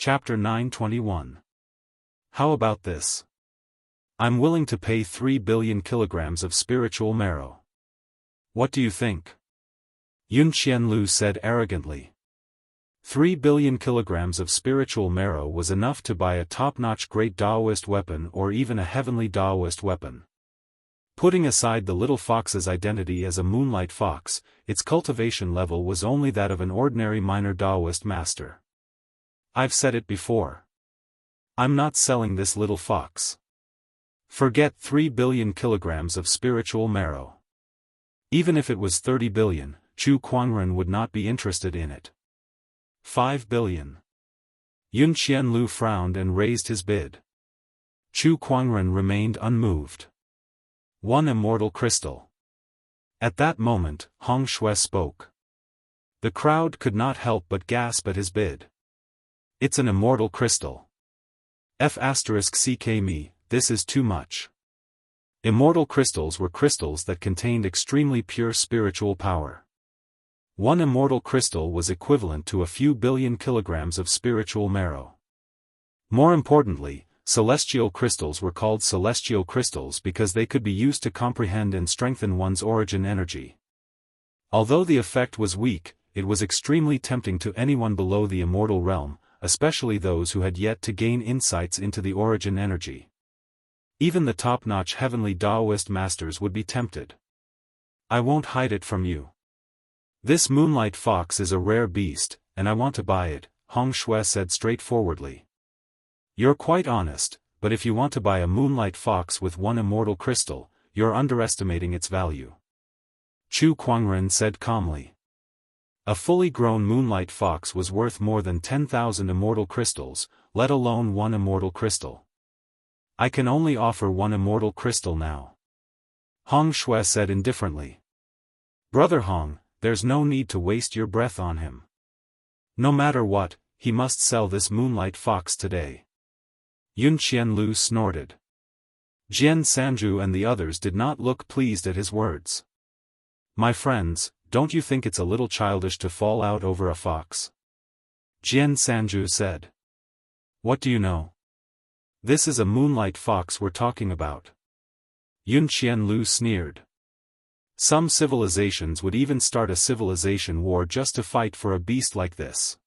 Chapter 921. How about this? I'm willing to pay 3 billion kilograms of spiritual marrow. What do you think? Yun Qianlu said arrogantly. 3 billion kilograms of spiritual marrow was enough to buy a top-notch great Daoist weapon or even a heavenly Daoist weapon. Putting aside the little fox's identity as a moonlight fox, its cultivation level was only that of an ordinary minor Daoist master. I've said it before. I'm not selling this little fox. Forget 3 billion kilograms of spiritual marrow. Even if it was 30 billion, Chu Kuangren would not be interested in it. 5 billion. Yun Qianlu frowned and raised his bid. Chu Kuangren remained unmoved. 1 immortal crystal. At that moment, Hong Shui spoke. The crowd could not help but gasp at his bid. It's an immortal crystal. F***ck me, this is too much. Immortal crystals were crystals that contained extremely pure spiritual power. 1 immortal crystal was equivalent to a few billion kilograms of spiritual marrow. More importantly, celestial crystals were called celestial crystals because they could be used to comprehend and strengthen one's origin energy. Although the effect was weak, it was extremely tempting to anyone below the immortal realm, especially those who had yet to gain insights into the origin energy. Even the top-notch heavenly Daoist masters would be tempted. I won't hide it from you. This moonlight fox is a rare beast, and I want to buy it, Hong Shui said straightforwardly. You're quite honest, but if you want to buy a moonlight fox with 1 immortal crystal, you're underestimating its value. Chu Kuangren said calmly. A fully grown moonlight fox was worth more than 10,000 immortal crystals, let alone 1 immortal crystal. I can only offer 1 immortal crystal now. Hong Shui said indifferently. Brother Hong, there's no need to waste your breath on him. No matter what, he must sell this moonlight fox today. Yun Qianlu snorted. Jian Sanju and the others did not look pleased at his words. My friends, don't you think it's a little childish to fall out over a fox? Jian Sanju said. What do you know? This is a moonlight fox we're talking about. Yun Qianlu sneered. Some civilizations would even start a civilization war just to fight for a beast like this.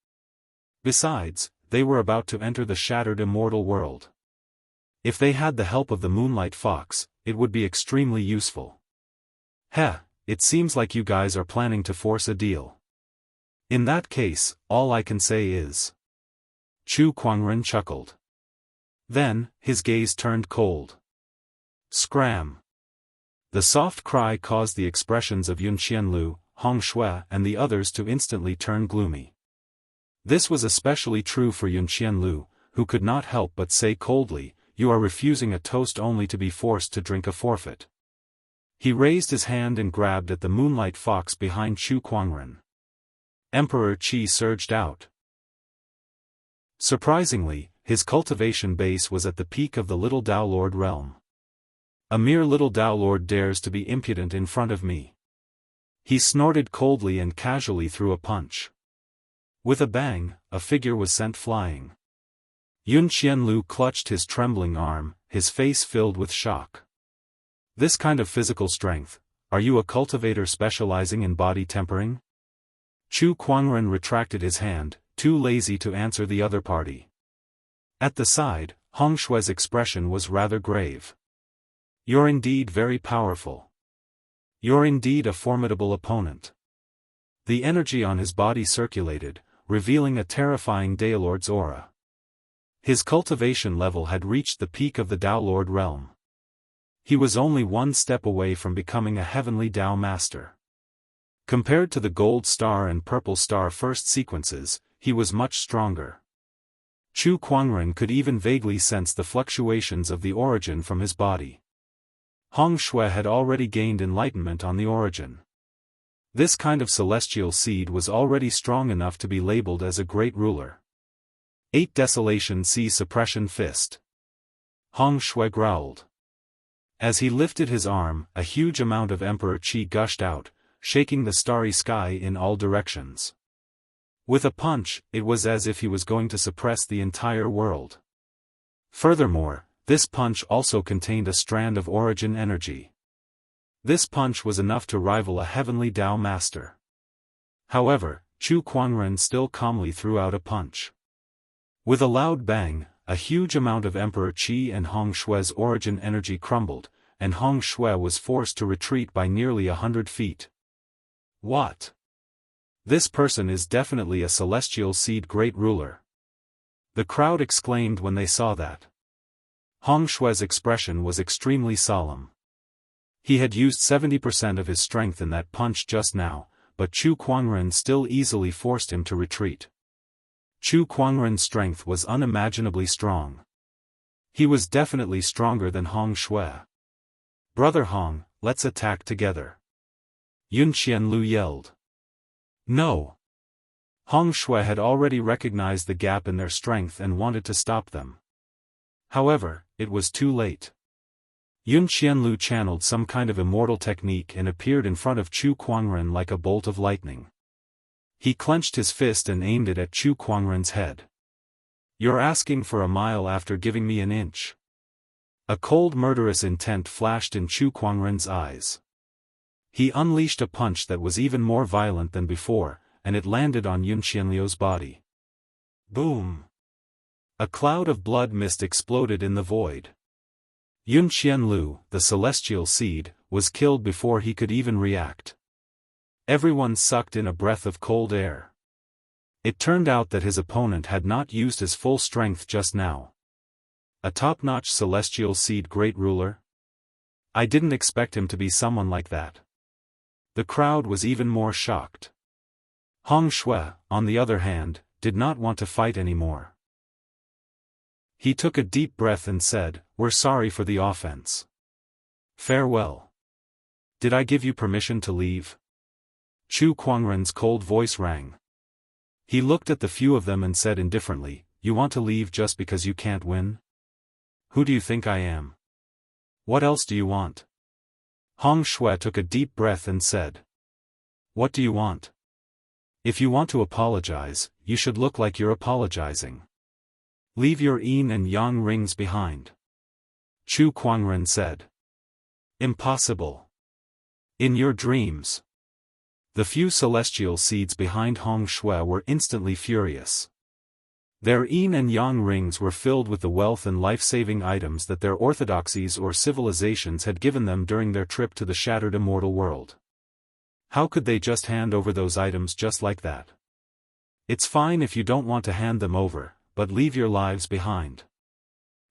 Besides, they were about to enter the shattered immortal world. If they had the help of the moonlight fox, it would be extremely useful. Heh, it seems like you guys are planning to force a deal. In that case, all I can say is... Chu Kuangren chuckled. Then, his gaze turned cold. Scram. The soft cry caused the expressions of Yun Qianlu, Hong Shui and the others to instantly turn gloomy. This was especially true for Yun Qianlu, who could not help but say coldly, "You are refusing a toast only to be forced to drink a forfeit." He raised his hand and grabbed at the moonlight fox behind Chu Kuangren. Emperor Qi surged out. Surprisingly, his cultivation base was at the peak of the little Dao Lord realm. A mere little Dao Lord dares to be impudent in front of me. He snorted coldly and casually threw a punch. With a bang, a figure was sent flying. Yun Qianlu clutched his trembling arm, his face filled with shock. This kind of physical strength, are you a cultivator specializing in body tempering? Chu Kuangren retracted his hand, too lazy to answer the other party. At the side, Hong Shui's expression was rather grave. You're indeed very powerful. You're indeed a formidable opponent. The energy on his body circulated, revealing a terrifying Daolord's aura. His cultivation level had reached the peak of the Dao Lord realm. He was only 1 step away from becoming a heavenly Dao master. Compared to the Gold Star and Purple Star first sequences, he was much stronger. Chu Kuangren could even vaguely sense the fluctuations of the origin from his body. Hong Shui had already gained enlightenment on the origin. This kind of celestial seed was already strong enough to be labeled as a great ruler. 8 Desolation Sea Suppression Fist. Hong Shui growled. As he lifted his arm, a huge amount of Emperor Qi gushed out, shaking the starry sky in all directions. With a punch, it was as if he was going to suppress the entire world. Furthermore, this punch also contained a strand of origin energy. This punch was enough to rival a heavenly Dao master. However, Chu Kuangren still calmly threw out a punch. With a loud bang, a huge amount of Emperor Qi and Hong Shue's origin energy crumbled, and Hong Shue was forced to retreat by nearly 100 feet. What? This person is definitely a celestial seed great ruler. The crowd exclaimed when they saw that. Hong Shue's expression was extremely solemn. He had used 70% of his strength in that punch just now, but Chu Kuangren still easily forced him to retreat. Chu Kuangren's strength was unimaginably strong. He was definitely stronger than Hong Shue. "Brother Hong, let's attack together," Yun Qianlu yelled. No. Hong Shue had already recognized the gap in their strength and wanted to stop them. However, it was too late. Yun Qianlu channeled some kind of immortal technique and appeared in front of Chu Kuangren like a bolt of lightning. He clenched his fist and aimed it at Chu Kuangren's head. "You're asking for a mile after giving me an inch." A cold murderous intent flashed in Chu Kuangren's eyes. He unleashed a punch that was even more violent than before, and it landed on Yun Qianlu's body. Boom! A cloud of blood mist exploded in the void. Yun Qianlu, the celestial seed, was killed before he could even react. Everyone sucked in a breath of cold air. It turned out that his opponent had not used his full strength just now. A top-notch celestial seed great ruler? I didn't expect him to be someone like that. The crowd was even more shocked. Hong Shue, on the other hand, did not want to fight anymore. He took a deep breath and said, "We're sorry for the offense. Farewell." "Did I give you permission to leave?" Chu Kuangren's cold voice rang. He looked at the few of them and said indifferently, "You want to leave just because you can't win? Who do you think I am? What else do you want?" Hong Shue took a deep breath and said, "What do you want? If you want to apologize, you should look like you're apologizing. Leave your yin and yang rings behind." Chu Kuangren said. "Impossible. In your dreams." The few celestial seeds behind Hong Shue were instantly furious. Their yin and yang rings were filled with the wealth and life-saving items that their orthodoxies or civilizations had given them during their trip to the shattered immortal world. How could they just hand over those items just like that? "It's fine if you don't want to hand them over, but leave your lives behind,"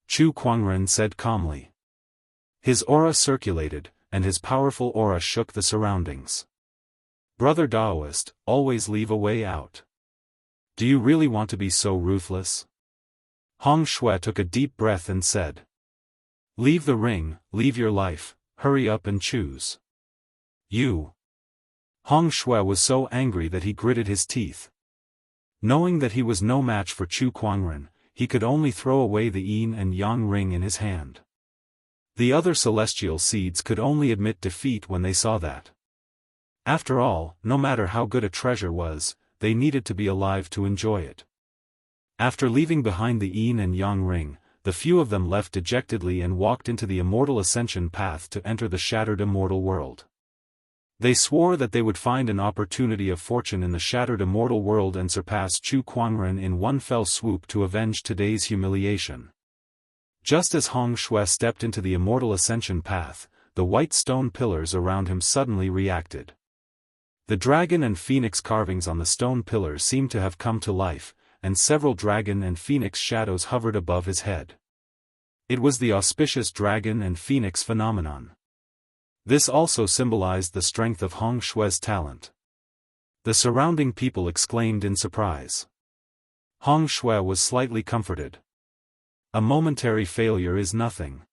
Chu Kuangren said calmly. His aura circulated, and his powerful aura shook the surroundings. "Brother Daoist, always leave a way out. Do you really want to be so ruthless?" Hong Shue took a deep breath and said. "Leave the ring, leave your life, hurry up and choose." "You." Hong Shue was so angry that he gritted his teeth. Knowing that he was no match for Chu Kuangren, he could only throw away the yin and yang ring in his hand. The other celestial seeds could only admit defeat when they saw that. After all, no matter how good a treasure was, they needed to be alive to enjoy it. After leaving behind the yin and yang ring, the few of them left dejectedly and walked into the immortal ascension path to enter the shattered immortal world. They swore that they would find an opportunity of fortune in the shattered immortal world and surpass Chu Kuangren in one fell swoop to avenge today's humiliation. Just as Hong Shue stepped into the immortal ascension path, the white stone pillars around him suddenly reacted. The dragon and phoenix carvings on the stone pillars seemed to have come to life, and several dragon and phoenix shadows hovered above his head. It was the auspicious dragon and phoenix phenomenon. This also symbolized the strength of Hong Shue's talent. The surrounding people exclaimed in surprise. Hong Shue was slightly comforted. A momentary failure is nothing.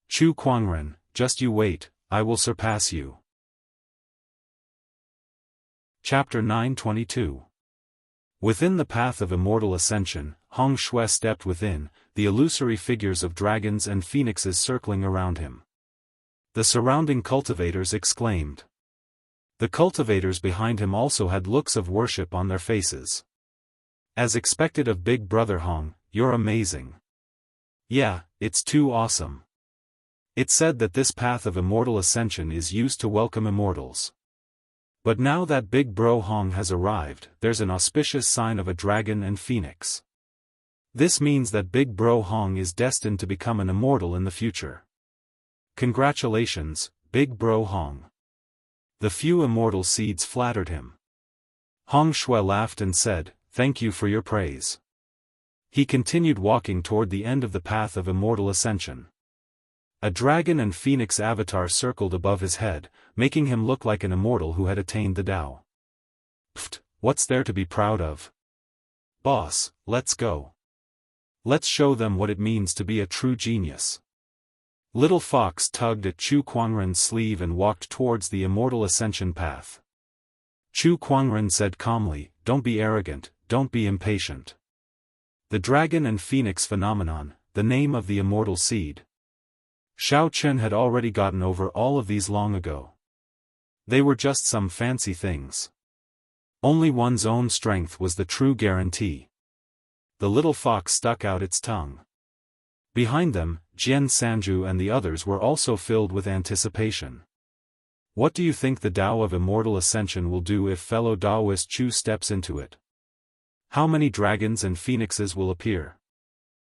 Chu Kuangren, just you wait, I will surpass you. Chapter 922. Within the path of immortal ascension, Hong Shue stepped within, the illusory figures of dragons and phoenixes circling around him. The surrounding cultivators exclaimed. The cultivators behind him also had looks of worship on their faces. As expected of Big Brother Hong, you're amazing. Yeah, it's too awesome. It's said that this path of immortal ascension is used to welcome immortals. But now that Big Bro Hong has arrived, there's an auspicious sign of a dragon and phoenix. This means that Big Bro Hong is destined to become an immortal in the future. Congratulations, Big Bro Hong. The few immortal seeds flattered him. Hong Shui laughed and said, "Thank you for your praise." He continued walking toward the end of the path of immortal ascension. A dragon and phoenix avatar circled above his head, making him look like an immortal who had attained the Tao. Pfft, what's there to be proud of? Boss, let's go. Let's show them what it means to be a true genius. Little Fox tugged at Chu Kuangren's sleeve and walked towards the immortal ascension path. Chu Kuangren said calmly, "Don't be arrogant, don't be impatient." The dragon and phoenix phenomenon, the name of the immortal seed. Xiao Chen had already gotten over all of these long ago. They were just some fancy things. Only one's own strength was the true guarantee. The little fox stuck out its tongue. Behind them, Jian Sanju and the others were also filled with anticipation. What do you think the Tao of immortal ascension will do if fellow Daoist Chu steps into it? How many dragons and phoenixes will appear?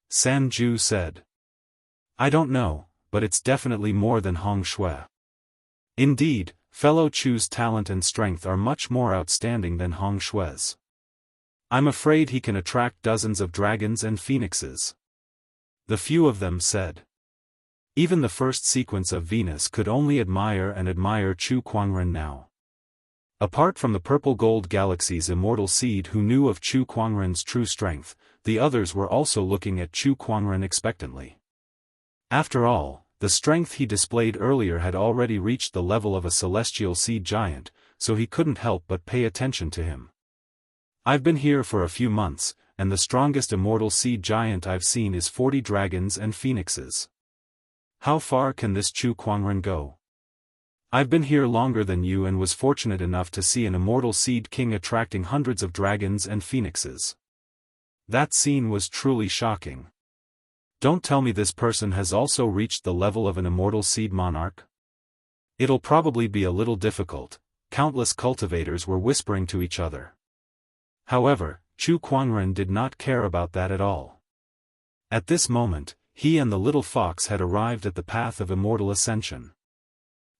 Sanju said. I don't know, but it's definitely more than Hong Shui. Indeed, fellow Chu's talent and strength are much more outstanding than Hong Shui's. I'm afraid he can attract dozens of dragons and phoenixes. The few of them said. Even the first sequence of Venus could only admire Chu Kuangren now. Apart from the Purple Gold Galaxy's immortal seed who knew of Chu Kuangren's true strength, the others were also looking at Chu Kuangren expectantly. After all, the strength he displayed earlier had already reached the level of a celestial seed giant, so he couldn't help but pay attention to him. I've been here for a few months, and the strongest immortal seed giant I've seen is 40 dragons and phoenixes. How far can this Chu Kuangren go? I've been here longer than you and was fortunate enough to see an immortal seed king attracting hundreds of dragons and phoenixes. That scene was truly shocking. Don't tell me this person has also reached the level of an immortal seed monarch? It'll probably be a little difficult, countless cultivators were whispering to each other. However, Chu Kuangren did not care about that at all. At this moment, he and the little fox had arrived at the path of immortal ascension.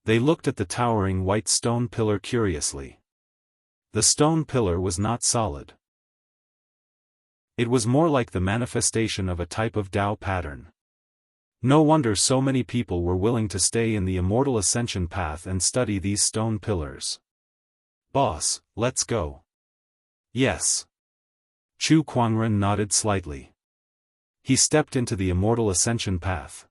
They looked at the towering white stone pillar curiously. The stone pillar was not solid. It was more like the manifestation of a type of Tao pattern. No wonder so many people were willing to stay in the immortal ascension path and study these stone pillars. Boss, let's go. Yes. Chu Kuangren nodded slightly. He stepped into the immortal ascension path.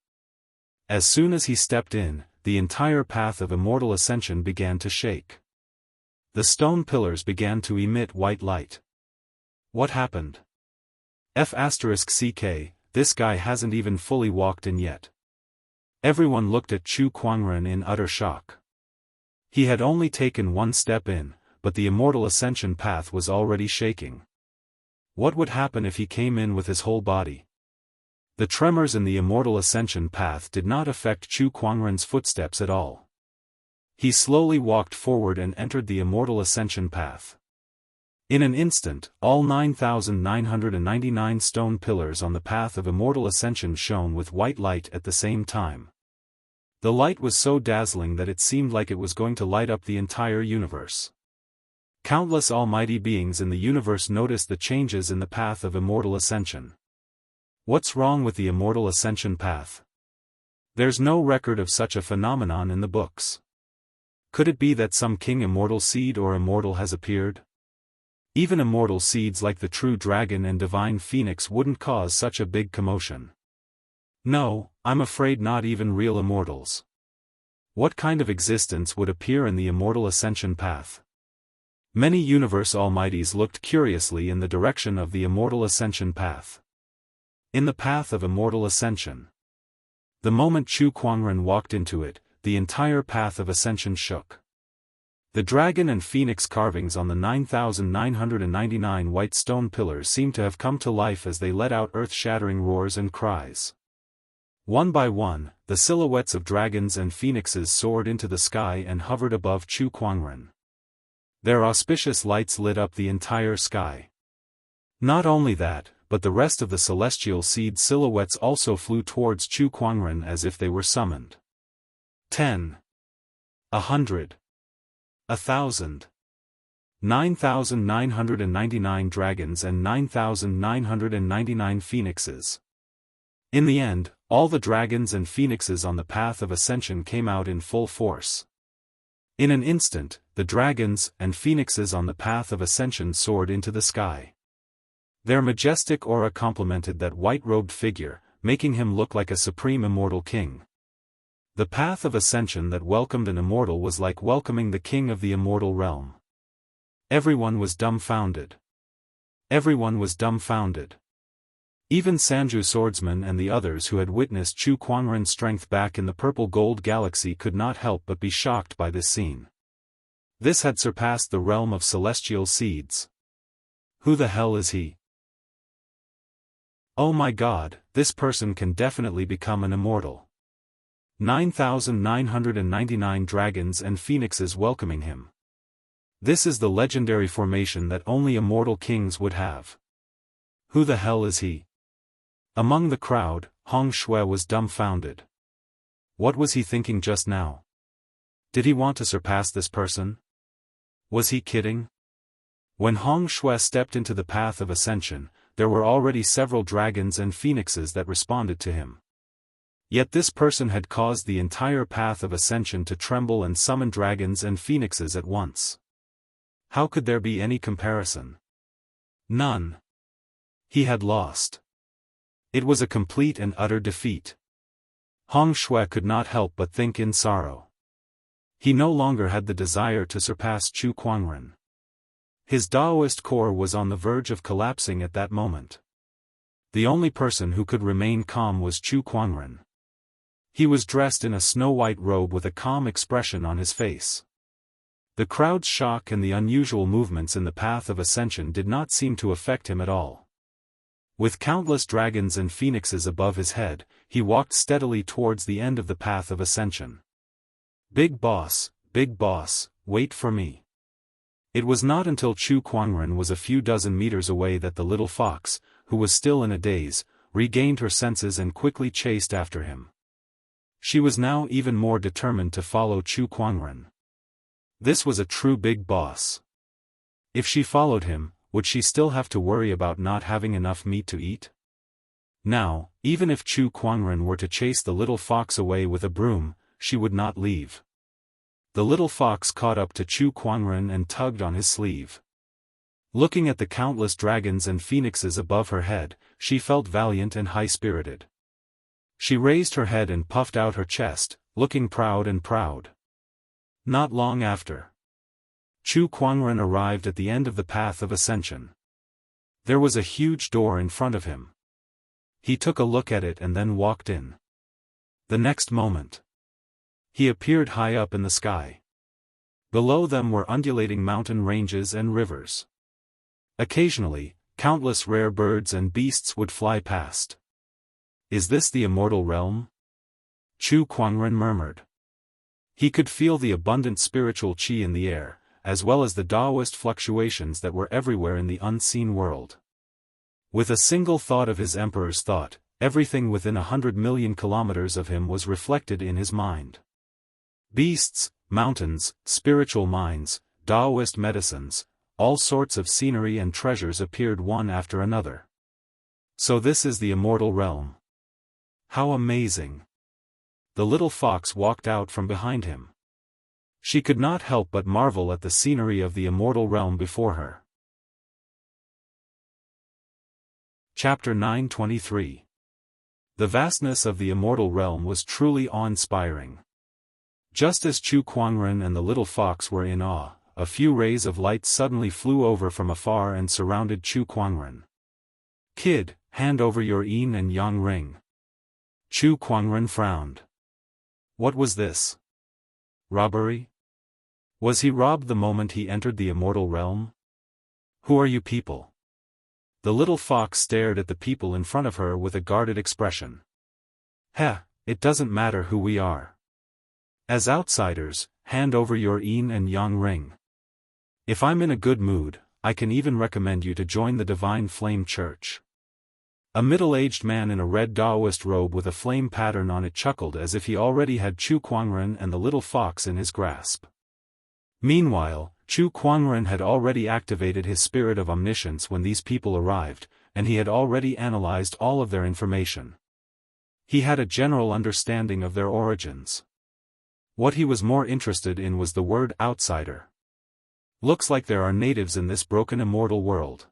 As soon as he stepped in, the entire path of immortal ascension began to shake. The stone pillars began to emit white light. What happened? F***ck, this guy hasn't even fully walked in yet. Everyone looked at Chu Kuangren in utter shock. He had only taken one step in, but the immortal ascension path was already shaking. What would happen if he came in with his whole body? The tremors in the immortal ascension path did not affect Chu Kuangren's footsteps at all. He slowly walked forward and entered the immortal ascension path. In an instant, all 9,999 stone pillars on the path of immortal ascension shone with white light at the same time. The light was so dazzling that it seemed like it was going to light up the entire universe. Countless almighty beings in the universe noticed the changes in the path of immortal ascension. What's wrong with the immortal ascension path? There's no record of such a phenomenon in the books. Could it be that some king immortal seed or immortal has appeared? Even immortal seeds like the true dragon and divine phoenix wouldn't cause such a big commotion. No, I'm afraid not even real immortals. What kind of existence would appear in the immortal ascension path? Many universe almighties looked curiously in the direction of the immortal ascension path. In the path of immortal ascension. The moment Chu Kuangren walked into it, the entire path of ascension shook. The dragon and phoenix carvings on the 9,999 white stone pillars seemed to have come to life as they let out earth-shattering roars and cries. One by one, the silhouettes of dragons and phoenixes soared into the sky and hovered above Chu Kuangren. Their auspicious lights lit up the entire sky. Not only that, but the rest of the celestial seed silhouettes also flew towards Chu Kuangren as if they were summoned. 10. 100. 1,000. 9,999 dragons and 9,999 phoenixes. In the end, all the dragons and phoenixes on the path of ascension came out in full force. In an instant, the dragons and phoenixes on the path of ascension soared into the sky. Their majestic aura complemented that white-robed figure, making him look like a supreme immortal king. The path of ascension that welcomed an immortal was like welcoming the king of the immortal realm. Everyone was dumbfounded. Everyone was dumbfounded. Even Sanju swordsmen and the others who had witnessed Chu Kuangren's strength back in the purple-gold galaxy could not help but be shocked by this scene. This had surpassed the realm of celestial seeds. Who the hell is he? Oh my god, this person can definitely become an immortal. 9,999 dragons and phoenixes welcoming him. This is the legendary formation that only immortal kings would have. Who the hell is he? Among the crowd, Hong Shui was dumbfounded. What was he thinking just now? Did he want to surpass this person? Was he kidding? When Hong Shui stepped into the path of ascension, there were already several dragons and phoenixes that responded to him. Yet this person had caused the entire path of ascension to tremble and summon dragons and phoenixes at once. How could there be any comparison? None. He had lost. It was a complete and utter defeat. Hong Shui could not help but think in sorrow. He no longer had the desire to surpass Chu Kuangren. His Daoist core was on the verge of collapsing at that moment. The only person who could remain calm was Chu Kuangren. He was dressed in a snow-white robe with a calm expression on his face. The crowd's shock and the unusual movements in the path of ascension did not seem to affect him at all. With countless dragons and phoenixes above his head, he walked steadily towards the end of the path of ascension. Big boss, wait for me. It was not until Chu Kuangren was a few dozen meters away that the little fox, who was still in a daze, regained her senses and quickly chased after him. She was now even more determined to follow Chu Kuangren. This was a true big boss. If she followed him, would she still have to worry about not having enough meat to eat? Now, even if Chu Kuangren were to chase the little fox away with a broom, she would not leave. The little fox caught up to Chu Kuangren and tugged on his sleeve. Looking at the countless dragons and phoenixes above her head, she felt valiant and high-spirited. She raised her head and puffed out her chest, looking proud and proud. Not long after, Chu Kuangren arrived at the end of the path of ascension. There was a huge door in front of him. He took a look at it and then walked in. The next moment, he appeared high up in the sky. Below them were undulating mountain ranges and rivers. Occasionally, countless rare birds and beasts would fly past. Is this the immortal realm? Chu Kuangren murmured. He could feel the abundant spiritual qi in the air, as well as the Daoist fluctuations that were everywhere in the unseen world. With a single thought of his emperor's thought, everything within 100 million kilometers of him was reflected in his mind. Beasts, mountains, spiritual mines, Daoist medicines, all sorts of scenery and treasures appeared one after another. So this is the immortal realm. How amazing! The little fox walked out from behind him. She could not help but marvel at the scenery of the immortal realm before her. Chapter 923. The vastness of the immortal realm was truly awe-inspiring. Just as Chu Kuangren and the little fox were in awe, a few rays of light suddenly flew over from afar and surrounded Chu Kuangren. "Kid, hand over your yin and yang ring." Chu Kuangren frowned. What was this? Robbery? Was he robbed the moment he entered the immortal realm? Who are you people? The little fox stared at the people in front of her with a guarded expression. Heh, it doesn't matter who we are. As outsiders, hand over your yin and yang ring. If I'm in a good mood, I can even recommend you to join the Divine Flame Church. A middle-aged man in a red Daoist robe with a flame pattern on it chuckled as if he already had Chu Kuangren and the little fox in his grasp. Meanwhile, Chu Kuangren had already activated his spirit of omniscience when these people arrived, and he had already analyzed all of their information. He had a general understanding of their origins. What he was more interested in was the word outsider. Looks like there are natives in this broken immortal world.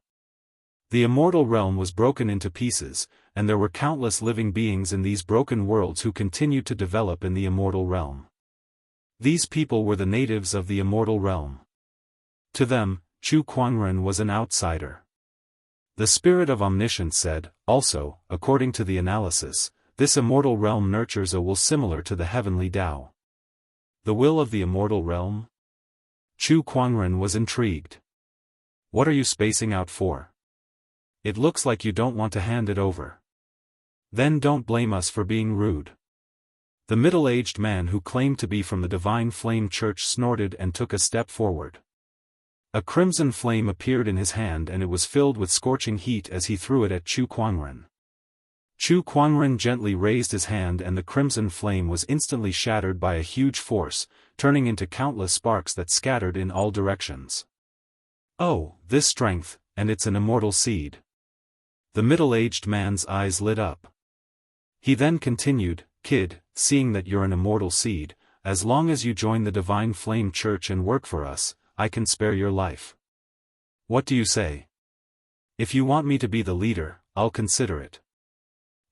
The immortal realm was broken into pieces, and there were countless living beings in these broken worlds who continued to develop in the immortal realm. These people were the natives of the immortal realm. To them, Chu Kuangren was an outsider. The spirit of omniscience said, also, according to the analysis, this immortal realm nurtures a will similar to the heavenly Tao. The will of the immortal realm? Chu Kuangren was intrigued. What are you spacing out for? It looks like you don't want to hand it over. Then don't blame us for being rude. The middle-aged man who claimed to be from the Divine Flame Church snorted and took a step forward. A crimson flame appeared in his hand and it was filled with scorching heat as he threw it at Chu Kuangren. Chu Kuangren gently raised his hand and the crimson flame was instantly shattered by a huge force, turning into countless sparks that scattered in all directions. Oh, this strength, and it's an immortal seed. The middle-aged man's eyes lit up. He then continued, Kid, seeing that you're an immortal seed, as long as you join the Divine Flame Church and work for us, I can spare your life. What do you say? If you want me to be the leader, I'll consider it.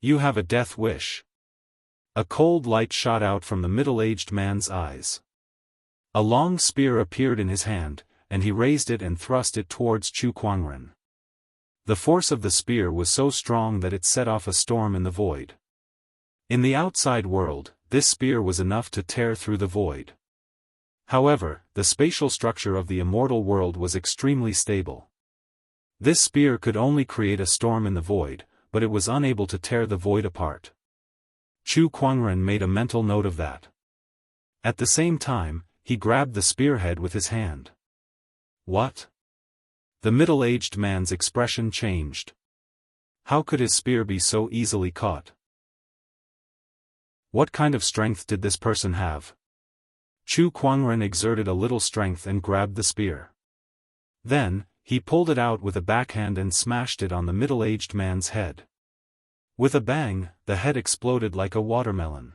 You have a death wish. A cold light shot out from the middle-aged man's eyes. A long spear appeared in his hand, and he raised it and thrust it towards Chu Kuangren. The force of the spear was so strong that it set off a storm in the void. In the outside world, this spear was enough to tear through the void. However, the spatial structure of the immortal world was extremely stable. This spear could only create a storm in the void, but it was unable to tear the void apart. Chu Kuangren made a mental note of that. At the same time, he grabbed the spearhead with his hand. What? The middle-aged man's expression changed. How could his spear be so easily caught? What kind of strength did this person have? Chu Kuangren exerted a little strength and grabbed the spear. Then, he pulled it out with a backhand and smashed it on the middle-aged man's head. With a bang, the head exploded like a watermelon.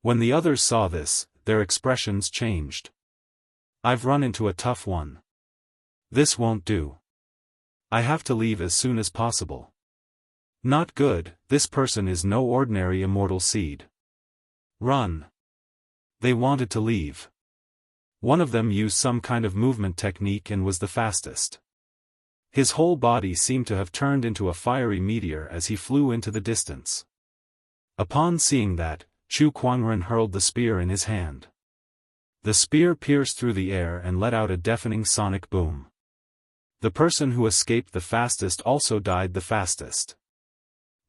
When the others saw this, their expressions changed. I've run into a tough one. This won't do. I have to leave as soon as possible. Not good, this person is no ordinary immortal seed. Run. They wanted to leave. One of them used some kind of movement technique and was the fastest. His whole body seemed to have turned into a fiery meteor as he flew into the distance. Upon seeing that, Chu Kuangren hurled the spear in his hand. The spear pierced through the air and let out a deafening sonic boom. The person who escaped the fastest also died the fastest.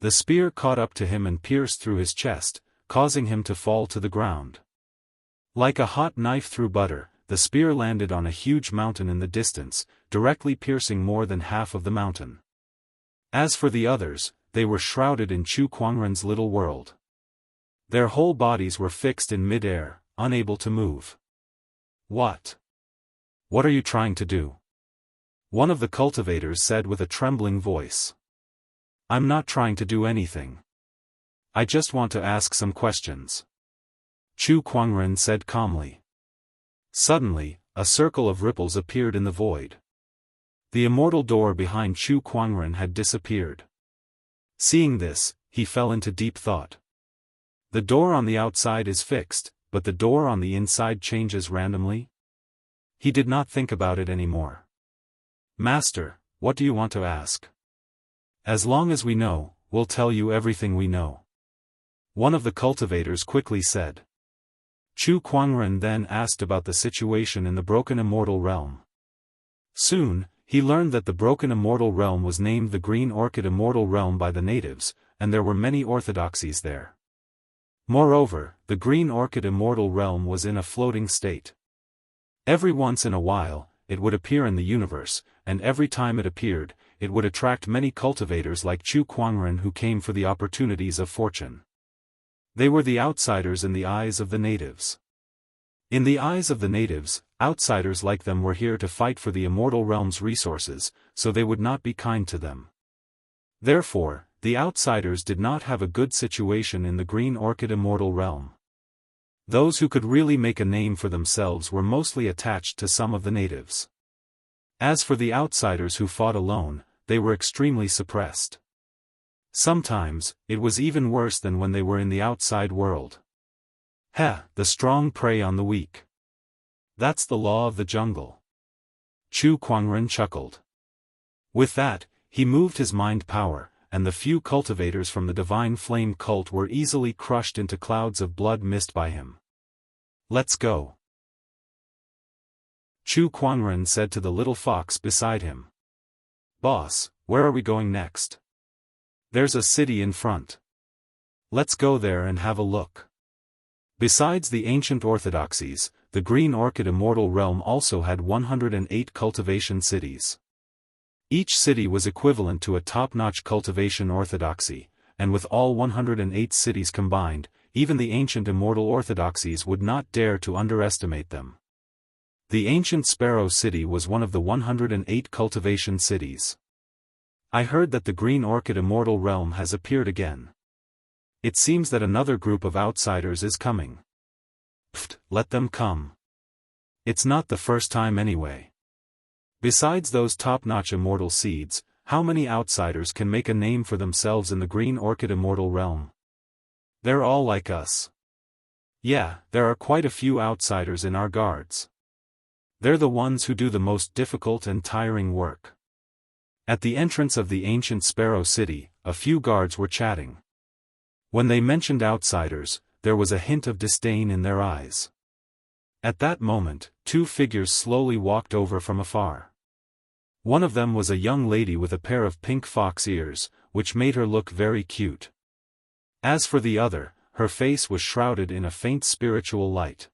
The spear caught up to him and pierced through his chest, causing him to fall to the ground. Like a hot knife through butter, the spear landed on a huge mountain in the distance, directly piercing more than half of the mountain. As for the others, they were shrouded in Chu Kuangren's little world. Their whole bodies were fixed in mid-air, unable to move. What? What are you trying to do? One of the cultivators said with a trembling voice. I'm not trying to do anything. I just want to ask some questions. Chu Kuangren said calmly. Suddenly, a circle of ripples appeared in the void. The immortal door behind Chu Kuangren had disappeared. Seeing this, he fell into deep thought. The door on the outside is fixed, but the door on the inside changes randomly? He did not think about it anymore. Master, what do you want to ask? As long as we know, we'll tell you everything we know. One of the cultivators quickly said. Chu Kuangren then asked about the situation in the broken immortal realm. Soon, he learned that the broken immortal realm was named the Green Orchid Immortal Realm by the natives, and there were many orthodoxies there. Moreover, the Green Orchid Immortal Realm was in a floating state. Every once in a while, it would appear in the universe, and every time it appeared, it would attract many cultivators like Chu Kuangren who came for the opportunities of fortune. They were the outsiders in the eyes of the natives. In the eyes of the natives, outsiders like them were here to fight for the immortal realm's resources, so they would not be kind to them. Therefore, the outsiders did not have a good situation in the Green Orchid Immortal Realm. Those who could really make a name for themselves were mostly attached to some of the natives. As for the outsiders who fought alone, they were extremely suppressed. Sometimes, it was even worse than when they were in the outside world. The strong prey on the weak. That's the law of the jungle. Chu Kuangren chuckled. With that, he moved his mind power, and the few cultivators from the Divine Flame cult were easily crushed into clouds of blood mist by him. Let's go. Chu Kuangren said to the little fox beside him. Boss, where are we going next? There's a city in front. Let's go there and have a look. Besides the ancient orthodoxies, the Green Orchid Immortal Realm also had 108 cultivation cities. Each city was equivalent to a top-notch cultivation orthodoxy, and with all 108 cities combined, even the ancient immortal orthodoxies would not dare to underestimate them. The ancient Sparrow City was one of the 108 cultivation cities. I heard that the Green Orchid Immortal Realm has appeared again. It seems that another group of outsiders is coming. Pfft, let them come. It's not the first time anyway. Besides those top-notch immortal seeds, how many outsiders can make a name for themselves in the Green Orchid Immortal Realm? They're all like us. Yeah, there are quite a few outsiders in our guards. They're the ones who do the most difficult and tiring work. At the entrance of the ancient Sparrow City, a few guards were chatting. When they mentioned outsiders, there was a hint of disdain in their eyes. At that moment, two figures slowly walked over from afar. One of them was a young lady with a pair of pink fox ears, which made her look very cute. As for the other, her face was shrouded in a faint spiritual light.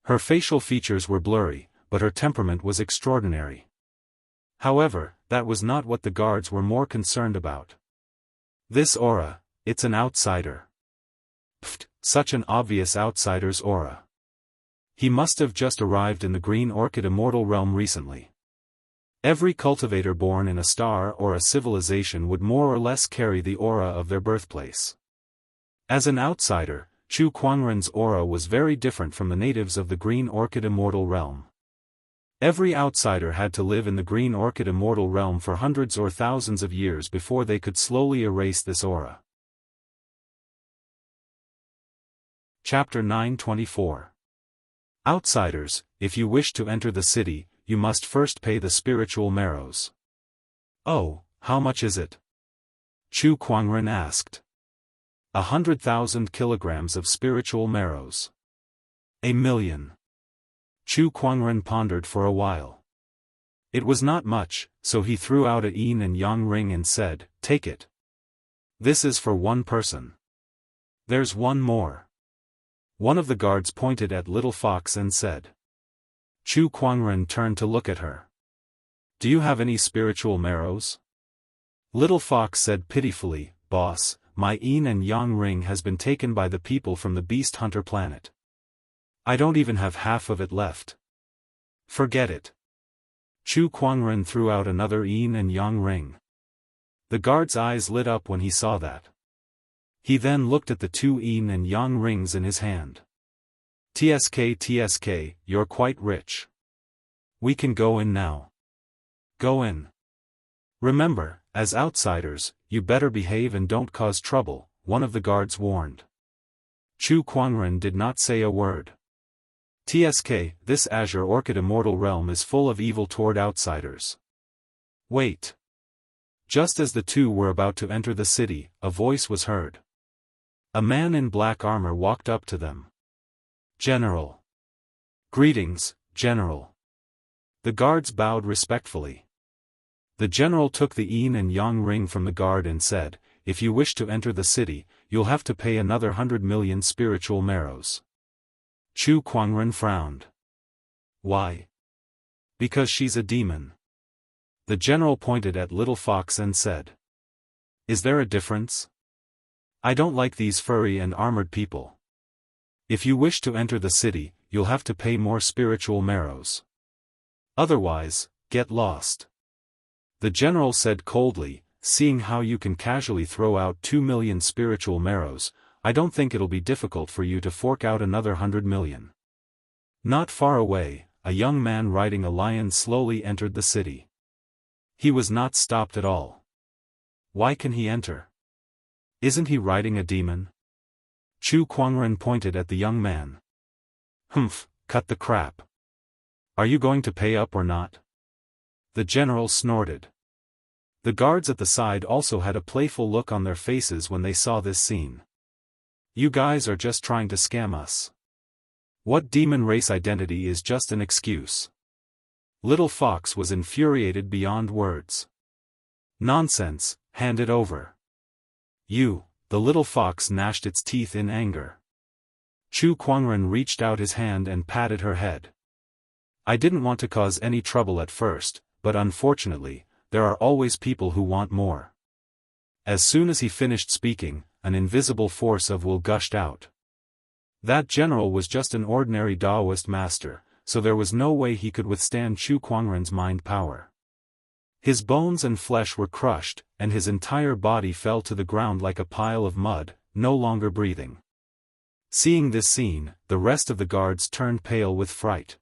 Her facial features were blurry, but her temperament was extraordinary. However, that was not what the guards were more concerned about. This aura, it's an outsider. Pfft, such an obvious outsider's aura. He must have just arrived in the Green Orchid Immortal Realm recently. Every cultivator born in a star or a civilization would more or less carry the aura of their birthplace. As an outsider, Chu Kuangren's aura was very different from the natives of the Green Orchid Immortal Realm. Every outsider had to live in the Green Orchid Immortal Realm for hundreds or thousands of years before they could slowly erase this aura. Chapter 924. Outsiders, if you wish to enter the city, you must first pay the spiritual marrows. Oh, how much is it? Chu Kuangren asked. 100,000 kilograms of spiritual marrows. 1,000,000. Chu Kuangren pondered for a while. It was not much, so he threw out a yin and yang ring and said, "Take it. This is for one person. There's one more." One of the guards pointed at Little Fox and said. Chu Kuangren turned to look at her. "Do you have any spiritual marrows?" Little Fox said pitifully, "Boss, my yin and yang ring has been taken by the people from the Beast Hunter planet. I don't even have half of it left." "Forget it." Chu Kuangren threw out another yin and yang ring. The guard's eyes lit up when he saw that. He then looked at the two yin and yang rings in his hand. "TSK, you're quite rich. We can go in now." "Go in. Remember, as outsiders, you better behave and don't cause trouble," one of the guards warned. Chu Kuangren did not say a word. "TSK, this Azure Orchid Immortal Realm is full of evil toward outsiders." "Wait." Just as the two were about to enter the city, a voice was heard. A man in black armor walked up to them. General. Greetings, General. The guards bowed respectfully. The general took the yin and yang ring from the guard and said, "If you wish to enter the city, you'll have to pay another 100 million spiritual marrows." Chu Kuangren frowned. "Why?" "Because she's a demon." The general pointed at Little Fox and said, "Is there a difference? I don't like these furry and armored people. If you wish to enter the city, you'll have to pay more spiritual marrows. Otherwise, get lost." The general said coldly, "Seeing how you can casually throw out 2 million spiritual marrows, I don't think it'll be difficult for you to fork out another 100 million. Not far away, a young man riding a lion slowly entered the city. He was not stopped at all. Why can he enter? Isn't he riding a demon? Chu Kuangren pointed at the young man. Humph, cut the crap. Are you going to pay up or not? The general snorted. The guards at the side also had a playful look on their faces when they saw this scene. You guys are just trying to scam us. What demon race identity is just an excuse? Little Fox was infuriated beyond words. Nonsense, hand it over. You, the little fox gnashed its teeth in anger. Chu Kuangren reached out his hand and patted her head. I didn't want to cause any trouble at first, but unfortunately, there are always people who want more. As soon as he finished speaking, an invisible force of will gushed out. That general was just an ordinary Daoist master, so there was no way he could withstand Chu Kuangren's mind power. His bones and flesh were crushed, and his entire body fell to the ground like a pile of mud, no longer breathing. Seeing this scene, the rest of the guards turned pale with fright.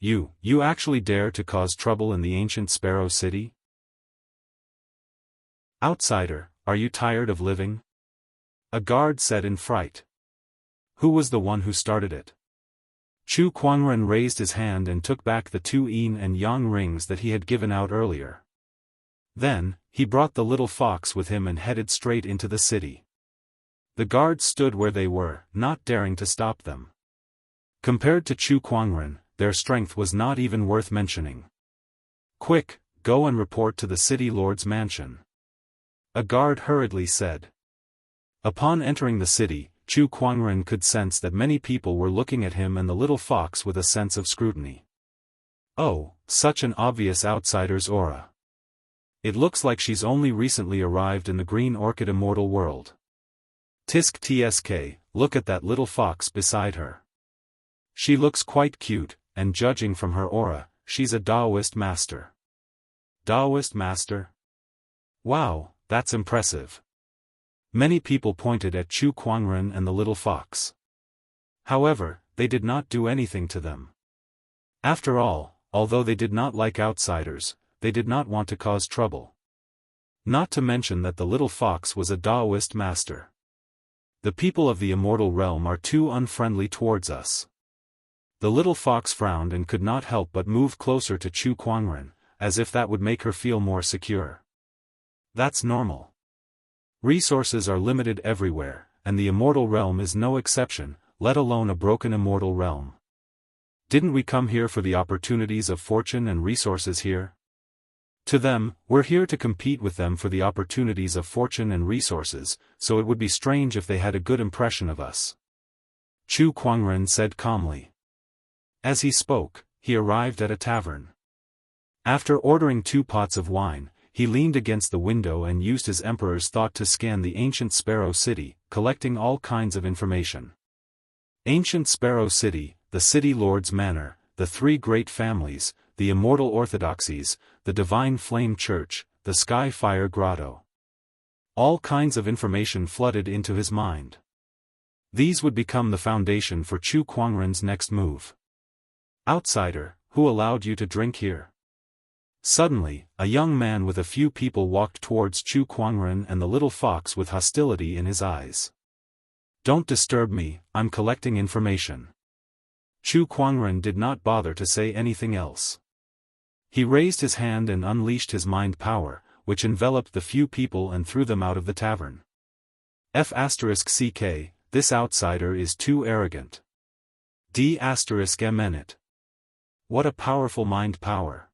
You actually dare to cause trouble in the ancient Sparrow City? Outsider, are you tired of living? A guard said in fright. Who was the one who started it? Chu Kuangren raised his hand and took back the 2 yin and yang rings that he had given out earlier. Then, he brought the little fox with him and headed straight into the city. The guards stood where they were, not daring to stop them. Compared to Chu Kuangren, their strength was not even worth mentioning. Quick, go and report to the city lord's mansion. A guard hurriedly said. Upon entering the city, Chu Kuangren could sense that many people were looking at him and the little fox with a sense of scrutiny. Oh, such an obvious outsider's aura. It looks like she's only recently arrived in the Green Orchid Immortal world. Tisk tsk, look at that little fox beside her. She looks quite cute, and judging from her aura, she's a Daoist master. Daoist master? Wow, that's impressive. Many people pointed at Chu Kuangren and the little fox. However, they did not do anything to them. After all, although they did not like outsiders, they did not want to cause trouble. Not to mention that the little fox was a Daoist master. The people of the immortal realm are too unfriendly towards us. The little fox frowned and could not help but move closer to Chu Kuangren, as if that would make her feel more secure. That's normal. Resources are limited everywhere, and the immortal realm is no exception, let alone a broken immortal realm. Didn't we come here for the opportunities of fortune and resources here? To them, we're here to compete with them for the opportunities of fortune and resources, so it would be strange if they had a good impression of us. Chu Kuangren said calmly. As he spoke, he arrived at a tavern. After ordering 2 pots of wine, he leaned against the window and used his emperor's thought to scan the ancient Sparrow City, collecting all kinds of information. Ancient Sparrow City, the City Lord's Manor, the 3 great families, the Immortal Orthodoxies, the Divine Flame Church, the Sky Fire Grotto. All kinds of information flooded into his mind. These would become the foundation for Chu Kuangren's next move. Outsider, who allowed you to drink here? Suddenly, a young man with a few people walked towards Chu Kuangren and the little fox with hostility in his eyes. Don't disturb me, I'm collecting information. Chu Kuangren did not bother to say anything else. He raised his hand and unleashed his mind power, which enveloped the few people and threw them out of the tavern. F***ck, this outsider is too arrogant. D***. What a powerful mind power.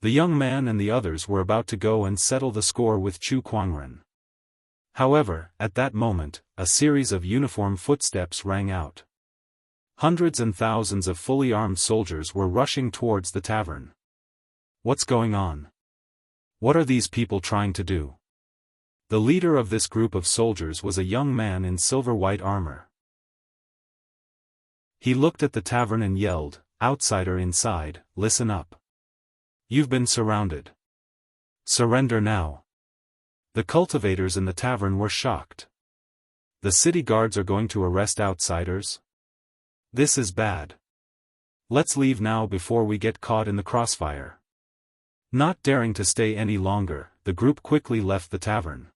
The young man and the others were about to go and settle the score with Chu Kuangren. However, at that moment, a series of uniform footsteps rang out. Hundreds and thousands of fully armed soldiers were rushing towards the tavern. What's going on? What are these people trying to do? The leader of this group of soldiers was a young man in silver-white armor. He looked at the tavern and yelled, "Outsider inside, listen up. You've been surrounded. Surrender now." The cultivators in the tavern were shocked. The city guards are going to arrest outsiders? This is bad. Let's leave now before we get caught in the crossfire. Not daring to stay any longer, the group quickly left the tavern.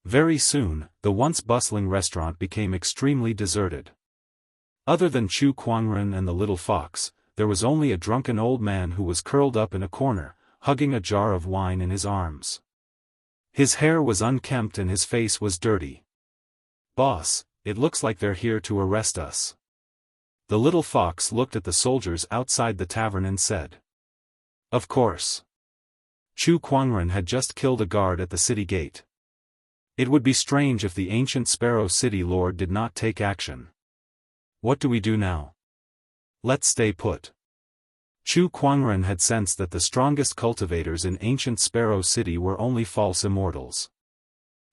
Very soon, the once bustling restaurant became extremely deserted. Other than Chu Kuangren and the little fox, there was only a drunken old man who was curled up in a corner, hugging a jar of wine in his arms. His hair was unkempt and his face was dirty. "Boss, it looks like they're here to arrest us." The little fox looked at the soldiers outside the tavern and said. Of course. Chu Kuangren had just killed a guard at the city gate. It would be strange if the ancient Sparrow City Lord did not take action. What do we do now? Let's stay put. Chu Kuangren had sensed that the strongest cultivators in ancient Sparrow City were only false immortals.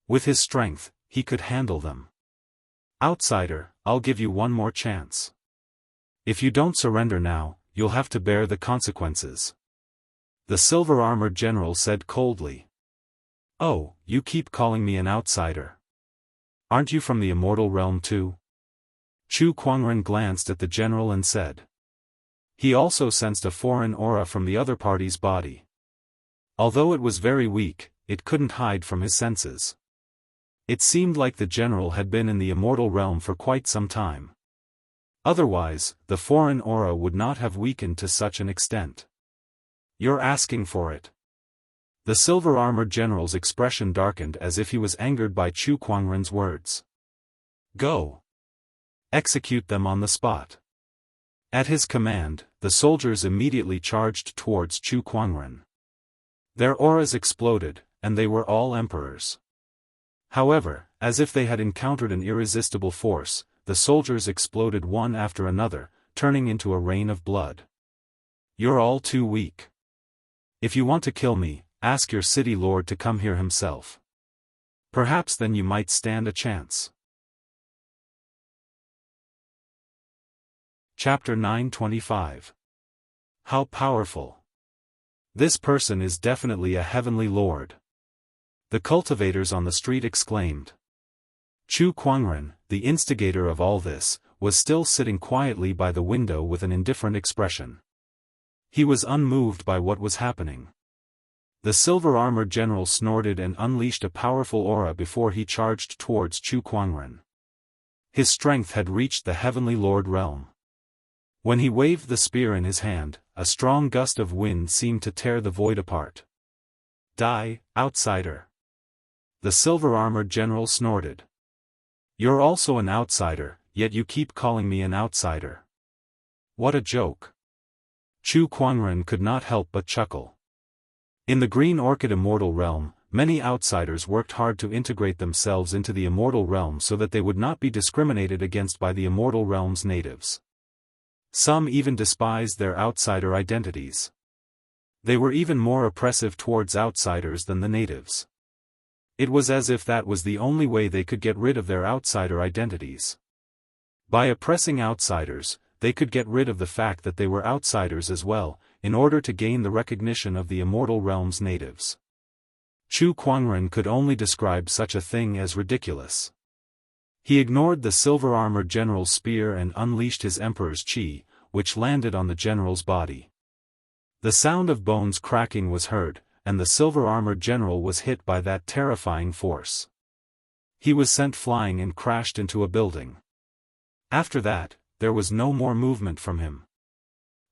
With his strength, he could handle them. "Outsider, I'll give you one more chance. If you don't surrender now, you'll have to bear the consequences," the silver-armored general said coldly. "Oh, you keep calling me an outsider. Aren't you from the immortal realm too?" Chu Kuangren glanced at the general and said. He also sensed a foreign aura from the other party's body. Although it was very weak, it couldn't hide from his senses. It seemed like the general had been in the immortal realm for quite some time. Otherwise, the foreign aura would not have weakened to such an extent. "You're asking for it." The silver-armored general's expression darkened as if he was angered by Chu Kuangren's words. "Go. Execute them on the spot." At his command, the soldiers immediately charged towards Chu Kuangren. Their auras exploded, and they were all emperors. However, as if they had encountered an irresistible force, the soldiers exploded one after another, turning into a rain of blood. "You're all too weak. If you want to kill me, ask your city lord to come here himself. Perhaps then you might stand a chance." Chapter 925. How powerful. This person is definitely a heavenly lord. The cultivators on the street exclaimed. Chu Kuangren, the instigator of all this, was still sitting quietly by the window with an indifferent expression. He was unmoved by what was happening. The silver-armored general snorted and unleashed a powerful aura before he charged towards Chu Kuangren. His strength had reached the heavenly lord realm. When he waved the spear in his hand, a strong gust of wind seemed to tear the void apart. "Die, outsider!" The silver-armored general snorted. "You're also an outsider, yet you keep calling me an outsider. What a joke." Chu Kuangren could not help but chuckle. In the Green Orchid Immortal Realm, many outsiders worked hard to integrate themselves into the Immortal Realm so that they would not be discriminated against by the Immortal Realm's natives. Some even despised their outsider identities. They were even more oppressive towards outsiders than the natives. It was as if that was the only way they could get rid of their outsider identities. By oppressing outsiders, they could get rid of the fact that they were outsiders as well, in order to gain the recognition of the Immortal Realm's natives. Chu Kuangren could only describe such a thing as ridiculous. He ignored the silver-armored general's spear and unleashed his emperor's chi, which landed on the general's body. The sound of bones cracking was heard, and the silver-armored general was hit by that terrifying force. He was sent flying and crashed into a building. After that, there was no more movement from him.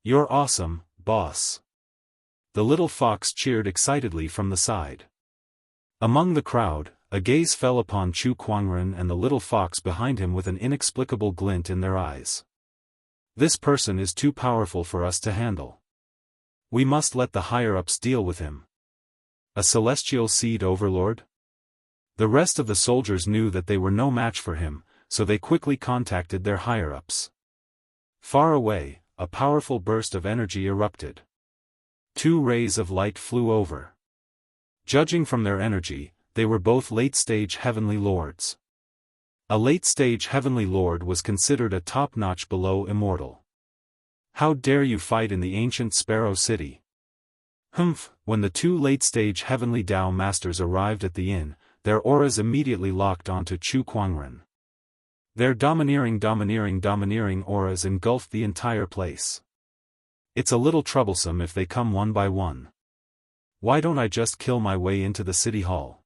"You're awesome, boss." The little fox cheered excitedly from the side. Among the crowd, a gaze fell upon Chu Kuangren and the little fox behind him with an inexplicable glint in their eyes. This person is too powerful for us to handle. We must let the higher-ups deal with him. A celestial seed overlord? The rest of the soldiers knew that they were no match for him, so they quickly contacted their higher-ups. Far away, a powerful burst of energy erupted. 2 rays of light flew over. Judging from their energy, they were both late-stage heavenly lords. A late-stage heavenly lord was considered a top-notch below immortal. How dare you fight in the ancient Sparrow City? Humph! When the 2 late-stage heavenly Tao masters arrived at the inn, their auras immediately locked onto Chu Kuangren. Their domineering auras engulfed the entire place. It's a little troublesome if they come one by one. Why don't I just kill my way into the city hall?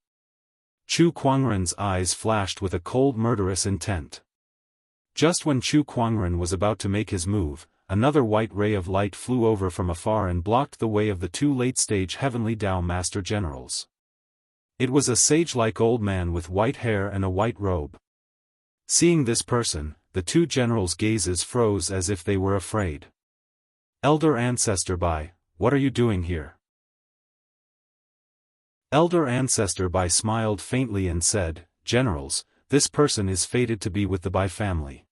Chu Kuangren's eyes flashed with a cold murderous intent. Just when Chu Kuangren was about to make his move, another white ray of light flew over from afar and blocked the way of the 2 late-stage heavenly Tao Master Generals. It was a sage-like old man with white hair and a white robe. Seeing this person, the 2 generals' gazes froze as if they were afraid. Elder Ancestor Bai, what are you doing here? Elder Ancestor Bai smiled faintly and said, Generals, this person is fated to be with the Bai family.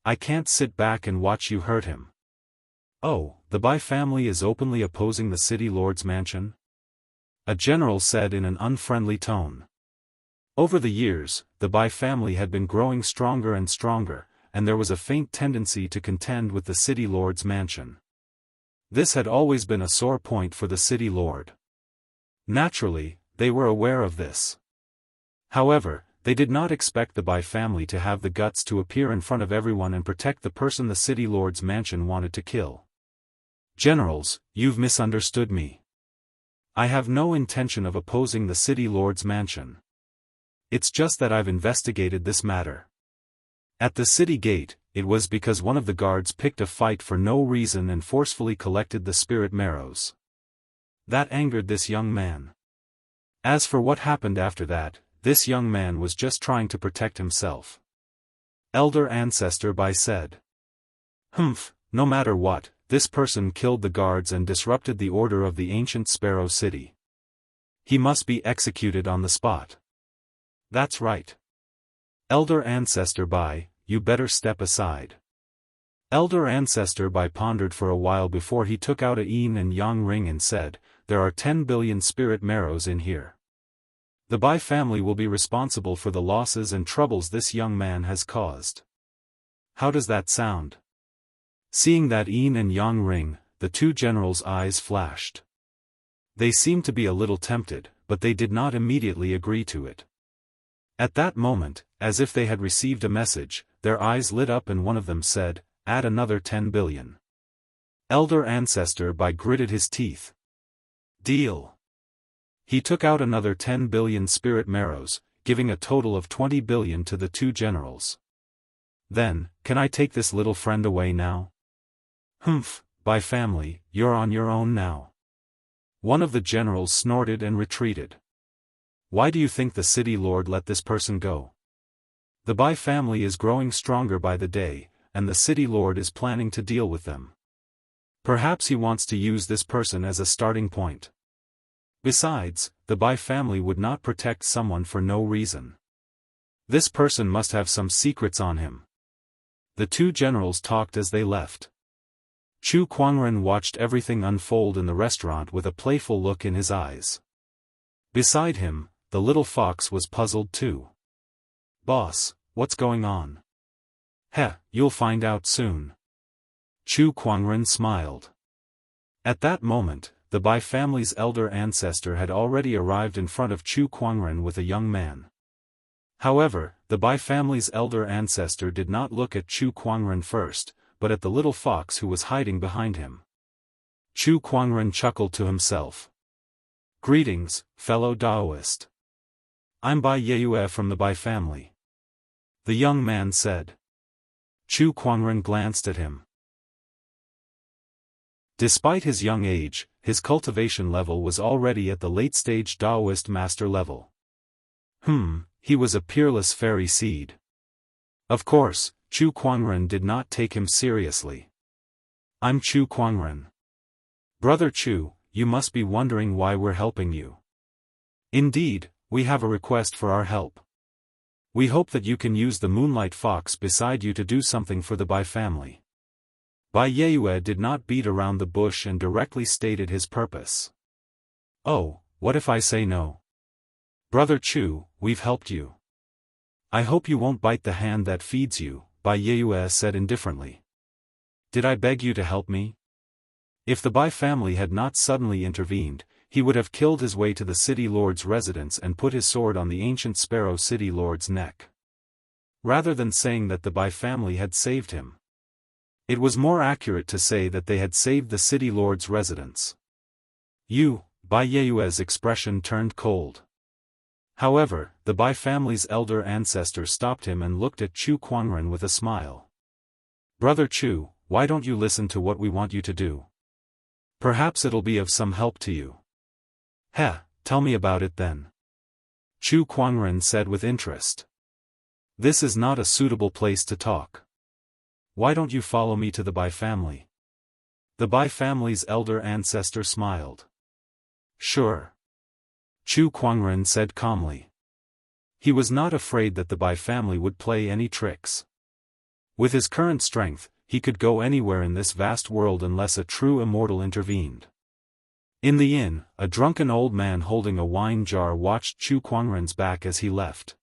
I can't sit back and watch you hurt him. Oh, the Bai family is openly opposing the city lord's mansion? A general said in an unfriendly tone. Over the years, the Bai family had been growing stronger and stronger, and there was a faint tendency to contend with the city lord's mansion. This had always been a sore point for the city lord. Naturally, they were aware of this. However, they did not expect the Bai family to have the guts to appear in front of everyone and protect the person the city lord's mansion wanted to kill. Generals, you've misunderstood me. I have no intention of opposing the city lord's mansion. It's just that I've investigated this matter. At the city gate, it was because one of the guards picked a fight for no reason and forcefully collected the spirit marrows. That angered this young man. As for what happened after that, this young man was just trying to protect himself. Elder Ancestor Bai said. Humph, no matter what, this person killed the guards and disrupted the order of the ancient Sparrow City. He must be executed on the spot. That's right. Elder Ancestor Bai, you better step aside. Elder Ancestor Bai pondered for a while before he took out a yin and yang ring and said, There are 10 billion spirit marrows in here. The Bai family will be responsible for the losses and troubles this young man has caused. How does that sound? Seeing that yin and yang ring, the 2 generals' eyes flashed. They seemed to be a little tempted, but they did not immediately agree to it. At that moment, as if they had received a message, their eyes lit up and one of them said, Add another 10 billion. Elder Ancestor Bai gritted his teeth. Deal. He took out another 10 billion spirit marrows, giving a total of 20 billion to the 2 generals. Then, can I take this little friend away now? Humph, Bai family, you're on your own now. One of the generals snorted and retreated. Why do you think the city lord let this person go? The Bai family is growing stronger by the day, and the city lord is planning to deal with them. Perhaps he wants to use this person as a starting point. Besides, the Bai family would not protect someone for no reason. This person must have some secrets on him. The 2 generals talked as they left. Chu Kuangren watched everything unfold in the restaurant with a playful look in his eyes. Beside him, the little fox was puzzled too. Boss, what's going on? Heh, you'll find out soon. Chu Kuangren smiled. At that moment, the Bai family's elder ancestor had already arrived in front of Chu Kuangren with a young man. However, the Bai family's elder ancestor did not look at Chu Kuangren first, but at the little fox who was hiding behind him. Chu Kuangren chuckled to himself. Greetings, fellow Daoist. I'm Bai Yeyue from the Bai family. The young man said. Chu Kuangren glanced at him. Despite his young age, his cultivation level was already at the late-stage Daoist master level. He was a peerless fairy seed. Of course, Chu Kuangren did not take him seriously. I'm Chu Kuangren. Brother Chu, you must be wondering why we're helping you. Indeed, we have a request for our help. We hope that you can use the Moonlight Fox beside you to do something for the Bai family. Bai Yeyue did not beat around the bush and directly stated his purpose. Oh, what if I say no? Brother Chu, we've helped you. I hope you won't bite the hand that feeds you, Bai Yeyue said indifferently. Did I beg you to help me? If the Bai family had not suddenly intervened, he would have killed his way to the city lord's residence and put his sword on the ancient sparrow city lord's neck. Rather than saying that the Bai family had saved him. It was more accurate to say that they had saved the city lord's residence. Bai Yeyue's expression turned cold. However, the Bai family's elder ancestor stopped him and looked at Chu Kuangren with a smile. Brother Chu, why don't you listen to what we want you to do? Perhaps it'll be of some help to you. Tell me about it then. Chu Kuangren said with interest. This is not a suitable place to talk. Why don't you follow me to the Bai family? The Bai family's elder ancestor smiled. Sure. Chu Kuangren said calmly. He was not afraid that the Bai family would play any tricks. With his current strength, he could go anywhere in this vast world unless a true immortal intervened. In the inn, a drunken old man holding a wine jar watched Chu Kuangren's back as he left.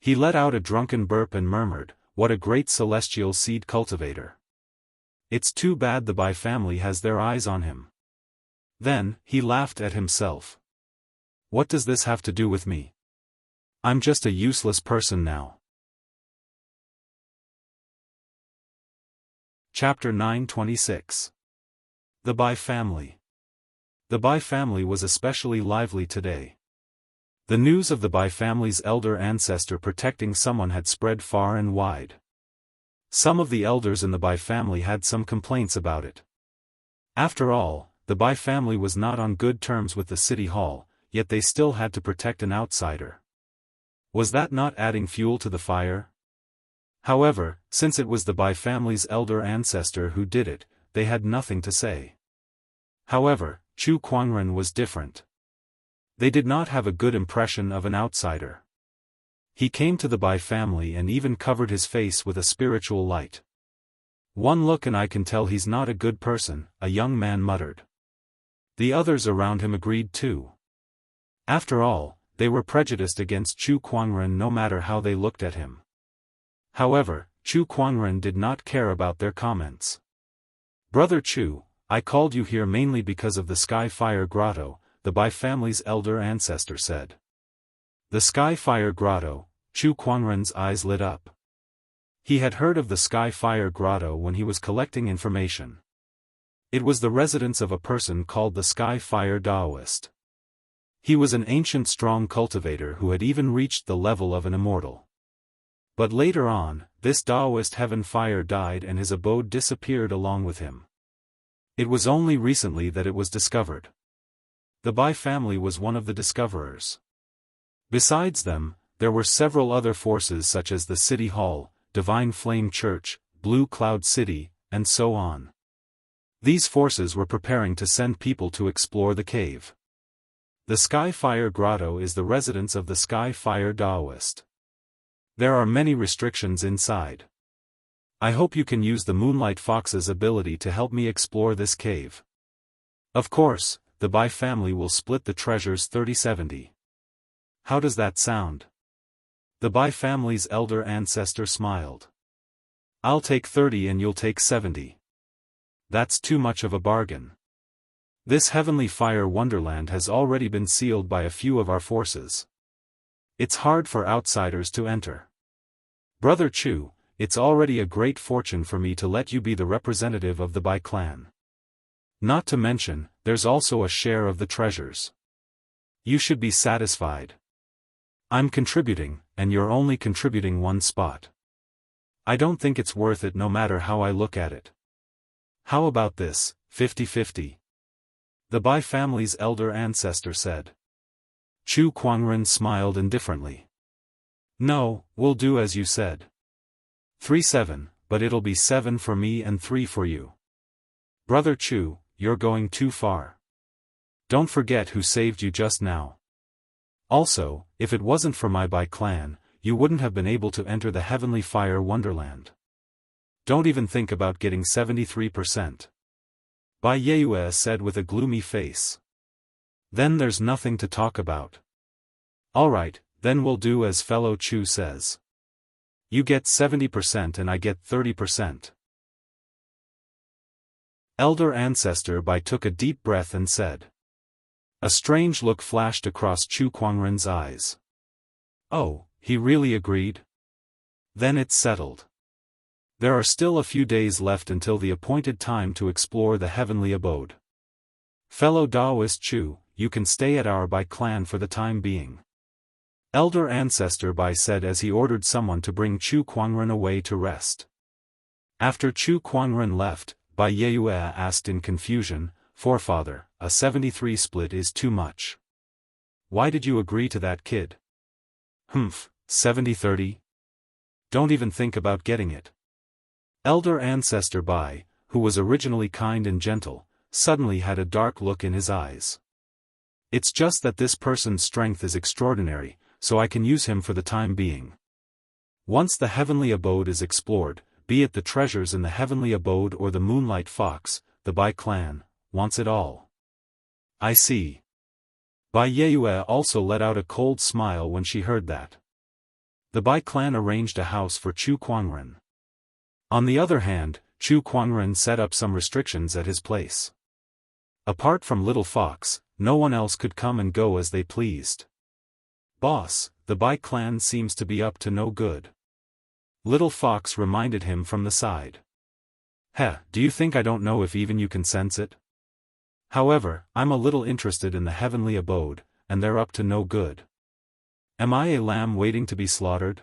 He let out a drunken burp and murmured, "What a great celestial seed cultivator. It's too bad the Bai family has their eyes on him." Then, he laughed at himself. What does this have to do with me? I'm just a useless person now. Chapter 926. The Bai family. The Bai family was especially lively today. The news of the Bai family's elder ancestor protecting someone had spread far and wide. Some of the elders in the Bai family had some complaints about it. After all, the Bai family was not on good terms with the city hall, yet they still had to protect an outsider. Was that not adding fuel to the fire? However, since it was the Bai family's elder ancestor who did it, they had nothing to say. However, Chu Kuangren was different. They did not have a good impression of an outsider. He came to the Bai family and even covered his face with a spiritual light. One look and I can tell he's not a good person, a young man muttered. The others around him agreed too. After all, they were prejudiced against Chu Kuangren no matter how they looked at him. However, Chu Kuangren did not care about their comments. Brother Chu, I called you here mainly because of the Sky Fire Grotto, the Bai family's elder ancestor said. The Sky Fire Grotto, Chu Kuangren's eyes lit up. He had heard of the Sky Fire Grotto when he was collecting information. It was the residence of a person called the Sky Fire Daoist. He was an ancient strong cultivator who had even reached the level of an immortal. But later on, this Daoist heaven fire died and his abode disappeared along with him. It was only recently that it was discovered. The Bai family was one of the discoverers. Besides them, there were several other forces such as the City Hall, Divine Flame Church, Blue Cloud City, and so on. These forces were preparing to send people to explore the cave. The Sky Fire Grotto is the residence of the Sky Fire Daoist. There are many restrictions inside. I hope you can use the Moonlight Fox's ability to help me explore this cave. Of course, the Bai family will split the treasures 30-70. How does that sound? The Bai family's elder ancestor smiled. I'll take 30 and you'll take 70. That's too much of a bargain. This heavenly fire wonderland has already been sealed by a few of our forces. It's hard for outsiders to enter. Brother Chu, it's already a great fortune for me to let you be the representative of the Bai clan. Not to mention, there's also a share of the treasures. You should be satisfied. I'm contributing, and you're only contributing one spot. I don't think it's worth it no matter how I look at it. How about this, 50-50? The Bai family's elder ancestor said. Chu Kuangren smiled indifferently. No, we'll do as you said. 3-7, but it'll be 7 for me and 3 for you. Brother Chu, you're going too far. Don't forget who saved you just now. Also, if it wasn't for my Bai clan, you wouldn't have been able to enter the heavenly fire wonderland. Don't even think about getting 73%. Bai Yue said with a gloomy face. Then there's nothing to talk about. Alright, then we'll do as fellow Chu says. You get 70% and I get 30%. Elder Ancestor Bai took a deep breath and said. A strange look flashed across Chu Kuangren's eyes. Oh, he really agreed? Then it's settled. There are still a few days left until the appointed time to explore the heavenly abode. Fellow Daoist Chu, you can stay at our Bai clan for the time being. Elder Ancestor Bai said as he ordered someone to bring Chu Kuangren away to rest. After Chu Kuangren left, Bai Yue asked in confusion, Forefather, a 73 split is too much. Why did you agree to that, kid? 70-30? Don't even think about getting it. Elder Ancestor Bai, who was originally kind and gentle, suddenly had a dark look in his eyes. It's just that this person's strength is extraordinary, so I can use him for the time being. Once the heavenly abode is explored, be it the treasures in the heavenly abode or the Moonlight Fox, the Bai clan wants it all. I see. Bai Yue also let out a cold smile when she heard that. The Bai clan arranged a house for Chu Kuangren. On the other hand, Chu Kuangren set up some restrictions at his place. Apart from Little Fox, no one else could come and go as they pleased. Boss, the Bai clan seems to be up to no good. Little Fox reminded him from the side. Do you think I don't know if even you can sense it? However, I'm a little interested in the heavenly abode, and they're up to no good. Am I a lamb waiting to be slaughtered?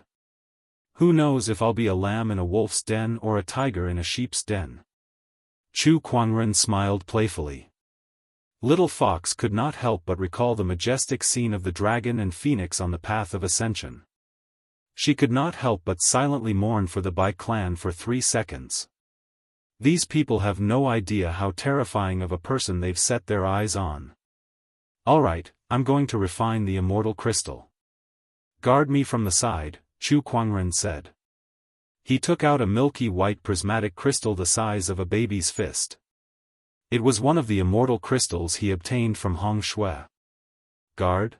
Who knows if I'll be a lamb in a wolf's den or a tiger in a sheep's den? Chu Kuangren smiled playfully. Little Fox could not help but recall the majestic scene of the dragon and phoenix on the path of ascension. She could not help but silently mourn for the Bai clan for 3 seconds. These people have no idea how terrifying of a person they've set their eyes on. Alright, I'm going to refine the immortal crystal. Guard me from the side, Chu Kuangren said. He took out a milky white prismatic crystal the size of a baby's fist. It was one of the immortal crystals he obtained from Hong Shui. Guard?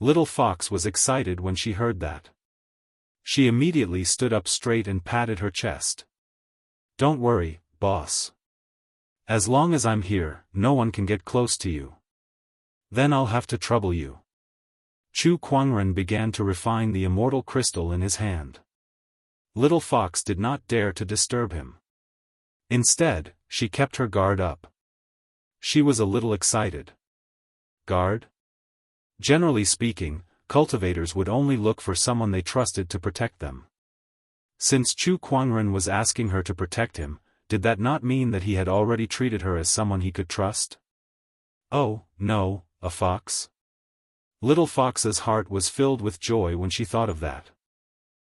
Little Fox was excited when she heard that. She immediately stood up straight and patted her chest. Don't worry, boss. As long as I'm here, no one can get close to you. Then I'll have to trouble you. Chu Kuangren began to refine the immortal crystal in his hand. Little Fox did not dare to disturb him. Instead, she kept her guard up. She was a little excited. Guard? Generally speaking, cultivators would only look for someone they trusted to protect them. Since Chu Kuangren was asking her to protect him, did that not mean that he had already treated her as someone he could trust? Oh, no, a fox? Little Fox's heart was filled with joy when she thought of that.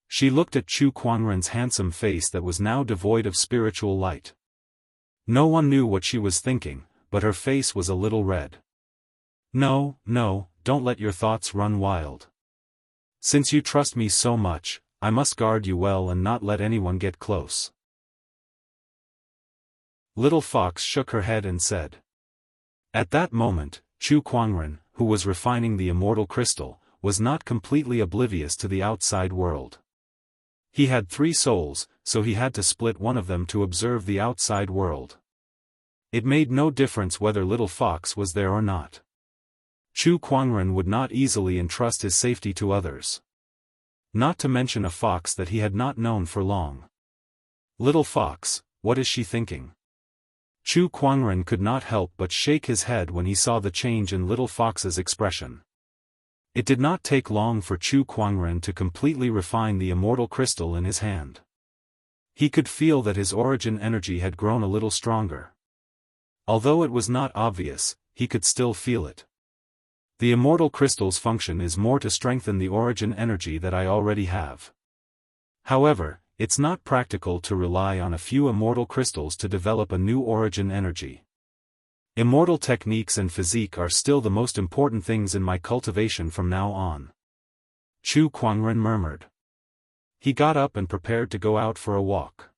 She looked at Chu Kuangren's handsome face that was now devoid of spiritual light. No one knew what she was thinking, but her face was a little red. No, don't let your thoughts run wild. Since you trust me so much, I must guard you well and not let anyone get close. Little Fox shook her head and said. At that moment, Chu Kuangren, who was refining the immortal crystal, was not completely oblivious to the outside world. He had 3 souls, so he had to split one of them to observe the outside world. It made no difference whether Little Fox was there or not. Chu Kuangren would not easily entrust his safety to others. Not to mention a fox that he had not known for long. Little Fox, what is she thinking? Chu Kuangren could not help but shake his head when he saw the change in Little Fox's expression. It did not take long for Chu Kuangren to completely refine the immortal crystal in his hand. He could feel that his origin energy had grown a little stronger. Although it was not obvious, he could still feel it. The immortal crystal's function is more to strengthen the origin energy that I already have. However, it's not practical to rely on a few immortal crystals to develop a new origin energy. Immortal techniques and physique are still the most important things in my cultivation from now on. Chu Kuangren murmured. He got up and prepared to go out for a walk.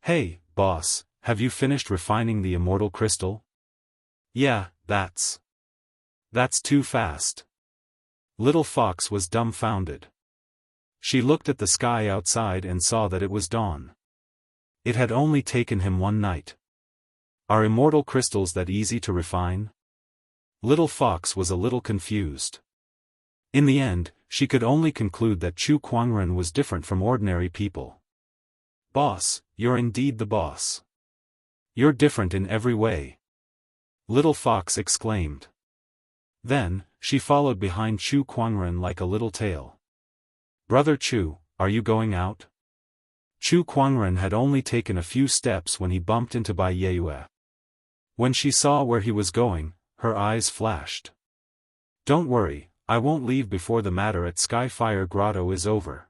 Hey, boss, have you finished refining the immortal crystal? Yeah, that's too fast. Little Fox was dumbfounded. She looked at the sky outside and saw that it was dawn. It had only taken him one night. Are immortal crystals that easy to refine? Little Fox was a little confused. In the end, she could only conclude that Chu Kuangren was different from ordinary people. Boss, you're indeed the boss. You're different in every way. Little Fox exclaimed. Then, she followed behind Chu Kuangren like a little tail. Brother Chu, are you going out? Chu Kuangren had only taken a few steps when he bumped into Bai Yeyue. When she saw where he was going, her eyes flashed. Don't worry, I won't leave before the matter at Skyfire Grotto is over.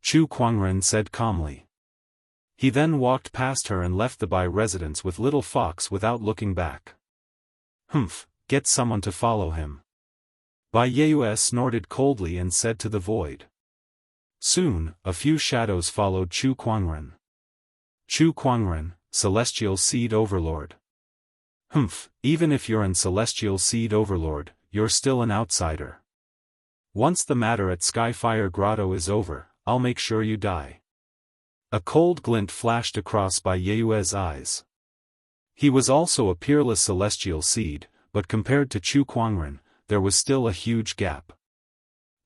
Chu Kuangren said calmly. He then walked past her and left the Bai residence with Little Fox without looking back. Humph, get someone to follow him. Bai Yeyue snorted coldly and said to the void. Soon, a few shadows followed Chu Kuangren. Chu Kuangren, Celestial Seed Overlord. Humph, even if you're an Celestial Seed Overlord, you're still an outsider. Once the matter at Skyfire Grotto is over, I'll make sure you die. A cold glint flashed across Bai Yeyue's eyes. He was also a peerless celestial seed, but compared to Chu Kuangren, there was still a huge gap.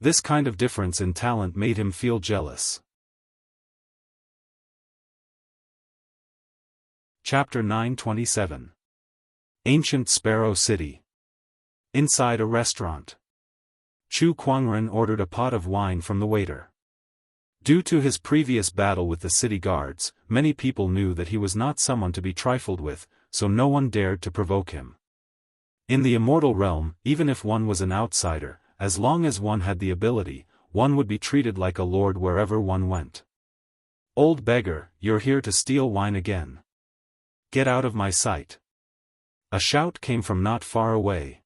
This kind of difference in talent made him feel jealous. Chapter 927. Ancient Sparrow City. Inside a restaurant. Chu Kuangren ordered a pot of wine from the waiter. Due to his previous battle with the city guards, many people knew that he was not someone to be trifled with, so no one dared to provoke him. In the immortal realm, even if one was an outsider, as long as one had the ability, one would be treated like a lord wherever one went. Old beggar, you're here to steal wine again. Get out of my sight. A shout came from not far away.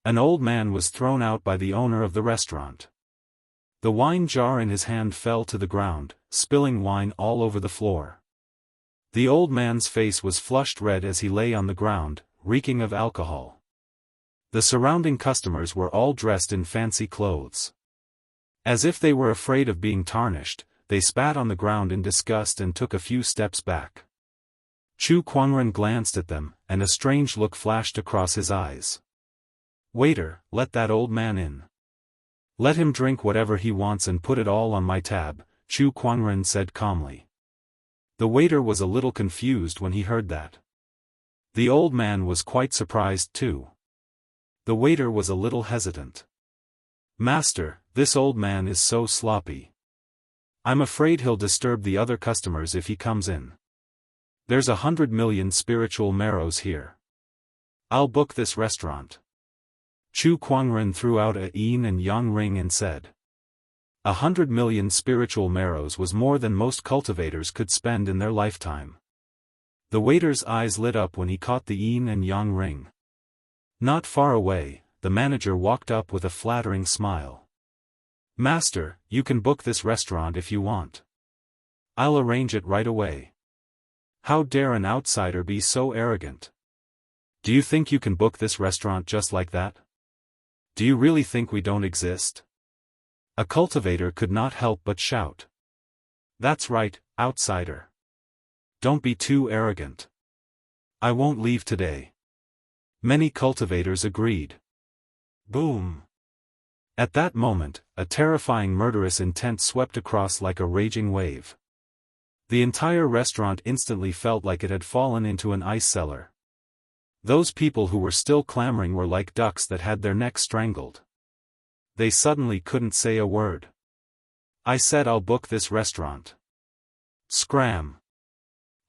An old man was thrown out by the owner of the restaurant. The wine jar in his hand fell to the ground, spilling wine all over the floor. The old man's face was flushed red as he lay on the ground, reeking of alcohol. The surrounding customers were all dressed in fancy clothes. As if they were afraid of being tarnished, they spat on the ground in disgust and took a few steps back. Chu Kuangren glanced at them, and a strange look flashed across his eyes. Waiter, let that old man in. Let him drink whatever he wants and put it all on my tab, Chu Kuangren said calmly. The waiter was a little confused when he heard that. The old man was quite surprised too. The waiter was a little hesitant. Master, this old man is so sloppy. I'm afraid he'll disturb the other customers if he comes in. There's 100 million spiritual marrows here. I'll book this restaurant. Chu Kuangren threw out a yin and yang ring and said. 100 million spiritual marrows was more than most cultivators could spend in their lifetime. The waiter's eyes lit up when he caught the yin and yang ring. Not far away, the manager walked up with a flattering smile. Master, you can book this restaurant if you want. I'll arrange it right away. How dare an outsider be so arrogant? Do you think you can book this restaurant just like that? Do you really think we don't exist? A cultivator could not help but shout. That's right, outsider. Don't be too arrogant. I won't leave today. Many cultivators agreed. Boom. At that moment, a terrifying murderous intent swept across like a raging wave. The entire restaurant instantly felt like it had fallen into an ice cellar. Those people who were still clamoring were like ducks that had their necks strangled. They suddenly couldn't say a word. I said I'll book this restaurant. Scram.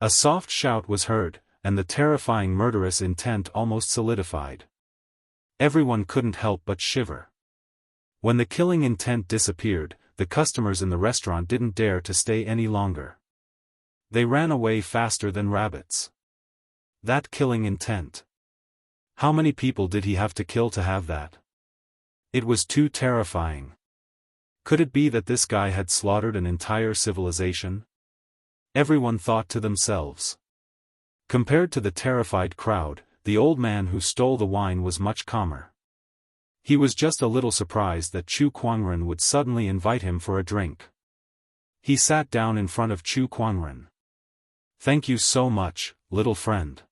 A soft shout was heard, and the terrifying murderous intent almost solidified. Everyone couldn't help but shiver. When the killing intent disappeared, the customers in the restaurant didn't dare to stay any longer. They ran away faster than rabbits. That killing intent. How many people did he have to kill to have that? It was too terrifying. Could it be that this guy had slaughtered an entire civilization? Everyone thought to themselves. Compared to the terrified crowd, the old man who stole the wine was much calmer. He was just a little surprised that Chu Kuangren would suddenly invite him for a drink. He sat down in front of Chu Kuangren. "Thank you so much, little friend.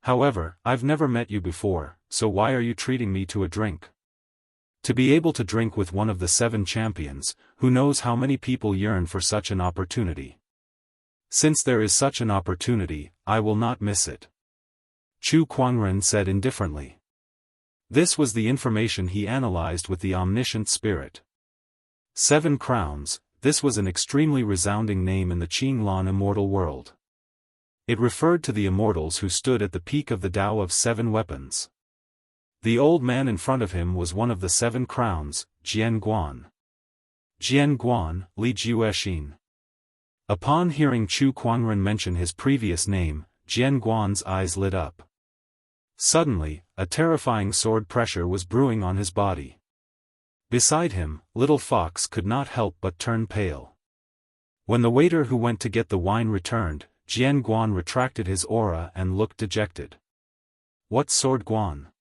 However, I've never met you before, so why are you treating me to a drink?" To be able to drink with one of the 7 champions, who knows how many people yearn for such an opportunity. Since there is such an opportunity, I will not miss it. Chu Kuangren said indifferently. This was the information he analyzed with the omniscient spirit. 7 crowns, this was an extremely resounding name in the Qinglan immortal world. It referred to the immortals who stood at the peak of the Tao of 7 weapons. The old man in front of him was one of the 7 crowns, Jian Guan. Jian Guan, Li Juexin. Upon hearing Chu Kuangren mention his previous name, Jian Guan's eyes lit up. Suddenly, a terrifying sword pressure was brewing on his body. Beside him, Little Fox could not help but turn pale. When the waiter who went to get the wine returned, Jian Guan retracted his aura and looked dejected. "What sword, Guan?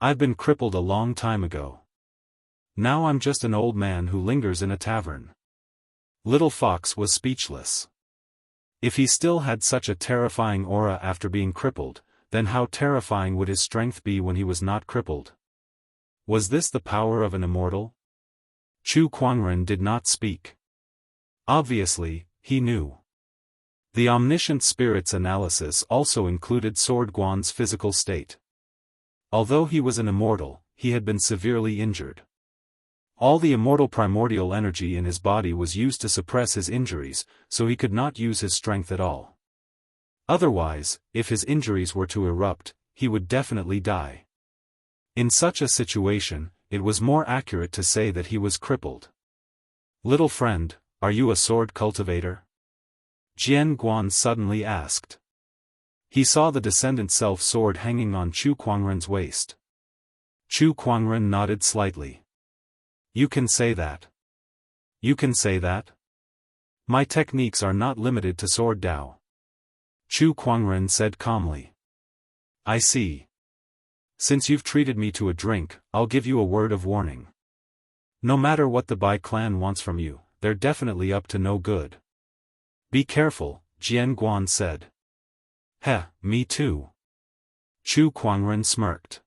I've been crippled a long time ago. Now I'm just an old man who lingers in a tavern." Little Fox was speechless. If he still had such a terrifying aura after being crippled, then how terrifying would his strength be when he was not crippled? Was this the power of an immortal? Chu Kuangren did not speak. Obviously, he knew. The omniscient spirit's analysis also included Sword Guan's physical state. Although he was an immortal, he had been severely injured. All the immortal primordial energy in his body was used to suppress his injuries, so he could not use his strength at all. Otherwise, if his injuries were to erupt, he would definitely die. In such a situation, it was more accurate to say that he was crippled. "Little friend, are you a sword cultivator?" Jian Guan suddenly asked. He saw the descendant self sword hanging on Chu Kuangren's waist. Chu Kuangren nodded slightly. "You can say that. You can say that? My techniques are not limited to sword Dao." Chu Kuangren said calmly. "I see. Since you've treated me to a drink, I'll give you a word of warning. No matter what the Bai clan wants from you, they're definitely up to no good. Be careful," Jian Guan said. "Heh, me too." Chu Kuangren smirked.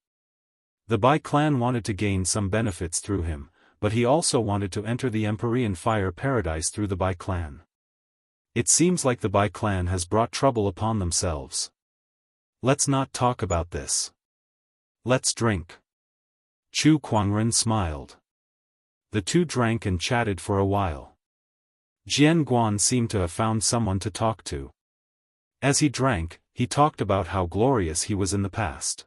The Bai clan wanted to gain some benefits through him, but he also wanted to enter the Empyrean fire paradise through the Bai clan. It seems like the Bai clan has brought trouble upon themselves. Let's not talk about this. Let's drink. Chu Kuangren smiled. The two drank and chatted for a while. Jian Guan seemed to have found someone to talk to. As he drank, he talked about how glorious he was in the past.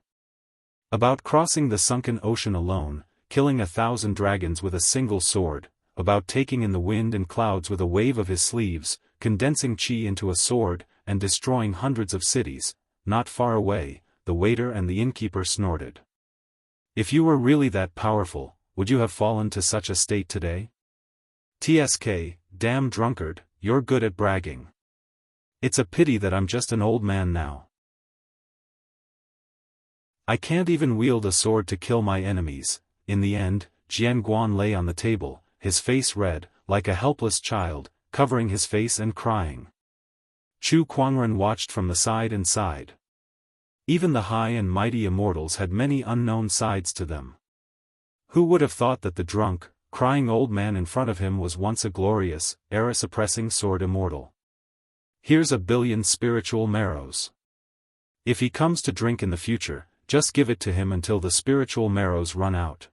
About crossing the sunken ocean alone, killing 1,000 dragons with a single sword, about taking in the wind and clouds with a wave of his sleeves, condensing qi into a sword, and destroying hundreds of cities. Not far away, the waiter and the innkeeper snorted. "If you were really that powerful, would you have fallen to such a state today? TSK, damn drunkard, you're good at bragging. It's a pity that I'm just an old man now. I can't even wield a sword to kill my enemies." In the end, Jian Guan lay on the table, his face red, like a helpless child, covering his face and crying. Chu Kuangren watched from the side and side. Even the high and mighty immortals had many unknown sides to them. Who would have thought that the drunk, crying old man in front of him was once a glorious, era-suppressing sword immortal? Here's 1 billion spiritual marrows. If he comes to drink in the future, just give it to him until the spiritual marrows run out.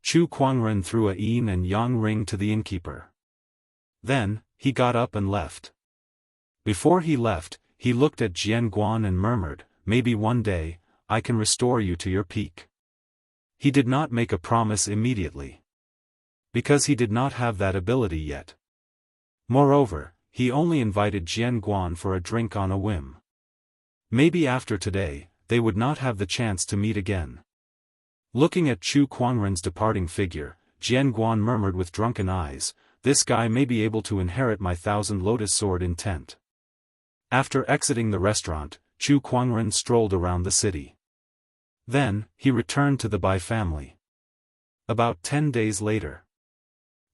Chu Kuangren threw a yin and yang ring to the innkeeper. Then, he got up and left. Before he left, he looked at Jian Guan and murmured, "Maybe one day, I can restore you to your peak." He did not make a promise immediately. because he did not have that ability yet. Moreover, he only invited Jian Guan for a drink on a whim. Maybe after today, they would not have the chance to meet again. Looking at Chu Kuangren's departing figure, Jian Guan murmured with drunken eyes, "This guy may be able to inherit my 1,000 lotus sword intent." After exiting the restaurant, Chu Kuangren strolled around the city. Then, he returned to the Bai family. About 10 days later.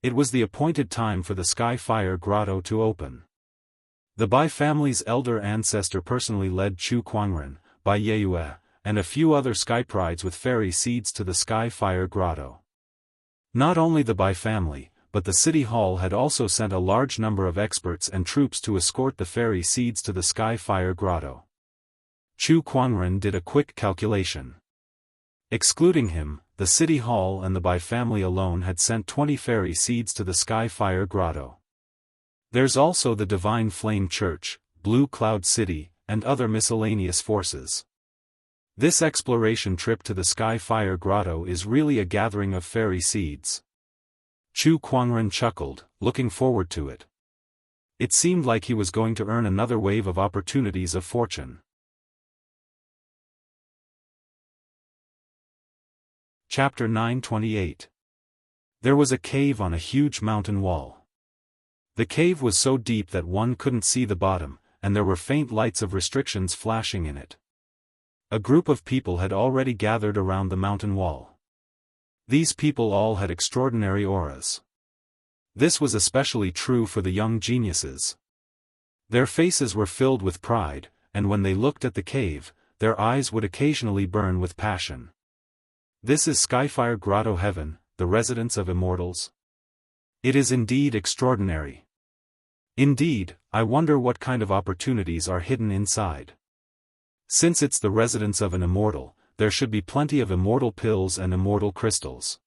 It was the appointed time for the Sky Fire Grotto to open. The Bai family's elder ancestor personally led Chu Kuangren, Bai Yeyue, and a few other sky prides with fairy seeds to the Sky Fire Grotto. Not only the Bai family, but the city hall had also sent a large number of experts and troops to escort the fairy seeds to the Sky Fire Grotto. Chu Kuangren did a quick calculation. Excluding him, the city hall and the Bai family alone had sent 20 fairy seeds to the Sky Fire Grotto. There's also the Divine Flame Church, Blue Cloud City, and other miscellaneous forces. This exploration trip to the Sky Fire Grotto is really a gathering of fairy seeds. Chu Kuangren chuckled, looking forward to it. It seemed like he was going to earn another wave of opportunities of fortune. Chapter 928. There was a cave on a huge mountain wall. The cave was so deep that one couldn't see the bottom, and there were faint lights of restrictions flashing in it. A group of people had already gathered around the mountain wall. These people all had extraordinary auras. This was especially true for the young geniuses. Their faces were filled with pride, and when they looked at the cave, their eyes would occasionally burn with passion. This is Skyfire Grotto Heaven, the residence of immortals. It is indeed extraordinary. Indeed, I wonder what kind of opportunities are hidden inside. Since it's the residence of an immortal, there should be plenty of immortal pills and immortal crystals.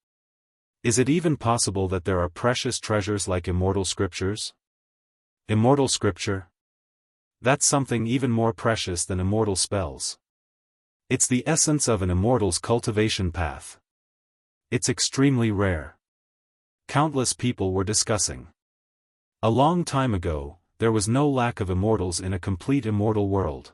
Is it even possible that there are precious treasures like immortal scriptures? Immortal scripture? That's something even more precious than immortal spells. It's the essence of an immortal's cultivation path. It's extremely rare. Countless people were discussing. A long time ago, there was no lack of immortals in a complete immortal world.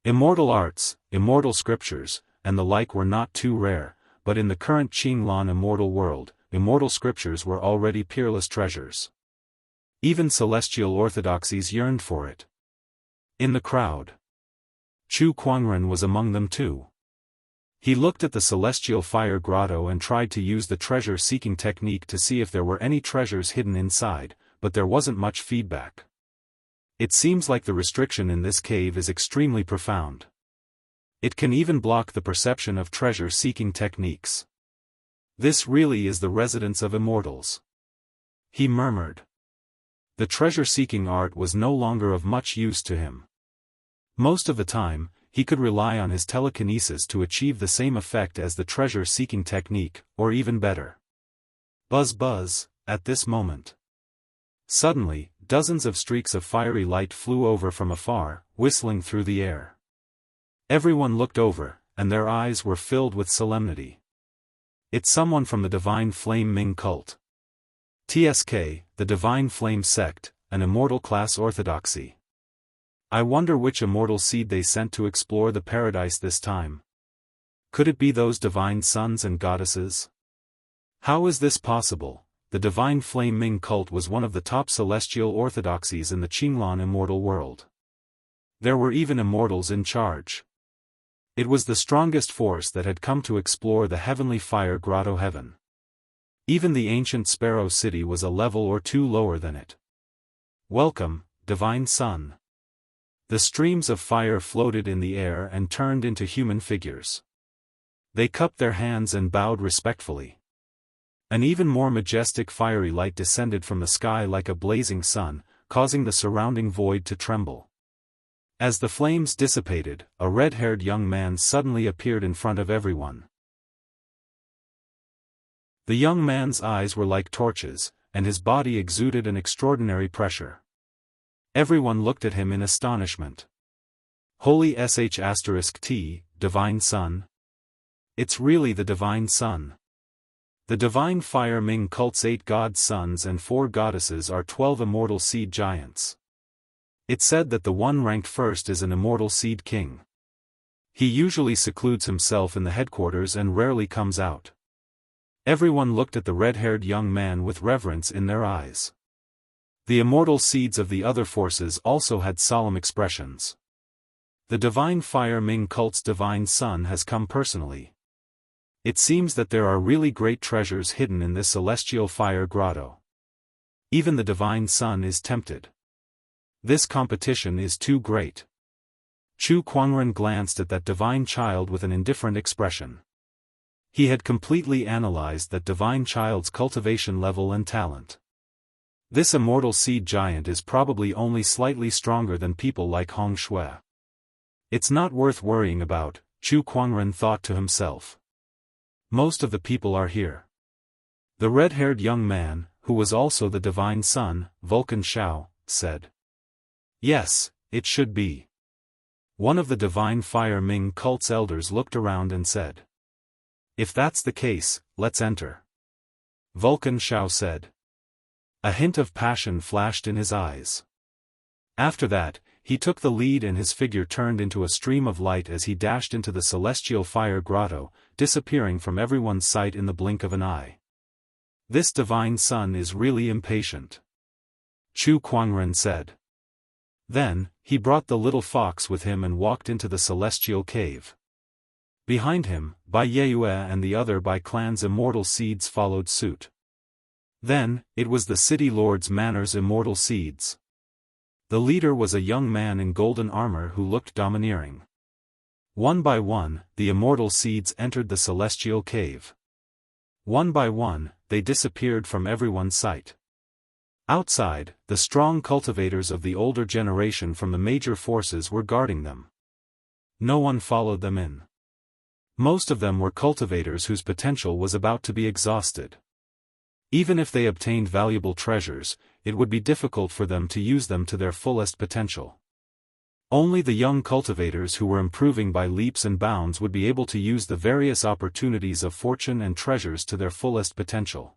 Immortal arts, immortal scriptures, and the like were not too rare, but in the current Qinglan immortal world, immortal scriptures were already peerless treasures. Even celestial orthodoxies yearned for it. In the crowd, Chu Kuangren was among them too. He looked at the celestial fire grotto and tried to use the treasure-seeking technique to see if there were any treasures hidden inside, but there wasn't much feedback. It seems like the restriction in this cave is extremely profound. It can even block the perception of treasure-seeking techniques. This really is the residence of immortals. He murmured. The treasure-seeking art was no longer of much use to him. Most of the time, he could rely on his telekinesis to achieve the same effect as the treasure-seeking technique, or even better. Buzz buzz, at this moment. Suddenly, dozens of streaks of fiery light flew over from afar, whistling through the air. Everyone looked over, and their eyes were filled with solemnity. It's someone from the Divine Flame Ming cult. TSK, the Divine Flame sect, an immortal class orthodoxy. I wonder which immortal seed they sent to explore the paradise this time. Could it be those divine sons and goddesses? How is this possible? The Divine Flame Ming cult was one of the top celestial orthodoxies in the Qinglan immortal world. There were even immortals in charge. It was the strongest force that had come to explore the heavenly fire grotto heaven. Even the ancient Sparrow City was a level or two lower than it. Welcome, Divine Sun. The streams of fire floated in the air and turned into human figures. They cupped their hands and bowed respectfully. An even more majestic fiery light descended from the sky like a blazing sun, causing the surrounding void to tremble. As the flames dissipated, a red-haired young man suddenly appeared in front of everyone. The young man's eyes were like torches, and his body exuded an extraordinary pressure. Everyone looked at him in astonishment. Holy **T, Divine Sun? It's really the Divine Sun. The divine fire Ming cult's 8 god sons and 4 goddesses are 12 immortal seed giants. It's said that the one ranked first is an immortal seed king. He usually secludes himself in the headquarters and rarely comes out. Everyone looked at the red-haired young man with reverence in their eyes. The immortal seeds of the other forces also had solemn expressions. The divine fire Ming cult's divine son has come personally. It seems that there are really great treasures hidden in this celestial fire grotto. Even the divine son is tempted. This competition is too great. Chu Kuangren glanced at that divine child with an indifferent expression. He had completely analyzed that divine child's cultivation level and talent. This immortal seed giant is probably only slightly stronger than people like Hong Shui. It's not worth worrying about, Chu Kuangren thought to himself. Most of the people are here. The red-haired young man, who was also the divine son, Vulcan Shao, said. Yes, it should be. One of the divine fire Ming cult's elders looked around and said. If that's the case, let's enter. Vulcan Shao said. A hint of passion flashed in his eyes. After that, he took the lead and his figure turned into a stream of light as he dashed into the celestial fire grotto, disappearing from everyone's sight in the blink of an eye. This divine son is really impatient. Chu Kuangren said. Then, he brought the little fox with him and walked into the celestial cave. Behind him, Bai Yue and the other Bai clan's immortal seeds followed suit. Then, it was the city lord's manor's immortal seeds. The leader was a young man in golden armor who looked domineering. One by one, the immortal seeds entered the celestial cave. One by one, they disappeared from everyone's sight. Outside, the strong cultivators of the older generation from the major forces were guarding them. No one followed them in. Most of them were cultivators whose potential was about to be exhausted. Even if they obtained valuable treasures, it would be difficult for them to use them to their fullest potential. Only the young cultivators who were improving by leaps and bounds would be able to use the various opportunities of fortune and treasures to their fullest potential.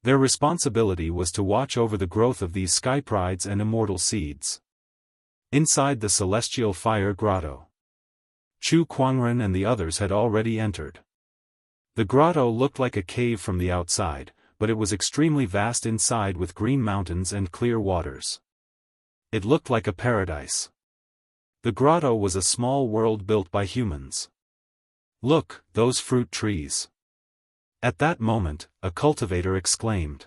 Their responsibility was to watch over the growth of these sky prides and immortal seeds. Inside the celestial fire grotto, Chu Kuangren and the others had already entered. The grotto looked like a cave from the outside, but it was extremely vast inside with green mountains and clear waters. It looked like a paradise. The grotto was a small world built by humans. Look, those fruit trees. At that moment, a cultivator exclaimed.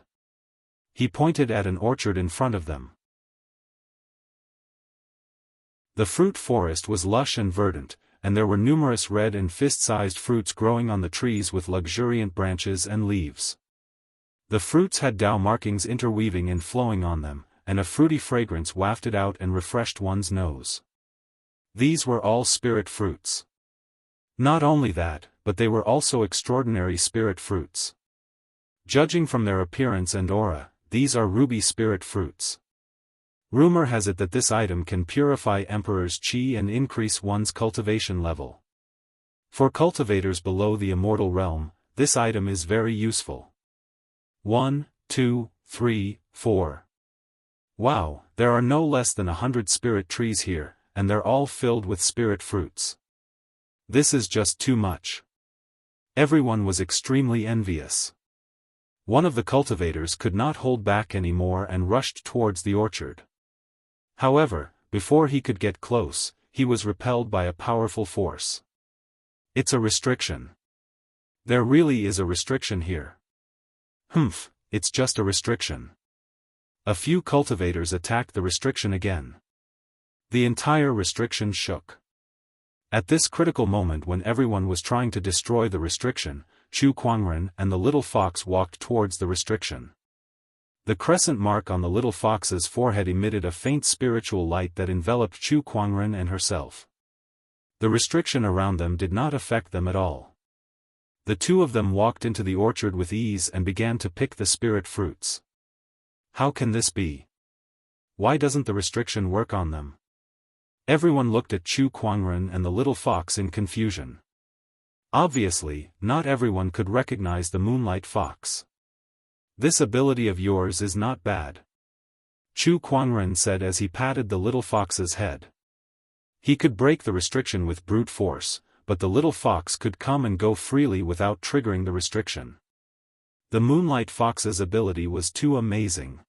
He pointed at an orchard in front of them. The fruit forest was lush and verdant, and there were numerous red and fist-sized fruits growing on the trees with luxuriant branches and leaves. The fruits had Dao markings interweaving and flowing on them, and a fruity fragrance wafted out and refreshed one's nose. These were all spirit fruits. Not only that, but they were also extraordinary spirit fruits. Judging from their appearance and aura, these are ruby spirit fruits. Rumor has it that this item can purify Emperor's Qi and increase one's cultivation level. For cultivators below the immortal realm, this item is very useful. 1, 2, 3, 4. Wow, there are no less than 100 spirit trees here, and they're all filled with spirit fruits. This is just too much. Everyone was extremely envious. One of the cultivators could not hold back anymore and rushed towards the orchard. However, before he could get close, he was repelled by a powerful force. It's a restriction. There really is a restriction here. Humph, it's just a restriction. A few cultivators attacked the restriction again. The entire restriction shook. At this critical moment when everyone was trying to destroy the restriction, Chu Kuangren and the little fox walked towards the restriction. The crescent mark on the little fox's forehead emitted a faint spiritual light that enveloped Chu Kuangren and herself. The restriction around them did not affect them at all. The two of them walked into the orchard with ease and began to pick the spirit fruits. How can this be? Why doesn't the restriction work on them? Everyone looked at Chu Kuangren and the little fox in confusion. Obviously, not everyone could recognize the Moonlight Fox. This ability of yours is not bad, Chu Kuangren said as he patted the little fox's head. He could break the restriction with brute force, but the little fox could come and go freely without triggering the restriction. The Moonlight Fox's ability was too amazing.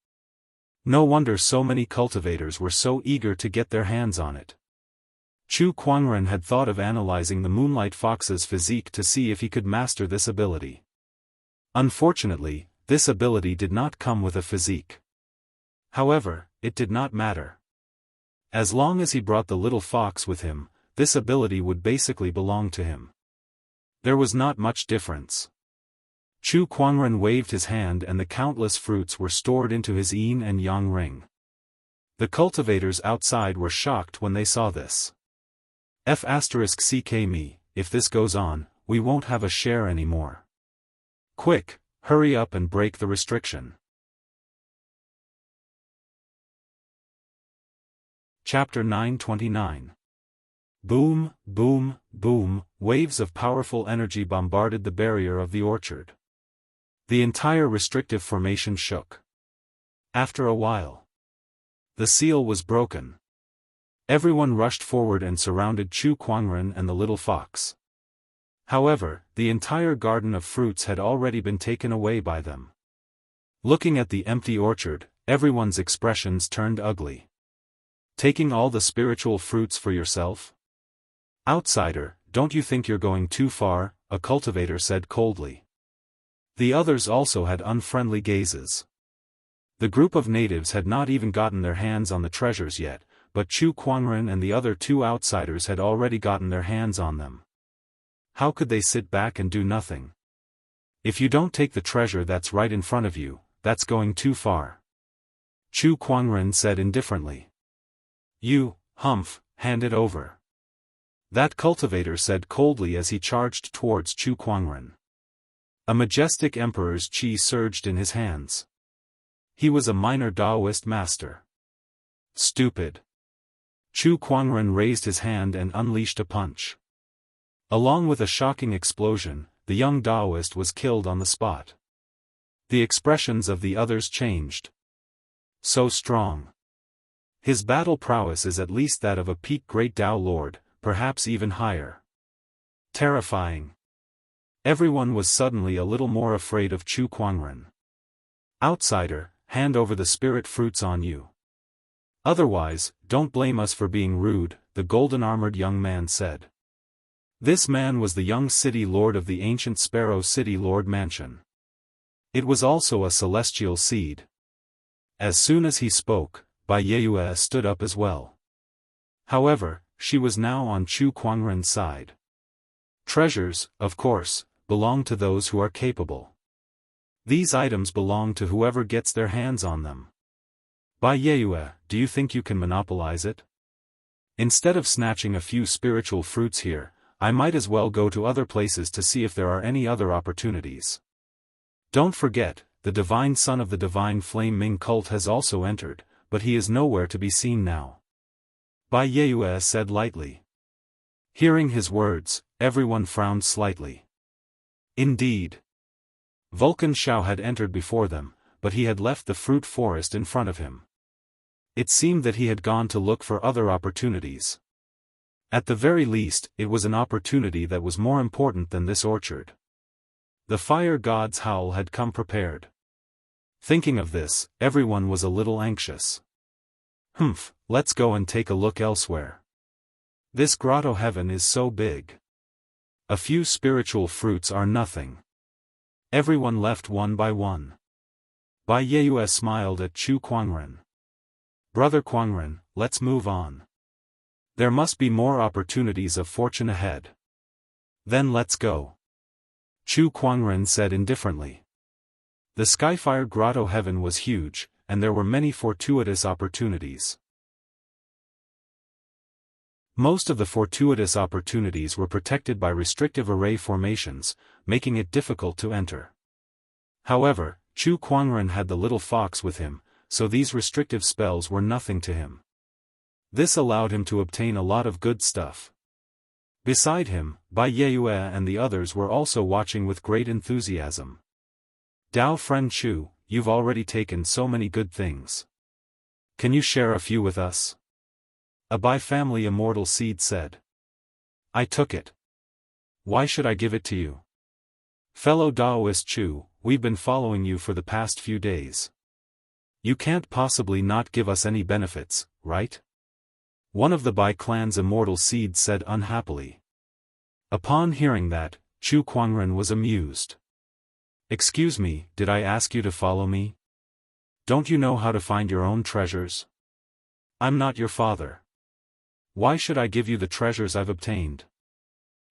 No wonder so many cultivators were so eager to get their hands on it. Chu Kuangren had thought of analyzing the Moonlight Fox's physique to see if he could master this ability. Unfortunately, this ability did not come with a physique. However, it did not matter. As long as he brought the little fox with him, this ability would basically belong to him. There was not much difference. Chu Kuangren waved his hand and the countless fruits were stored into his yin and yang ring. The cultivators outside were shocked when they saw this. F*ck me, if this goes on, we won't have a share anymore. Quick, hurry up and break the restriction. Chapter 929. Boom, boom, boom, waves of powerful energy bombarded the barrier of the orchard. The entire restrictive formation shook. After a while, the seal was broken. Everyone rushed forward and surrounded Chu Kuangren and the little fox. However, the entire garden of fruits had already been taken away by them. Looking at the empty orchard, everyone's expressions turned ugly. Taking all the spiritual fruits for yourself? Outsider, don't you think you're going too far? A cultivator said coldly. The others also had unfriendly gazes. The group of natives had not even gotten their hands on the treasures yet, but Chu Kuangren and the other two outsiders had already gotten their hands on them. How could they sit back and do nothing? If you don't take the treasure that's right in front of you, that's going too far. Chu Kuangren said indifferently. You, humph, hand it over. That cultivator said coldly as he charged towards Chu Kuangren. A majestic emperor's chi surged in his hands. He was a minor Daoist master. Stupid. Chu Kuangren raised his hand and unleashed a punch. Along with a shocking explosion, the young Daoist was killed on the spot. The expressions of the others changed. So strong. His battle prowess is at least that of a peak great Dao Lord, perhaps even higher. Terrifying. Everyone was suddenly a little more afraid of Chu Kuangren. Outsider, hand over the spirit fruits on you. Otherwise, don't blame us for being rude, the golden-armored young man said. This man was the young city lord of the ancient Sparrow City Lord Mansion. It was also a celestial seed. As soon as he spoke, Bai Yeyue stood up as well. However, she was now on Chu Kuangren's side. Treasures, of course, belong to those who are capable. These items belong to whoever gets their hands on them. Bai Yeyue, do you think you can monopolize it? Instead of snatching a few spiritual fruits here, I might as well go to other places to see if there are any other opportunities. Don't forget, the divine son of the divine flame Ming cult has also entered, but he is nowhere to be seen now. Bai Yeyue said lightly. Hearing his words, everyone frowned slightly. Indeed. Vulcan Xiao had entered before them, but he had left the fruit forest in front of him. It seemed that he had gone to look for other opportunities. At the very least, it was an opportunity that was more important than this orchard. The fire god's howl had come prepared. Thinking of this, everyone was a little anxious. Humph, let's go and take a look elsewhere. This grotto heaven is so big. A few spiritual fruits are nothing. Everyone left one by one. Bai Yeyue smiled at Chu Kuangren. Brother Kuangren, let's move on. There must be more opportunities of fortune ahead. Then let's go. Chu Kuangren said indifferently. The Skyfire Grotto heaven was huge, and there were many fortuitous opportunities. Most of the fortuitous opportunities were protected by restrictive array formations, making it difficult to enter. However, Chu Kuangren had the little fox with him, so these restrictive spells were nothing to him. This allowed him to obtain a lot of good stuff. Beside him, Bai Yeyue and the others were also watching with great enthusiasm. Dao friend Chu, you've already taken so many good things. Can you share a few with us? A Bai family immortal seed said. I took it. Why should I give it to you? Fellow Daoist Chu, we've been following you for the past few days. You can't possibly not give us any benefits, right? One of the Bai clan's immortal seeds said unhappily. Upon hearing that, Chu Kuangren was amused. Excuse me, did I ask you to follow me? Don't you know how to find your own treasures? I'm not your father. Why should I give you the treasures I've obtained?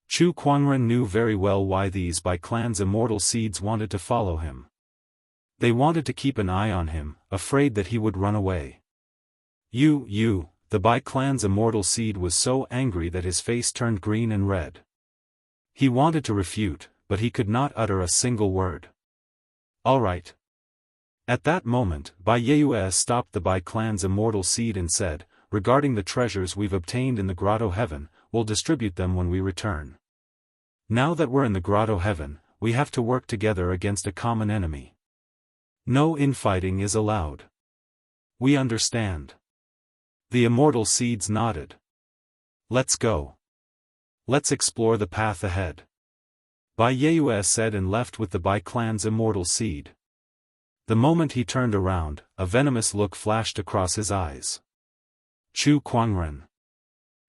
Chu Kuangren knew very well why these Bai clan's immortal seeds wanted to follow him. They wanted to keep an eye on him, afraid that he would run away. The Bai clan's immortal seed was so angry that his face turned green and red. He wanted to refute, but he could not utter a single word. All right. At that moment, Bai Yeyue stopped the Bai clan's immortal seed and said, regarding the treasures we've obtained in the Grotto Heaven, we'll distribute them when we return. Now that we're in the Grotto Heaven, we have to work together against a common enemy. No infighting is allowed. We understand. The immortal seeds nodded. Let's go. Let's explore the path ahead. Bai Yeyue said and left with the Bai clan's immortal seed. The moment he turned around, a venomous look flashed across his eyes. Chu Kuangren.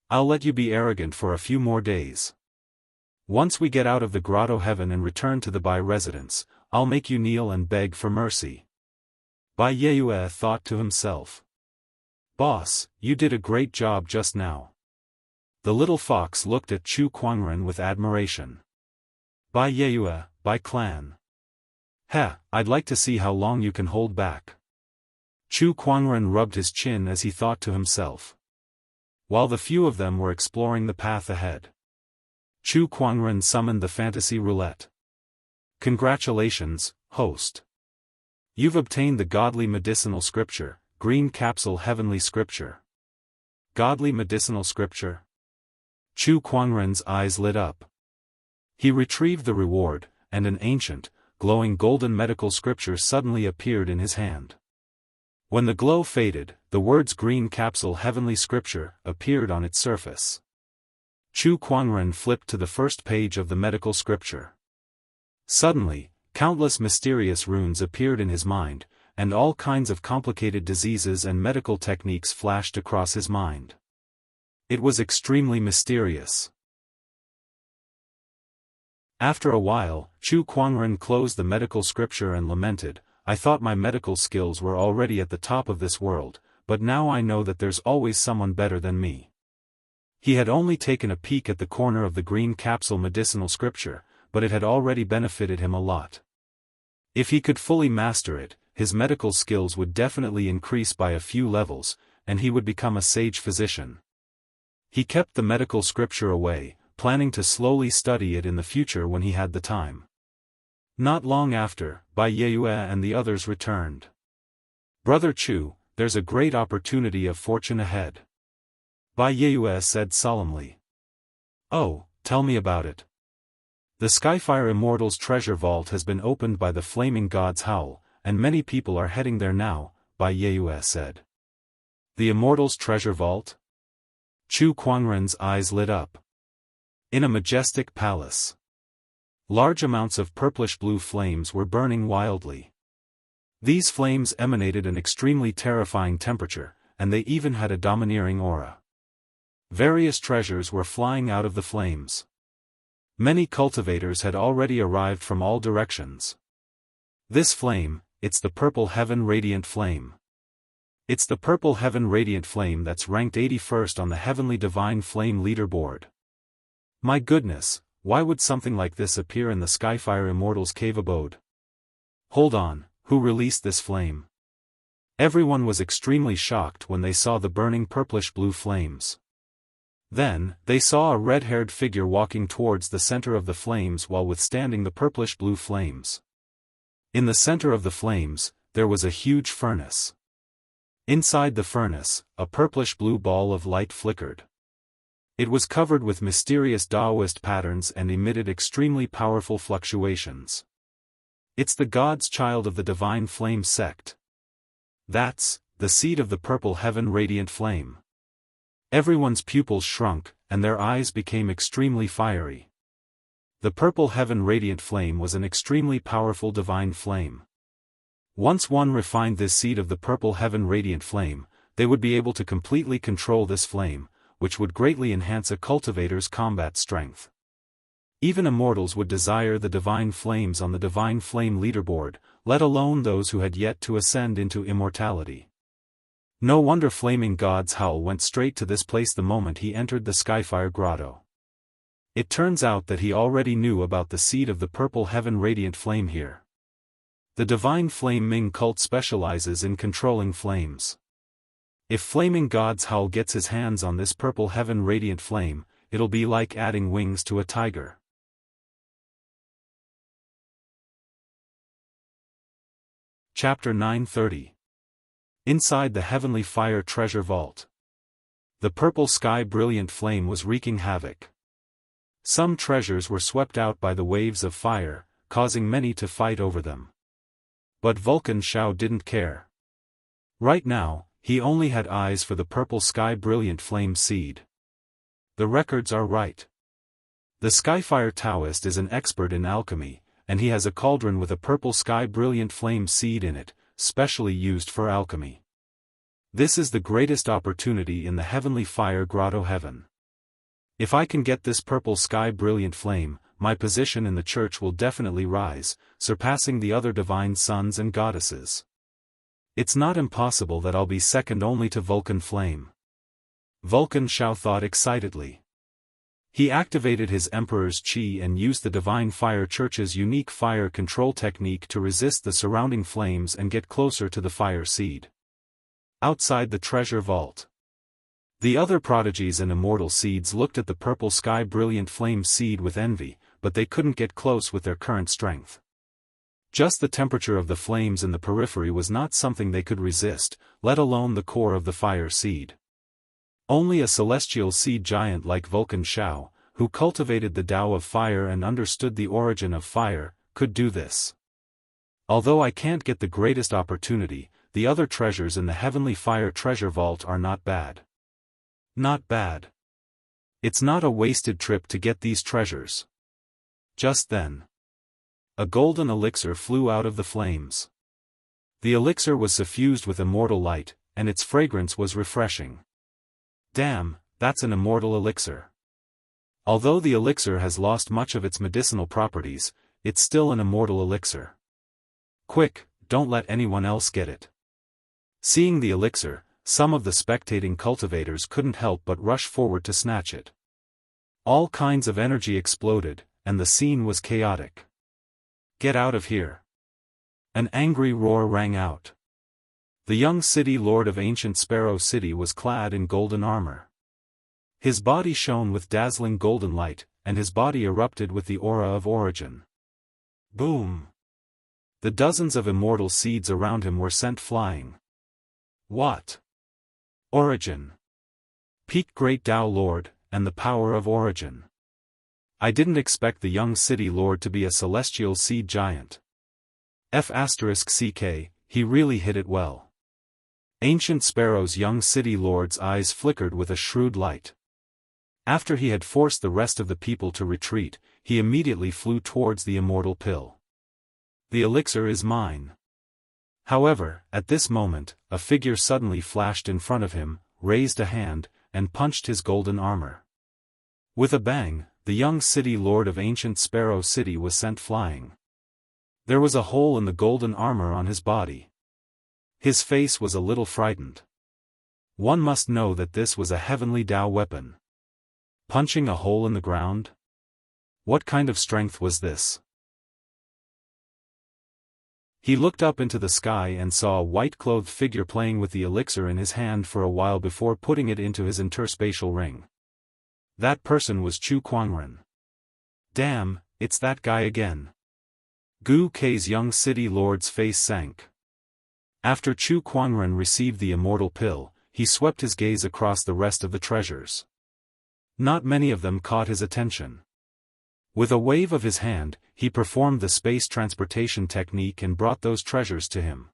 I'll let you be arrogant for a few more days. Once we get out of the Grotto Heaven and return to the Bai residence, I'll make you kneel and beg for mercy. Bai Yeyue thought to himself. Boss, you did a great job just now. The little fox looked at Chu Kuangren with admiration. Bai Yeyue, Bai clan. I'd like to see how long you can hold back. Chu Kuangren rubbed his chin as he thought to himself. While the few of them were exploring the path ahead, Chu Kuangren summoned the fantasy roulette. Congratulations, host. You've obtained the godly medicinal scripture, green capsule heavenly scripture. Godly medicinal scripture? Chu Kuangren's eyes lit up. He retrieved the reward, and an ancient, glowing golden medical scripture suddenly appeared in his hand. When the glow faded, the words green capsule heavenly scripture appeared on its surface. Chu Kuangren flipped to the first page of the medical scripture. Suddenly, countless mysterious runes appeared in his mind, and all kinds of complicated diseases and medical techniques flashed across his mind. It was extremely mysterious. After a while, Chu Kuangren closed the medical scripture and lamented, I thought my medical skills were already at the top of this world, but now I know that there's always someone better than me. He had only taken a peek at the corner of the green capsule medicinal scripture, but it had already benefited him a lot. If he could fully master it, his medical skills would definitely increase by a few levels, and he would become a sage physician. He kept the medical scripture away, planning to slowly study it in the future when he had the time. Not long after, Bai Yeyue and the others returned. Brother Chu, there's a great opportunity of fortune ahead. Bai Yeyue said solemnly. Oh, tell me about it. The Skyfire Immortal's treasure vault has been opened by the Flaming God's Howl, and many people are heading there now, Bai Yeyue said. The Immortal's treasure vault? Chu Kuangren's eyes lit up. In a majestic palace. Large amounts of purplish-blue flames were burning wildly. These flames emanated an extremely terrifying temperature, and they even had a domineering aura. Various treasures were flying out of the flames. Many cultivators had already arrived from all directions. This flame, it's the Purple Heaven Radiant Flame. It's the Purple Heaven Radiant Flame that's ranked 81st on the Heavenly Divine Flame leaderboard. My goodness, why would something like this appear in the Skyfire Immortal's cave abode? Hold on, who released this flame? Everyone was extremely shocked when they saw the burning purplish-blue flames. Then, they saw a red-haired figure walking towards the center of the flames while withstanding the purplish-blue flames. In the center of the flames, there was a huge furnace. Inside the furnace, a purplish-blue ball of light flickered. It was covered with mysterious Daoist patterns and emitted extremely powerful fluctuations. It's the God's Child of the Divine Flame sect. That's the seed of the purple heaven radiant flame. Everyone's pupils shrunk, and their eyes became extremely fiery. The purple heaven radiant flame was an extremely powerful divine flame. Once one refined this seed of the purple heaven radiant flame, they would be able to completely control this flame, which would greatly enhance a cultivator's combat strength. Even immortals would desire the divine flames on the divine flame leaderboard, let alone those who had yet to ascend into immortality. No wonder Flaming God's howl went straight to this place the moment he entered the Skyfire Grotto. It turns out that he already knew about the seed of the purple heaven radiant flame here. The divine flame Ming cult specializes in controlling flames. If Flaming God's howl gets his hands on this purple heaven radiant flame, it'll be like adding wings to a tiger. Chapter 930. Inside the Heavenly Fire Treasure Vault. The purple sky brilliant flame was wreaking havoc. Some treasures were swept out by the waves of fire, causing many to fight over them. But Vulcan Xiao didn't care. Right now, he only had eyes for the purple sky brilliant flame seed. The records are right. The Skyfire Daoist is an expert in alchemy, and he has a cauldron with a purple sky brilliant flame seed in it, specially used for alchemy. This is the greatest opportunity in the Heavenly Fire Grotto heaven. If I can get this purple sky brilliant flame, my position in the church will definitely rise, surpassing the other divine sons and goddesses. It's not impossible that I'll be second only to Vulcan Flame. Vulcan Xiao thought excitedly. He activated his Emperor's Qi and used the Divine Fire Church's unique fire control technique to resist the surrounding flames and get closer to the fire seed. Outside the treasure vault. The other prodigies and immortal seeds looked at the purple sky brilliant flame seed with envy, but they couldn't get close with their current strength. Just the temperature of the flames in the periphery was not something they could resist, let alone the core of the fire seed. Only a celestial seed giant like Vulcan Xiao, who cultivated the Tao of fire and understood the origin of fire, could do this. Although I can't get the greatest opportunity, the other treasures in the Heavenly Fire Treasure Vault are not bad. Not bad. It's not a wasted trip to get these treasures. Just then, a golden elixir flew out of the flames. The elixir was suffused with immortal light, and its fragrance was refreshing. Damn, that's an immortal elixir. Although the elixir has lost much of its medicinal properties, it's still an immortal elixir. Quick, don't let anyone else get it. Seeing the elixir, some of the spectating cultivators couldn't help but rush forward to snatch it. All kinds of energy exploded, and the scene was chaotic. Get out of here. An angry roar rang out. The young city lord of ancient Sparrow City was clad in golden armor. His body shone with dazzling golden light, and his body erupted with the aura of origin. Boom! The dozens of immortal seeds around him were sent flying. What? Origin. Peak Great Tao Lord, and the power of origin. I didn't expect the young city lord to be a celestial seed giant. F***ck, he really hit it well. Ancient Sparrow's young city lord's eyes flickered with a shrewd light. After he had forced the rest of the people to retreat, he immediately flew towards the immortal pill. The elixir is mine. However, at this moment, a figure suddenly flashed in front of him, raised a hand, and punched his golden armor. With a bang, the young city lord of ancient Sparrow City was sent flying. There was a hole in the golden armor on his body. His face was a little frightened. One must know that this was a heavenly Tao weapon. Punching a hole in the ground? What kind of strength was this? He looked up into the sky and saw a white-clothed figure playing with the elixir in his hand for a while before putting it into his interspatial ring. That person was Chu Kuangren. Damn, it's that guy again. Gu Kei's young city lord's face sank. After Chu Kuangren received the immortal pill, he swept his gaze across the rest of the treasures. Not many of them caught his attention. With a wave of his hand, he performed the space transportation technique and brought those treasures to him.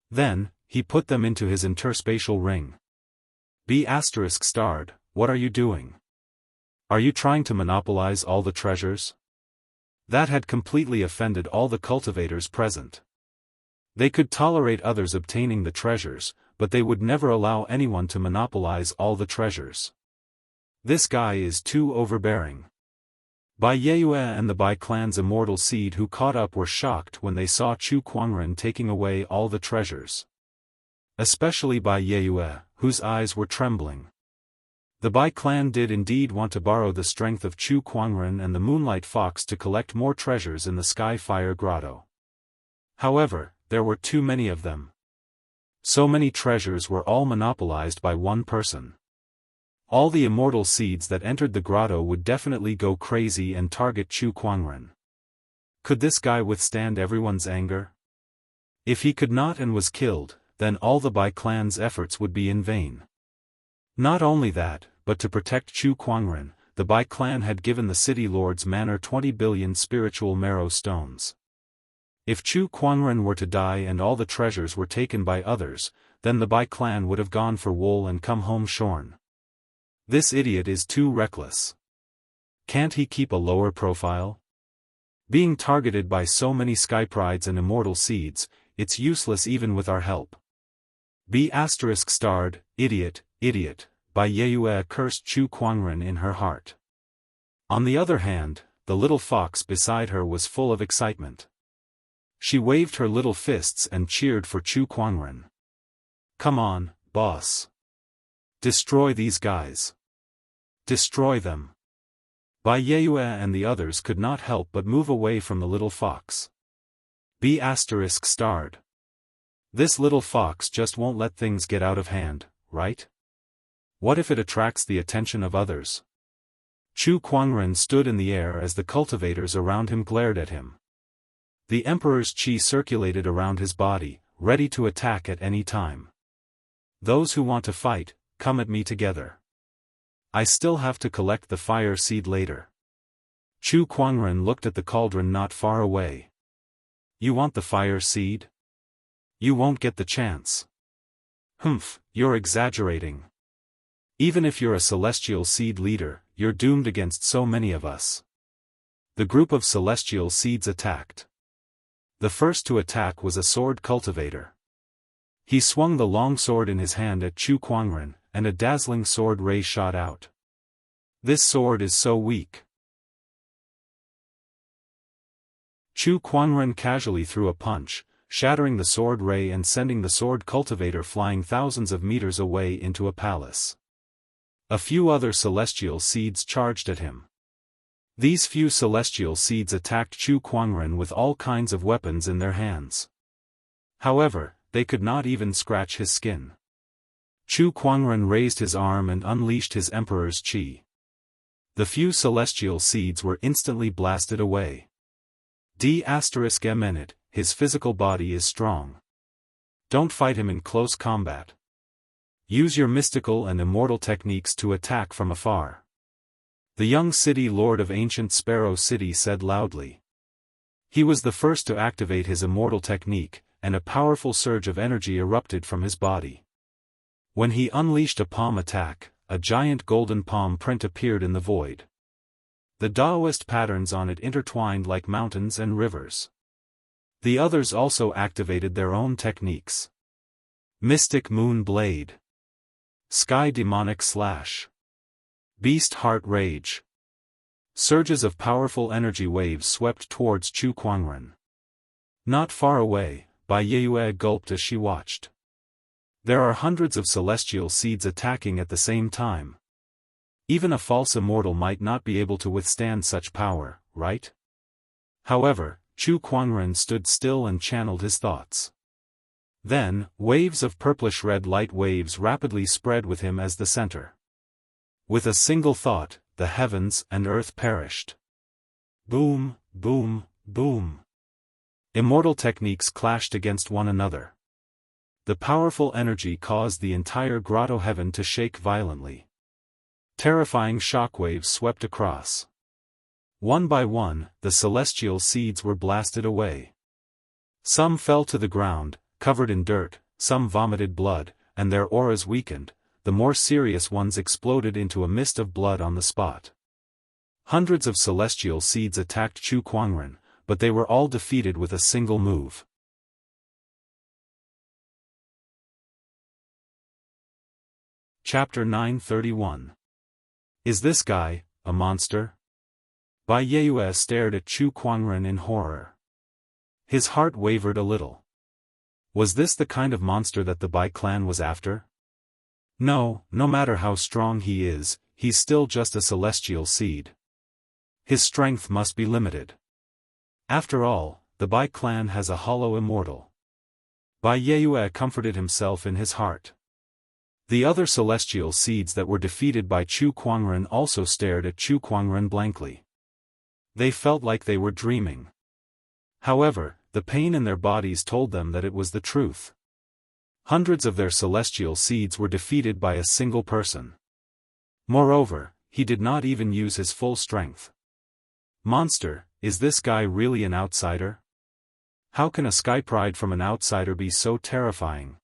Then, he put them into his interspatial ring. B****, what are you doing? Are you trying to monopolize all the treasures? That had completely offended all the cultivators present. They could tolerate others obtaining the treasures, but they would never allow anyone to monopolize all the treasures. This guy is too overbearing. Bai Yue and the Bai clan's immortal seed who caught up were shocked when they saw Chu Kuangren taking away all the treasures. Especially Bai Yue, whose eyes were trembling. The Bai clan did indeed want to borrow the strength of Chu Kuangren and the Moonlight Fox to collect more treasures in the Sky Fire Grotto. However, there were too many of them. So many treasures were all monopolized by one person. All the immortal seeds that entered the grotto would definitely go crazy and target Chu Kuangren. Could this guy withstand everyone's anger? If he could not and was killed, then all the Bai clan's efforts would be in vain. Not only that, but to protect Chu Kuangren, the Bai clan had given the city lord's manor 20 billion spiritual marrow stones. If Chu Kuangren were to die and all the treasures were taken by others, then the Bai clan would have gone for wool and come home shorn. This idiot is too reckless. Can't he keep a lower profile? Being targeted by so many sky prides and immortal seeds, it's useless even with our help. B****, idiot, idiot, Bai Yue cursed Chu Kuangren in her heart. On the other hand, the little fox beside her was full of excitement. She waved her little fists and cheered for Chu Kuangren. Come on, boss. Destroy these guys. Destroy them. Bai Yue and the others could not help but move away from the little fox. B****. This little fox just won't let things get out of hand, right? What if it attracts the attention of others? Chu Kuangren stood in the air as the cultivators around him glared at him. The emperor's qi circulated around his body, ready to attack at any time. Those who want to fight, come at me together. I still have to collect the fire seed later. Chu Kuangren looked at the cauldron not far away. You want the fire seed? You won't get the chance. Humph, you're exaggerating. Even if you're a celestial seed leader, you're doomed against so many of us. The group of celestial seeds attacked. The first to attack was a sword cultivator. He swung the long sword in his hand at Chu Kuangren, and a dazzling sword ray shot out. This sword is so weak. Chu Kuangren casually threw a punch, shattering the sword ray and sending the sword cultivator flying thousands of meters away into a palace. A few other celestial seeds charged at him. These few celestial seeds attacked Chu Kuangren with all kinds of weapons in their hands. However, they could not even scratch his skin. Chu Kuangren raised his arm and unleashed his emperor's qi. The few celestial seeds were instantly blasted away. D****, his physical body is strong. Don't fight him in close combat. Use your mystical and immortal techniques to attack from afar. The young city lord of ancient Sparrow City said loudly. He was the first to activate his immortal technique, and a powerful surge of energy erupted from his body. When he unleashed a palm attack, a giant golden palm print appeared in the void. The Daoist patterns on it intertwined like mountains and rivers. The others also activated their own techniques. Mystic Moon Blade. Sky Demonic Slash. Beast Heart Rage. Surges of powerful energy waves swept towards Chu Kuangren. Not far away, Bai Yue gulped as she watched. There are hundreds of celestial seeds attacking at the same time. Even a false immortal might not be able to withstand such power, right? However, Chu Kuangren stood still and channeled his thoughts. Then, waves of purplish-red light waves rapidly spread with him as the center. With a single thought, the heavens and earth perished. Boom, boom, boom. Immortal techniques clashed against one another. The powerful energy caused the entire grotto heaven to shake violently. Terrifying shockwaves swept across. One by one, the celestial seeds were blasted away. Some fell to the ground, covered in dirt, some vomited blood, and their auras weakened. The more serious ones exploded into a mist of blood on the spot. Hundreds of celestial seeds attacked Chu Kuangren, but they were all defeated with a single move. Chapter 931. Is this guy a monster? Bai Yue stared at Chu Kuangren in horror. His heart wavered a little. Was this the kind of monster that the Bai clan was after? No matter how strong he is, he's still just a celestial seed. His strength must be limited. After all, the Bai clan has a hollow immortal. Bai Yue comforted himself in his heart. The other celestial seeds that were defeated by Chu Kuangren also stared at Chu Kuangren blankly. They felt like they were dreaming. However, the pain in their bodies told them that it was the truth. Hundreds of their celestial seeds were defeated by a single person. Moreover, he did not even use his full strength. Monster, is this guy really an outsider? How can a sky pride from an outsider be so terrifying?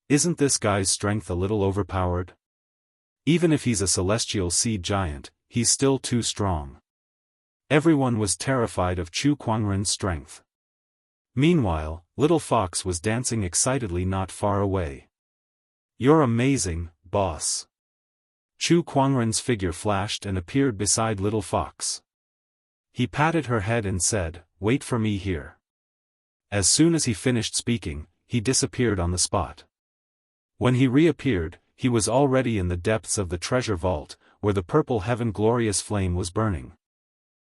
Isn't this guy's strength a little overpowered? Even if he's a celestial seed giant, he's still too strong. Everyone was terrified of Chu Kuangren's strength. Meanwhile, Little Fox was dancing excitedly not far away. You're amazing, boss. Chu Kuangren's figure flashed and appeared beside Little Fox. He patted her head and said, "Wait for me here." As soon as he finished speaking, he disappeared on the spot. When he reappeared, he was already in the depths of the treasure vault, where the purple heaven glorious flame was burning.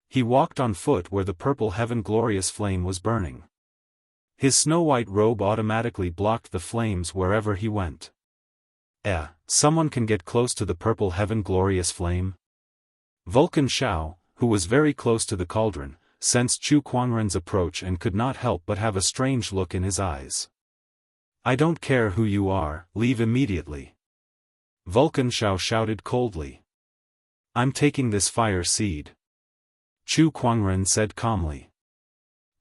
He walked on foot where the purple heaven glorious flame was burning. His snow-white robe automatically blocked the flames wherever he went. Someone can get close to the purple heaven glorious flame? Vulcan Shao, who was very close to the cauldron, sensed Chu Kuangren's approach and could not help but have a strange look in his eyes. I don't care who you are, leave immediately. Vulcan Shao shouted coldly. I'm taking this fire seed. Chu Kuangren said calmly.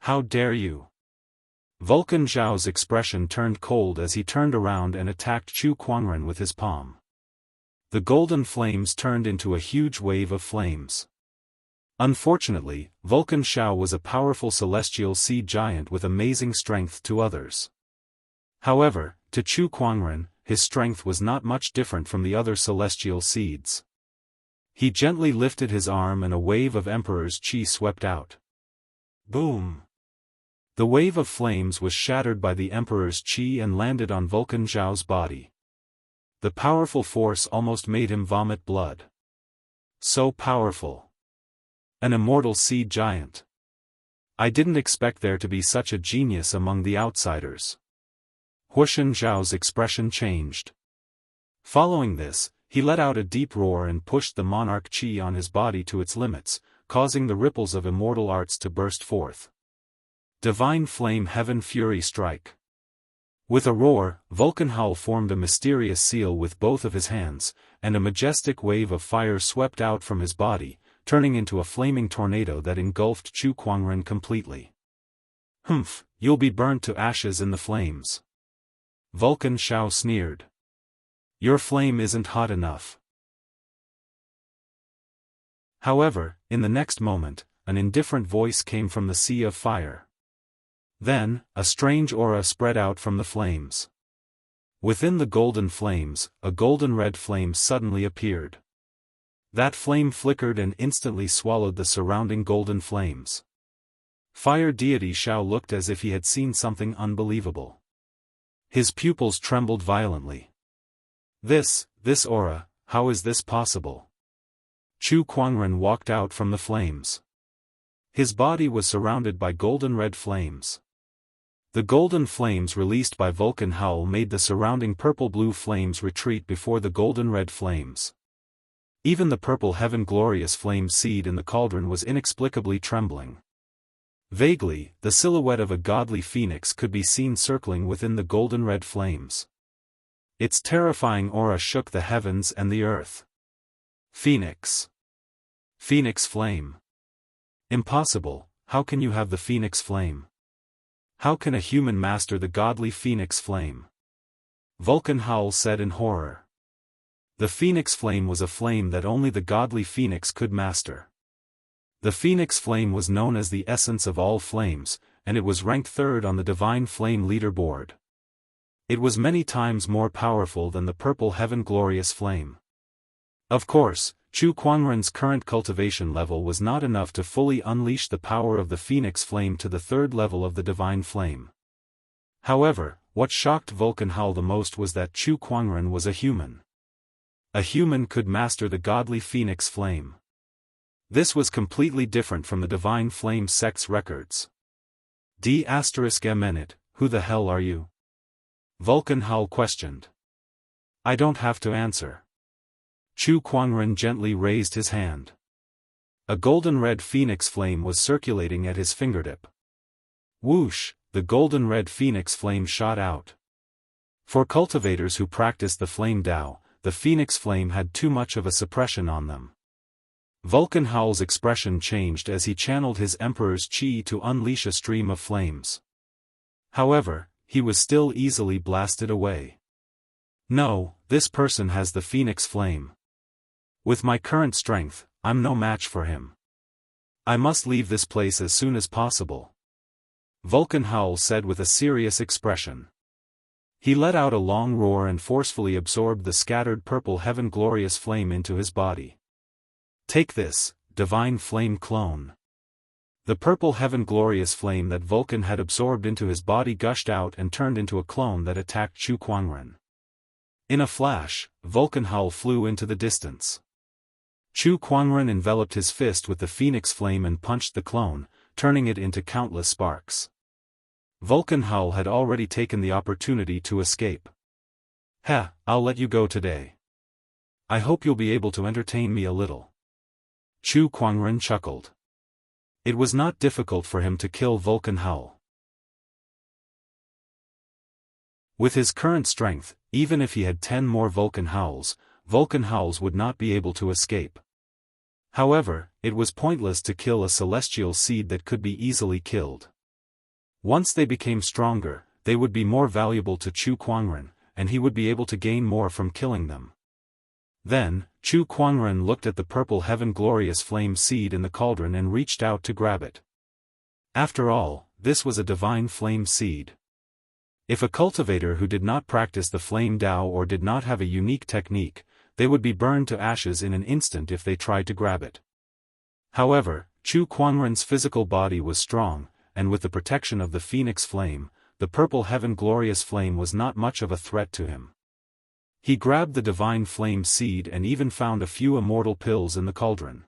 How dare you? Vulcan Zhao's expression turned cold as he turned around and attacked Chu Kuangren with his palm. The golden flames turned into a huge wave of flames. Unfortunately, Vulcan Shao was a powerful celestial seed giant with amazing strength to others. However, to Chu Kuangren, his strength was not much different from the other celestial seeds. He gently lifted his arm and a wave of Emperor's Qi swept out. Boom! The wave of flames was shattered by the Emperor's Qi and landed on Vulcan Zhao's body. The powerful force almost made him vomit blood. So powerful. An immortal seed giant. I didn't expect there to be such a genius among the outsiders. Huishan Zhao's expression changed. Following this, he let out a deep roar and pushed the monarch Qi on his body to its limits, causing the ripples of immortal arts to burst forth. Divine Flame Heaven Fury Strike. With a roar, Vulcan Hull formed a mysterious seal with both of his hands, and a majestic wave of fire swept out from his body, turning into a flaming tornado that engulfed Chu Kuangren completely. Humph, you'll be burnt to ashes in the flames. Vulcan Shao sneered. Your flame isn't hot enough. However, in the next moment, an indifferent voice came from the sea of fire. Then, a strange aura spread out from the flames. Within the golden flames, a golden red flame suddenly appeared. That flame flickered and instantly swallowed the surrounding golden flames. Fire deity Shao looked as if he had seen something unbelievable. His pupils trembled violently. This aura, how is this possible? Chu Kuangren walked out from the flames. His body was surrounded by golden red flames. The golden flames released by Vulcan Howl made the surrounding purple-blue flames retreat before the golden red flames. Even the purple heaven glorious flame seed in the cauldron was inexplicably trembling. Vaguely, the silhouette of a godly phoenix could be seen circling within the golden red flames. Its terrifying aura shook the heavens and the earth. Phoenix. Phoenix flame. Impossible, how can you have the phoenix flame? How can a human master the godly phoenix flame? Vulcan Howl said in horror. The phoenix flame was a flame that only the godly phoenix could master. The phoenix flame was known as the essence of all flames, and it was ranked third on the divine flame leaderboard. It was many times more powerful than the purple heaven glorious flame. Of course, Chu Kuangren's current cultivation level was not enough to fully unleash the power of the phoenix flame to the third level of the divine flame. However, what shocked Vulcan Howl the most was that Chu Kuangren was a human. A human could master the godly phoenix flame. This was completely different from the divine flame sect's records. D****, who the hell are you? Vulcan Howl questioned. I don't have to answer. Chu Kuangren gently raised his hand. A golden-red phoenix flame was circulating at his fingertip. Whoosh, the golden-red phoenix flame shot out. For cultivators who practiced the flame Dao, the phoenix flame had too much of a suppression on them. Vulcan Howl's expression changed as he channeled his Emperor's Qi to unleash a stream of flames. However, he was still easily blasted away. No, this person has the phoenix flame. With my current strength, I'm no match for him. I must leave this place as soon as possible. Vulcan Howl said with a serious expression. He let out a long roar and forcefully absorbed the scattered purple heaven glorious flame into his body. Take this, divine flame clone. The purple heaven glorious flame that Vulcan had absorbed into his body gushed out and turned into a clone that attacked Chu Kuangren. In a flash, Vulcan Howl flew into the distance. Chu Kuangren enveloped his fist with the phoenix flame and punched the clone, turning it into countless sparks. Vulcan Howl had already taken the opportunity to escape. Heh, I'll let you go today. I hope you'll be able to entertain me a little. Chu Kuangren chuckled. It was not difficult for him to kill Vulcan Howl. With his current strength, even if he had 10 more Vulcan Howls would not be able to escape. However, it was pointless to kill a celestial seed that could be easily killed. Once they became stronger, they would be more valuable to Chu Kuangren, and he would be able to gain more from killing them. Then, Chu Kuangren looked at the purple heaven glorious flame seed in the cauldron and reached out to grab it. After all, this was a divine flame seed. If a cultivator who did not practice the flame Dao or did not have a unique technique, they would be burned to ashes in an instant if they tried to grab it. However, Chu Kuangren's physical body was strong, and with the protection of the phoenix flame, the purple heaven glorious flame was not much of a threat to him. He grabbed the divine flame seed and even found a few immortal pills in the cauldron.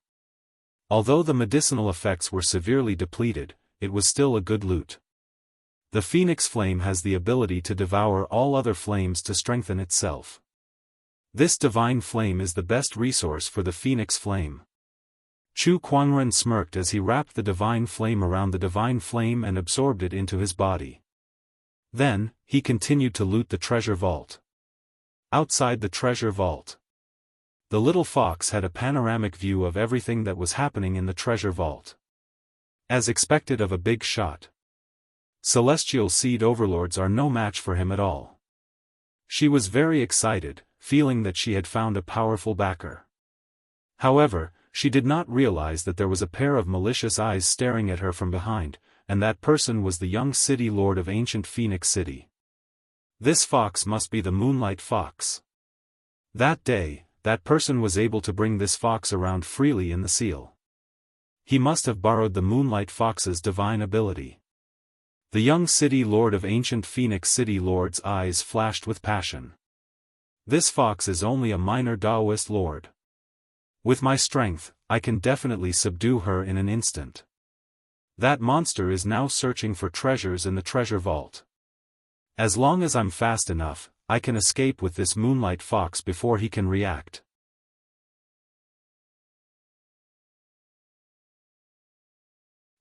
Although the medicinal effects were severely depleted, it was still a good loot. The phoenix flame has the ability to devour all other flames to strengthen itself. This divine flame is the best resource for the phoenix flame. Chu Kuangren smirked as he wrapped the divine flame around the divine flame and absorbed it into his body. Then, he continued to loot the treasure vault. Outside the treasure vault, the little fox had a panoramic view of everything that was happening in the treasure vault. As expected of a big shot, celestial seed overlords are no match for him at all. She was very excited, feeling that she had found a powerful backer. However, she did not realize that there was a pair of malicious eyes staring at her from behind, and that person was the young city lord of ancient Phoenix City. This fox must be the Moonlight Fox. That day, that person was able to bring this fox around freely in the seal. He must have borrowed the Moonlight Fox's divine ability. The young city lord of ancient Phoenix City lord's eyes flashed with passion. This fox is only a minor Daoist lord. With my strength, I can definitely subdue her in an instant. That monster is now searching for treasures in the treasure vault. As long as I'm fast enough, I can escape with this Moonlight Fox before he can react.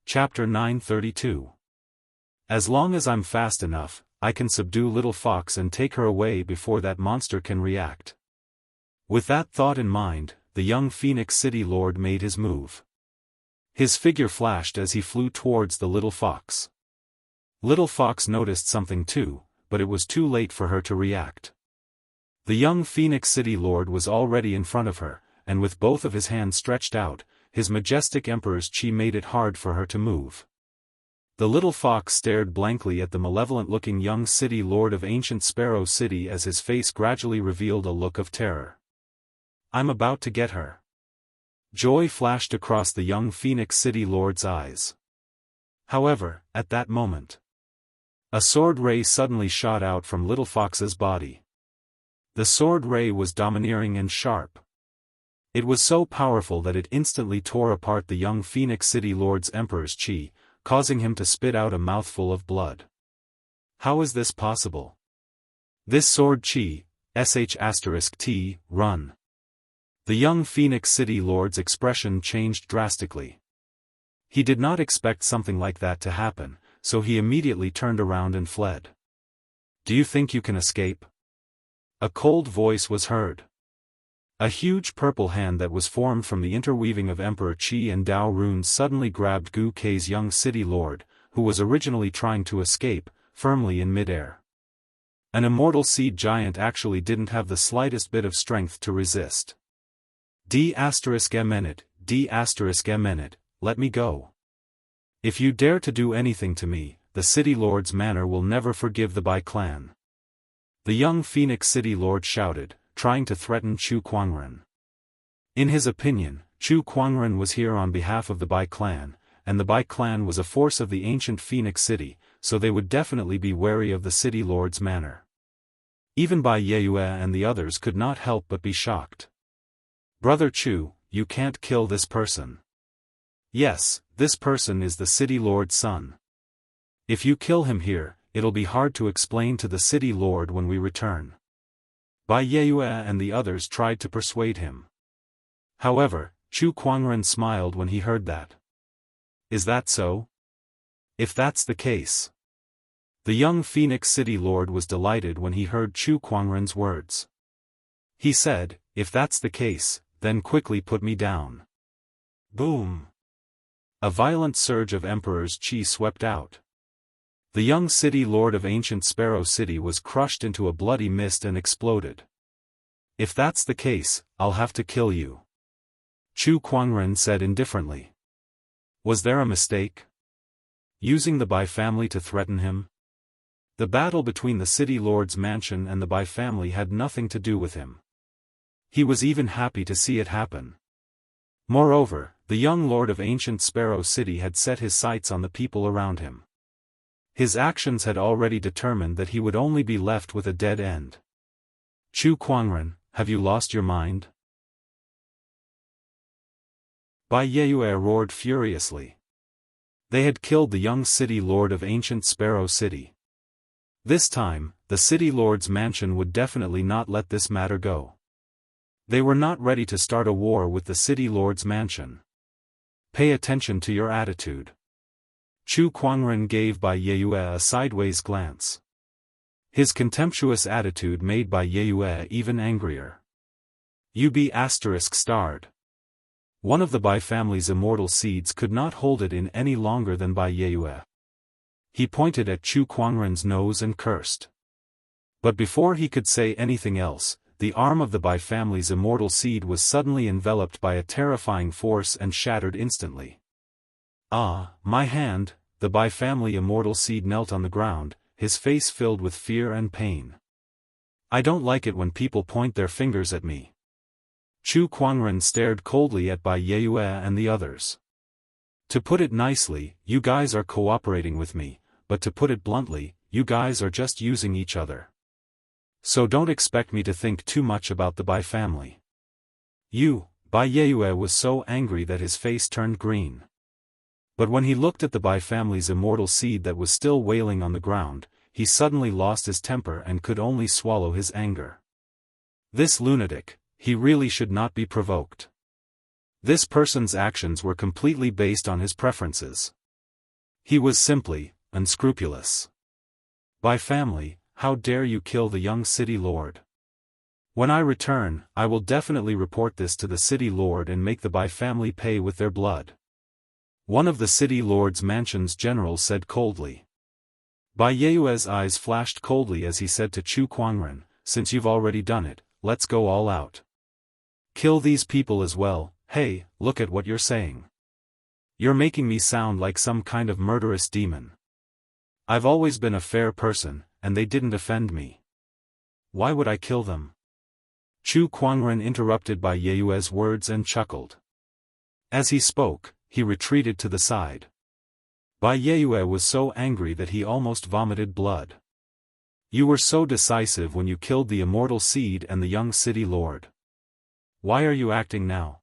Chapter 932. As long as I'm fast enough, I can subdue Little Fox and take her away before that monster can react. With that thought in mind, the young Phoenix City Lord made his move. His figure flashed as he flew towards the little fox. Little Fox noticed something too, but it was too late for her to react. The young Phoenix City Lord was already in front of her, and with both of his hands stretched out, his majestic emperor's chi made it hard for her to move. The little fox stared blankly at the malevolent-looking young city lord of ancient Sparrow City as his face gradually revealed a look of terror. "I'm about to get her." Joy flashed across the young Phoenix City Lord's eyes. However, at that moment, a sword ray suddenly shot out from Little Fox's body. The sword ray was domineering and sharp. It was so powerful that it instantly tore apart the young Phoenix City Lord's emperor's chi, causing him to spit out a mouthful of blood. How is this possible? This sword chi, sh*t, run. The young Phoenix City Lord's expression changed drastically. He did not expect something like that to happen, so he immediately turned around and fled. "Do you think you can escape?" A cold voice was heard. A huge purple hand that was formed from the interweaving of Emperor Qi and Dao runes suddenly grabbed Gu Kei's young city lord, who was originally trying to escape, firmly in midair. An immortal seed giant actually didn't have the slightest bit of strength to resist. D****, let me go. If you dare to do anything to me, the city lord's manor will never forgive the Bai clan. The young Phoenix City Lord shouted, trying to threaten Chu Kuangren. In his opinion, Chu Kuangren was here on behalf of the Bai clan, and the Bai clan was a force of the ancient Phoenix City, so they would definitely be wary of the city lord's manor. Even Bai Yeyue and the others could not help but be shocked. "Brother Chu, you can't kill this person." "Yes, this person is the city lord's son. If you kill him here, it'll be hard to explain to the city lord when we return." Bai Yeyue and the others tried to persuade him. However, Chu Kuangren smiled when he heard that. "Is that so? If that's the case." The young Phoenix City Lord was delighted when he heard Chu Kuangren's words. He said, "If that's the case, then quickly put me down." Boom! A violent surge of Emperor's chi swept out. The young city lord of ancient Sparrow City was crushed into a bloody mist and exploded. "If that's the case, I'll have to kill you," Chu Kuangren said indifferently. Was there a mistake? Using the Bai family to threaten him? The battle between the city lord's mansion and the Bai family had nothing to do with him. He was even happy to see it happen. Moreover, the young lord of ancient Sparrow City had set his sights on the people around him. His actions had already determined that he would only be left with a dead end. "Chu Kuangren, have you lost your mind?" Bai Yeyue roared furiously. They had killed the young city lord of ancient Sparrow City. This time, the city lord's mansion would definitely not let this matter go. They were not ready to start a war with the city lord's mansion. "Pay attention to your attitude." Chu Kuangren gave Bai Yeyue a sideways glance. His contemptuous attitude made Bai Yeyue even angrier. "You be ****. One of the Bai family's immortal seeds could not hold it in any longer than Bai Yeyue. He pointed at Chu Kuangren's nose and cursed. But before he could say anything else, the arm of the Bai family's immortal seed was suddenly enveloped by a terrifying force and shattered instantly. "Ah, my hand!" The Bai family immortal seed knelt on the ground, his face filled with fear and pain. "I don't like it when people point their fingers at me." Chu Kuangren stared coldly at Bai Yeyue and the others. "To put it nicely, you guys are cooperating with me, but to put it bluntly, you guys are just using each other. So don't expect me to think too much about the Bai family." Bai Yeyue was so angry that his face turned green. But when he looked at the Bai family's immortal seed that was still wailing on the ground, he suddenly lost his temper and could only swallow his anger. This lunatic, he really should not be provoked. This person's actions were completely based on his preferences. He was simply unscrupulous. "Bai family, how dare you kill the young city lord? When I return, I will definitely report this to the city lord and make the Bai family pay with their blood. One of the city lord's mansion's generals said coldly. Bai Yue's eyes flashed coldly as he said to Chu Kuangren, since you've already done it, let's go all out. Kill these people as well. Hey, look at what you're saying. You're making me sound like some kind of murderous demon. I've always been a fair person, and they didn't offend me. Why would I kill them? Chu Kuangren interrupted Bai Yue's words and chuckled. As he spoke, he retreated to the side. Bai Yue was so angry that he almost vomited blood. You were so decisive when you killed the immortal seed and the young city lord. Why are you acting now?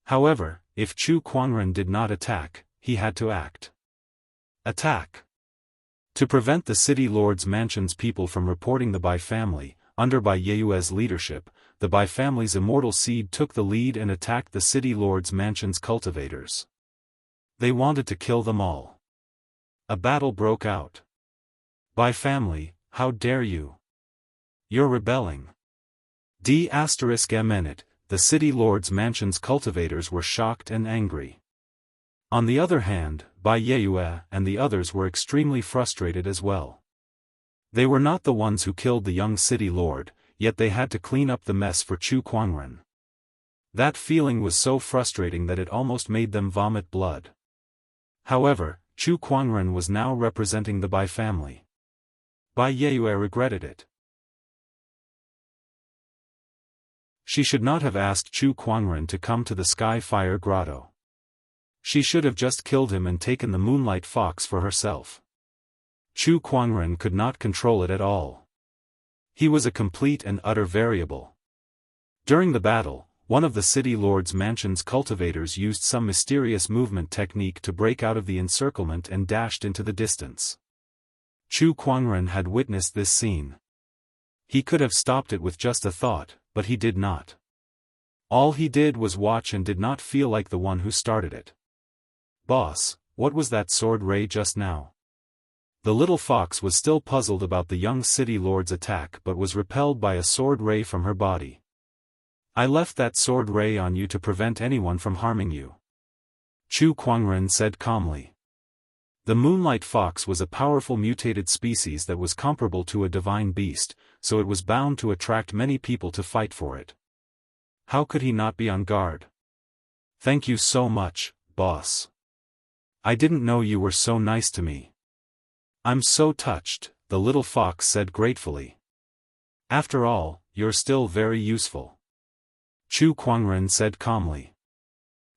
However, if Chu Kuangren did not attack, he had to act. Attack. To prevent the city lord's mansion's people from reporting the Bai family, under Bai Yue's leadership, the Bai family's immortal seed took the lead and attacked the city lord's mansion's cultivators. They wanted to kill them all. A battle broke out. Bai family, how dare you? You're rebelling. D****, the city lord's mansion's cultivators were shocked and angry. On the other hand, Bai Yue and the others were extremely frustrated as well. They were not the ones who killed the young city lord, yet they had to clean up the mess for Chu Kuangren. That feeling was so frustrating that it almost made them vomit blood. However, Chu Kuangren was now representing the Bai family. Bai Yue regretted it. She should not have asked Chu Kuangren to come to the Sky Fire Grotto. She should have just killed him and taken the Moonlight Fox for herself. Chu Kuangren could not control it at all. He was a complete and utter variable. During the battle, one of the city lord's mansion's cultivators used some mysterious movement technique to break out of the encirclement and dashed into the distance. Chu Kuangren had witnessed this scene. He could have stopped it with just a thought, but he did not. All he did was watch and did not feel like the one who started it. Boss, what was that sword ray just now? The little fox was still puzzled about the young city lord's attack but was repelled by a sword ray from her body. I left that sword ray on you to prevent anyone from harming you. Chu Kuangren said calmly. The Moonlight Fox was a powerful mutated species that was comparable to a divine beast, so it was bound to attract many people to fight for it. How could he not be on guard? Thank you so much, boss. I didn't know you were so nice to me. I'm so touched, the little fox said gratefully. After all, you're still very useful. Chu Kuangren said calmly.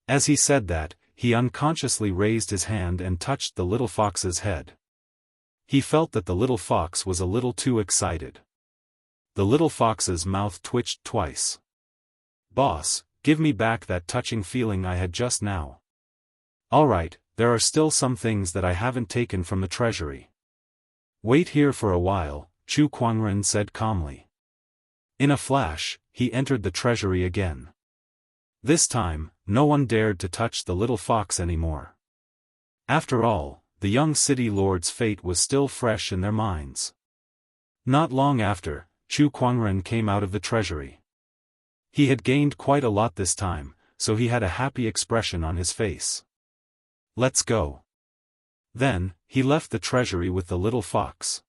As he said that, he unconsciously raised his hand and touched the little fox's head. He felt that the little fox was a little too excited. The little fox's mouth twitched twice. Boss, give me back that touching feeling I had just now. Alright, there are still some things that I haven't taken from the treasury. Wait here for a while, Chu Kuangren said calmly. In a flash, he entered the treasury again. This time, no one dared to touch the little fox anymore. After all, the young city lord's fate was still fresh in their minds. Not long after, Chu Kuangren came out of the treasury. He had gained quite a lot this time, so he had a happy expression on his face. Let's go. Then, he left the treasury with the little fox.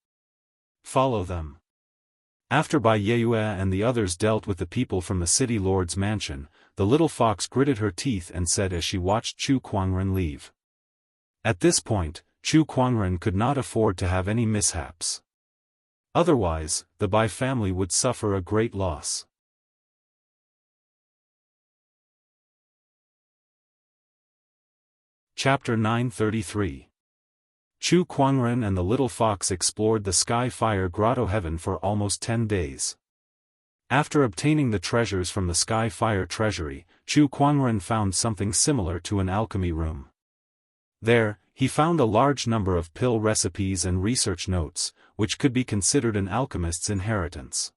Follow them. After Bai Yue and the others dealt with the people from the city lord's mansion, the little fox gritted her teeth and said as she watched Chu Kuangren leave. At this point, Chu Kuangren could not afford to have any mishaps. Otherwise, the Bai family would suffer a great loss. Chapter 933. Chu Kuangren and the little fox explored the Sky Fire Grotto heaven for almost 10 days. After obtaining the treasures from the Sky Fire treasury, Chu Kuangren found something similar to an alchemy room. There, he found a large number of pill recipes and research notes, which could be considered an alchemist's inheritance.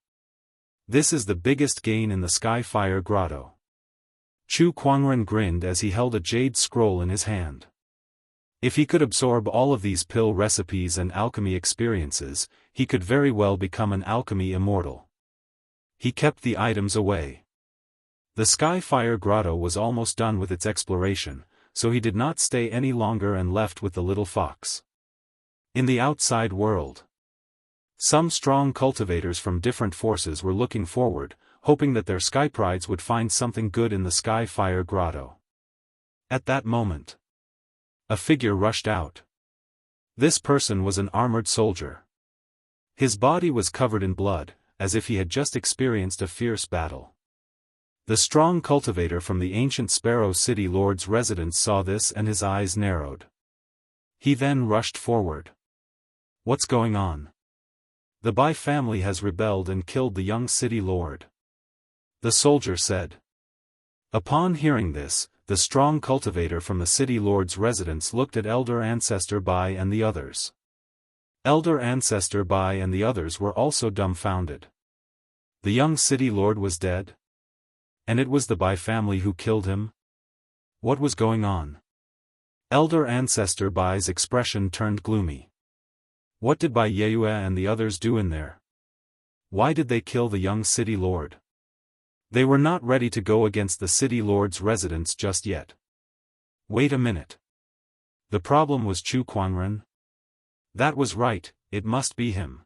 This is the biggest gain in the Sky Fire Grotto. Chu Kuangren grinned as he held a jade scroll in his hand. If he could absorb all of these pill recipes and alchemy experiences, he could very well become an alchemy immortal. He kept the items away. The Sky Fire Grotto was almost done with its exploration, so he did not stay any longer and left with the little fox. In the outside world, some strong cultivators from different forces were looking forward, hoping that their sky prides would find something good in the Sky Fire Grotto. At that moment, a figure rushed out. This person was an armored soldier. His body was covered in blood, as if he had just experienced a fierce battle. The strong cultivator from the ancient Sparrow City Lord's residence saw this and his eyes narrowed. He then rushed forward. What's going on? The Bai family has rebelled and killed the young city lord, the soldier said. Upon hearing this, the strong cultivator from the city lord's residence looked at Elder Ancestor Bai and the others. Elder Ancestor Bai and the others were also dumbfounded. The young city lord was dead? And it was the Bai family who killed him? What was going on? Elder Ancestor Bai's expression turned gloomy. What did Bai Yeyue and the others do in there? Why did they kill the young city lord? They were not ready to go against the city lord's residence just yet. Wait a minute. The problem was Chu Quangren? That was right, it must be him.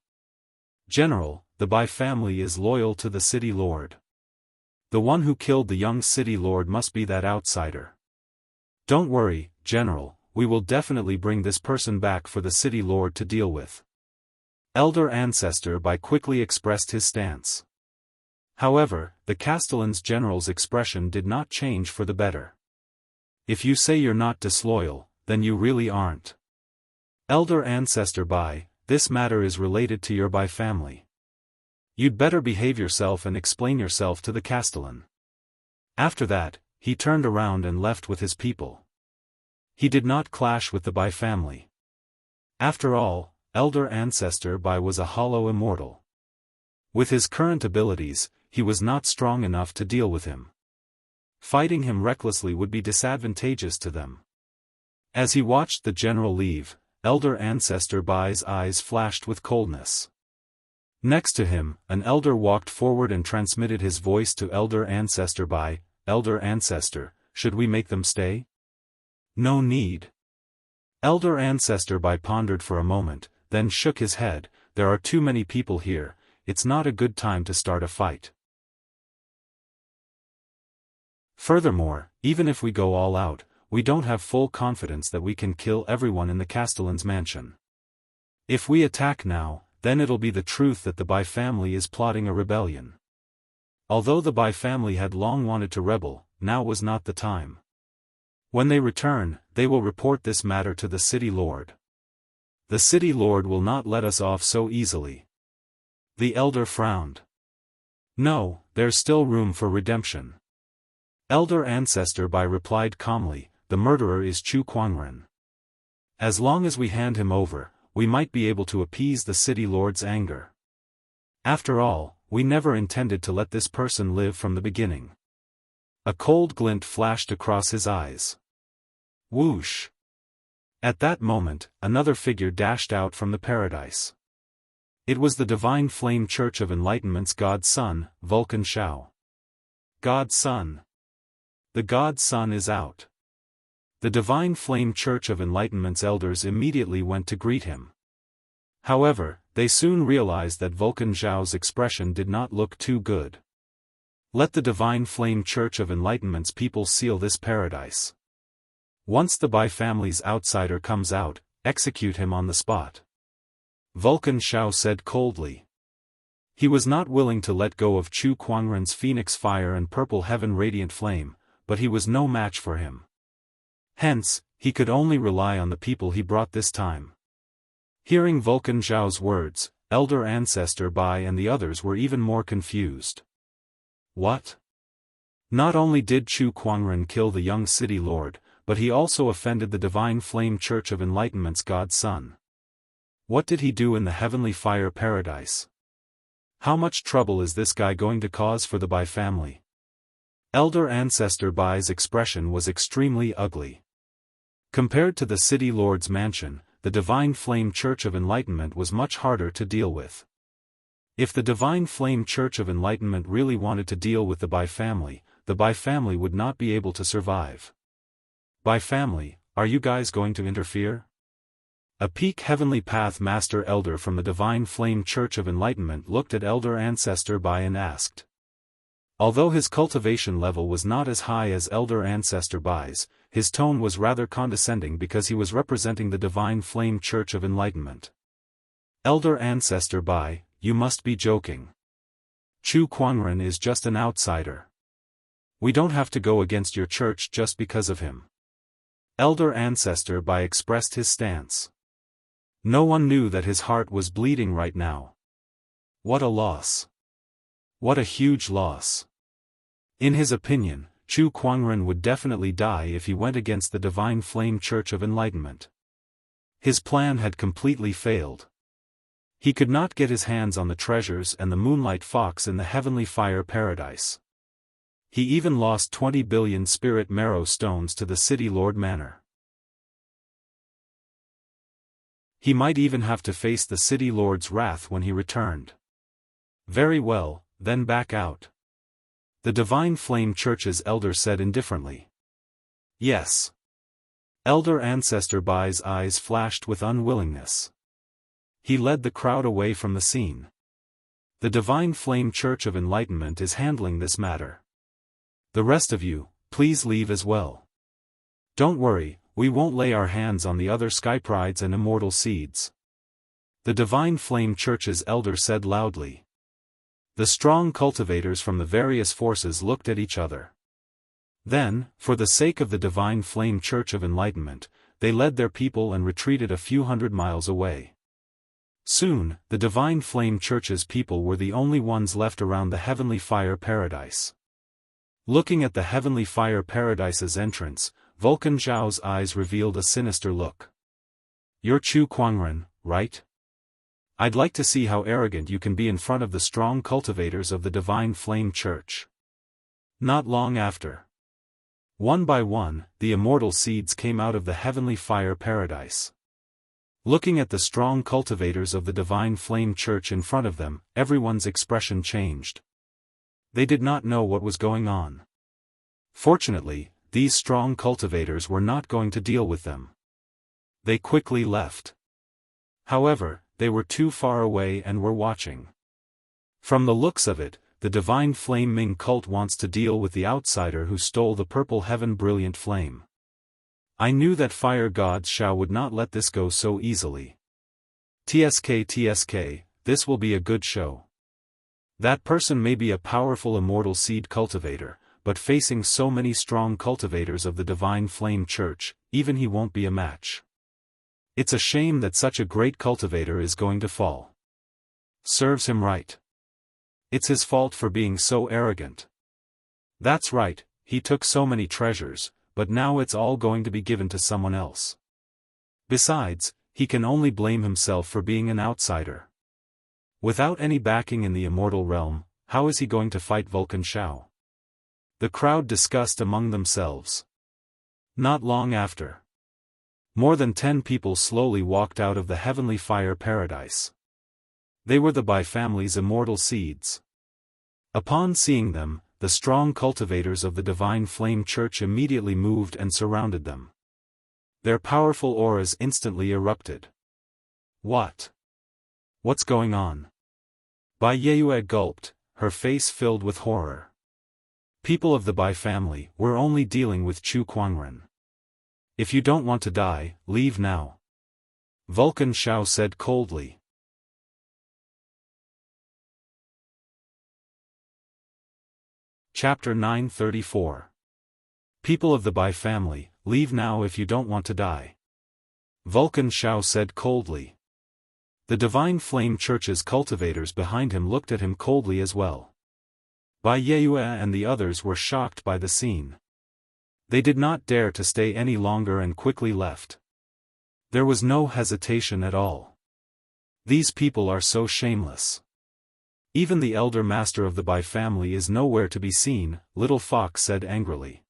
General, the Bai family is loyal to the city lord. The one who killed the young city lord must be that outsider. Don't worry, General, we will definitely bring this person back for the city lord to deal with. Elder Ancestor Bai quickly expressed his stance. However, the Castellan's general's expression did not change for the better. If you say you're not disloyal, then you really aren't. Elder Ancestor Bai, this matter is related to your Bai family. You'd better behave yourself and explain yourself to the Castellan. After that, he turned around and left with his people. He did not clash with the Bai family. After all, Elder Ancestor Bai was a hollow immortal. With his current abilities, he was not strong enough to deal with him. Fighting him recklessly would be disadvantageous to them. As he watched the general leave, Elder Ancestor Bai's eyes flashed with coldness. Next to him, an elder walked forward and transmitted his voice to Elder Ancestor Bai. Elder Ancestor, should we make them stay? No need. Elder Ancestor Bai pondered for a moment, then shook his head. There are too many people here, it's not a good time to start a fight. Furthermore, even if we go all out, we don't have full confidence that we can kill everyone in the Castellan's mansion. If we attack now, then it'll be the truth that the Bai family is plotting a rebellion. Although the Bai family had long wanted to rebel, now was not the time. When they return, they will report this matter to the city lord. The city lord will not let us off so easily. The elder frowned. No, there's still room for redemption. Elder Ancestor Bai replied calmly, the murderer is Chu Quangren. As long as we hand him over, we might be able to appease the city lord's anger. After all, we never intended to let this person live from the beginning. A cold glint flashed across his eyes. Whoosh! At that moment, another figure dashed out from the paradise. It was the Divine Flame Church of Enlightenment's God Son, Vulcan Shao. God Son. The God Son is out. The Divine Flame Church of Enlightenment's elders immediately went to greet him. However, they soon realized that Vulcan Zhao's expression did not look too good. Let the Divine Flame Church of Enlightenment's people seal this paradise. Once the Bai family's outsider comes out, execute him on the spot. Vulcan Shao said coldly. He was not willing to let go of Chu Quangren's Phoenix Fire and Purple Heaven Radiant Flame, but he was no match for him. Hence, he could only rely on the people he brought this time. Hearing Vulcan Zhao's words, Elder Ancestor Bai and the others were even more confused. What? Not only did Chu Quangren kill the young city lord, but he also offended the Divine Flame Church of Enlightenment's God Son. What did he do in the Heavenly Fire Paradise? How much trouble is this guy going to cause for the Bai family? Elder Ancestor Bai's expression was extremely ugly. Compared to the city lord's mansion, the Divine Flame Church of Enlightenment was much harder to deal with. If the Divine Flame Church of Enlightenment really wanted to deal with the Bai family would not be able to survive. Bai family, are you guys going to interfere? A peak Heavenly Path Master Elder from the Divine Flame Church of Enlightenment looked at Elder Ancestor Bai and asked. Although his cultivation level was not as high as Elder Ancestor Bai's, his tone was rather condescending because he was representing the Divine Flame Church of Enlightenment. Elder Ancestor Bai, you must be joking. Chu Kuangren is just an outsider. We don't have to go against your church just because of him. Elder Ancestor Bai expressed his stance. No one knew that his heart was bleeding right now. What a loss. What a huge loss. In his opinion, Chu Kuangren would definitely die if he went against the Divine Flame Church of Enlightenment. His plan had completely failed. He could not get his hands on the treasures and the Moonlight Fox in the Heavenly Fire Paradise. He even lost 20 billion Spirit Marrow Stones to the City Lord Manor. He might even have to face the City Lord's wrath when he returned. Very well, then back out. The Divine Flame Church's elder said indifferently. Yes. Elder Ancestor Bai's eyes flashed with unwillingness. He led the crowd away from the scene. The Divine Flame Church of Enlightenment is handling this matter. The rest of you, please leave as well. Don't worry, we won't lay our hands on the other Sky Prides and Immortal Seeds. The Divine Flame Church's elder said loudly. The strong cultivators from the various forces looked at each other. Then, for the sake of the Divine Flame Church of Enlightenment, they led their people and retreated a few hundred miles away. Soon, the Divine Flame Church's people were the only ones left around the Heavenly Fire Paradise. Looking at the Heavenly Fire Paradise's entrance, Vulcan Zhao's eyes revealed a sinister look. You're Chu Kuangren, right? I'd like to see how arrogant you can be in front of the strong cultivators of the Divine Flame Church. Not long after. One by one, the immortal seeds came out of the Heavenly Fire Paradise. Looking at the strong cultivators of the Divine Flame Church in front of them, everyone's expression changed. They did not know what was going on. Fortunately, these strong cultivators were not going to deal with them. They quickly left. However, they were too far away and were watching. From the looks of it, the Divine Flame Ming cult wants to deal with the outsider who stole the Purple Heaven Brilliant Flame. I knew that Fire God Xiao would not let this go so easily. TSK, this will be a good show. That person may be a powerful immortal seed cultivator, but facing so many strong cultivators of the Divine Flame Church, even he won't be a match. It's a shame that such a great cultivator is going to fall. Serves him right. It's his fault for being so arrogant. That's right, he took so many treasures, but now it's all going to be given to someone else. Besides, he can only blame himself for being an outsider. Without any backing in the immortal realm, how is he going to fight Vulcan Xiao? The crowd discussed among themselves. Not long after. More than 10 people slowly walked out of the Heavenly Fire Paradise. They were the Bai family's immortal seeds. Upon seeing them, the strong cultivators of the Divine Flame Church immediately moved and surrounded them. Their powerful auras instantly erupted. What? What's going on? Bai Yeyue gulped, her face filled with horror. People of the Bai family, we're only dealing with Chu Kuangren. If you don't want to die, leave now. Vulcan Xiao said coldly. Chapter 934. People of the Bai family, leave now if you don't want to die. Vulcan Xiao said coldly. The Divine Flame Church's cultivators behind him looked at him coldly as well. Bai Yeyue and the others were shocked by the scene. They did not dare to stay any longer and quickly left. There was no hesitation at all. These people are so shameless. Even the elder master of the Bai family is nowhere to be seen, Little Fox said angrily.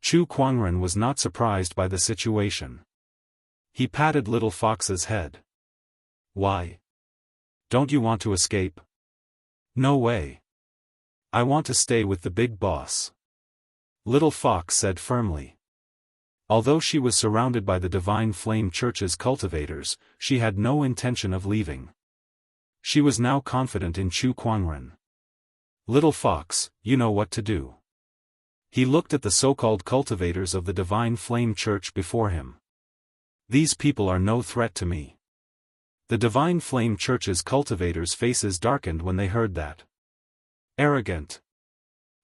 Chu Kuangren was not surprised by the situation. He patted Little Fox's head. Why? Don't you want to escape? No way. I want to stay with the big boss. Little Fox said firmly. Although she was surrounded by the Divine Flame Church's cultivators, she had no intention of leaving. She was now confident in Chu Kuangren. Little Fox, you know what to do. He looked at the so-called cultivators of the Divine Flame Church before him. These people are no threat to me. The Divine Flame Church's cultivators' faces darkened when they heard that. Arrogant.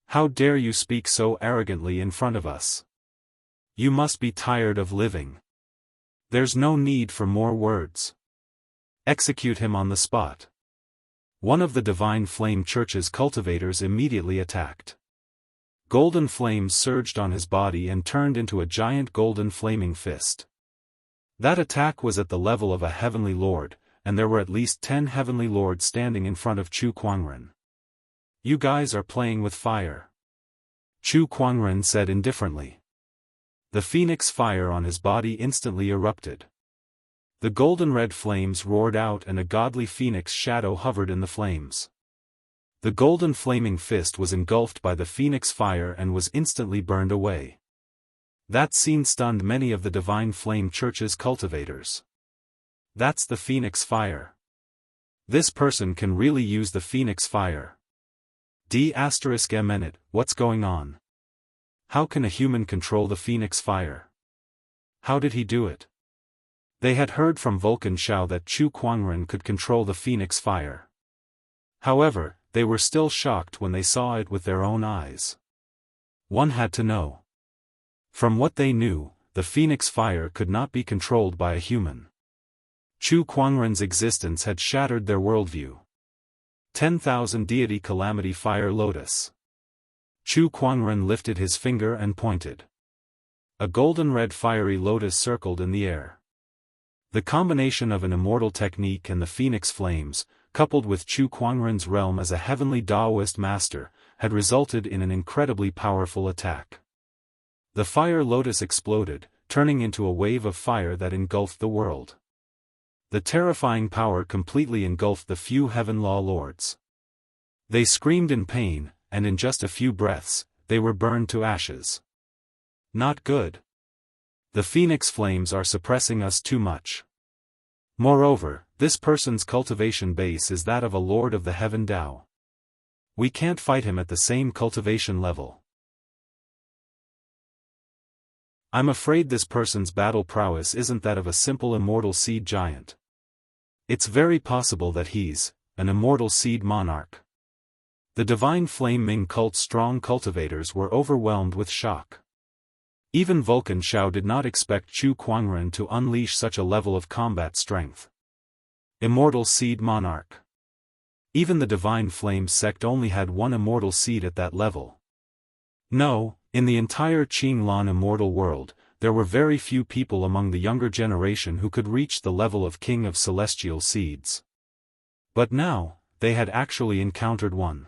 How dare you speak so arrogantly in front of us? You must be tired of living. There's no need for more words. Execute him on the spot. One of the Divine Flame Church's cultivators immediately attacked. Golden flames surged on his body and turned into a giant golden flaming fist. That attack was at the level of a heavenly lord, and there were at least 10 heavenly lords standing in front of Chu Kuangren. You guys are playing with fire. Chu Kuangren said indifferently. The phoenix fire on his body instantly erupted. The golden red flames roared out and a godly phoenix shadow hovered in the flames. The golden flaming fist was engulfed by the phoenix fire and was instantly burned away. That scene stunned many of the Divine Flame Church's cultivators. That's the phoenix fire. This person can really use the phoenix fire. D****, what's going on? How can a human control the phoenix fire? How did he do it? They had heard from Vulcan Xiao that Chu Kuangren could control the phoenix fire. However, they were still shocked when they saw it with their own eyes. One had to know. From what they knew, the phoenix fire could not be controlled by a human. Chu Kuangren's existence had shattered their worldview. 10,000 deity calamity fire lotus. Chu Kuangren lifted his finger and pointed. A golden red fiery lotus circled in the air. The combination of an immortal technique and the phoenix flames, coupled with Chu Kuangren's realm as a heavenly Daoist master, had resulted in an incredibly powerful attack. The fire lotus exploded, turning into a wave of fire that engulfed the world. The terrifying power completely engulfed the few heaven law lords. They screamed in pain, and in just a few breaths, they were burned to ashes. Not good. The phoenix flames are suppressing us too much. Moreover, this person's cultivation base is that of a lord of the heaven Dao. We can't fight him at the same cultivation level. I'm afraid this person's battle prowess isn't that of a simple immortal seed giant. It's very possible that he's an immortal seed monarch. The Divine Flame Ming cult's strong cultivators were overwhelmed with shock. Even Vulcan Xiao did not expect Chu Kuangren to unleash such a level of combat strength. Immortal Seed Monarch. Even the Divine Flame sect only had one immortal seed at that level. No, in the entire Qinglan immortal world, there were very few people among the younger generation who could reach the level of King of Celestial Seeds. But now, they had actually encountered one.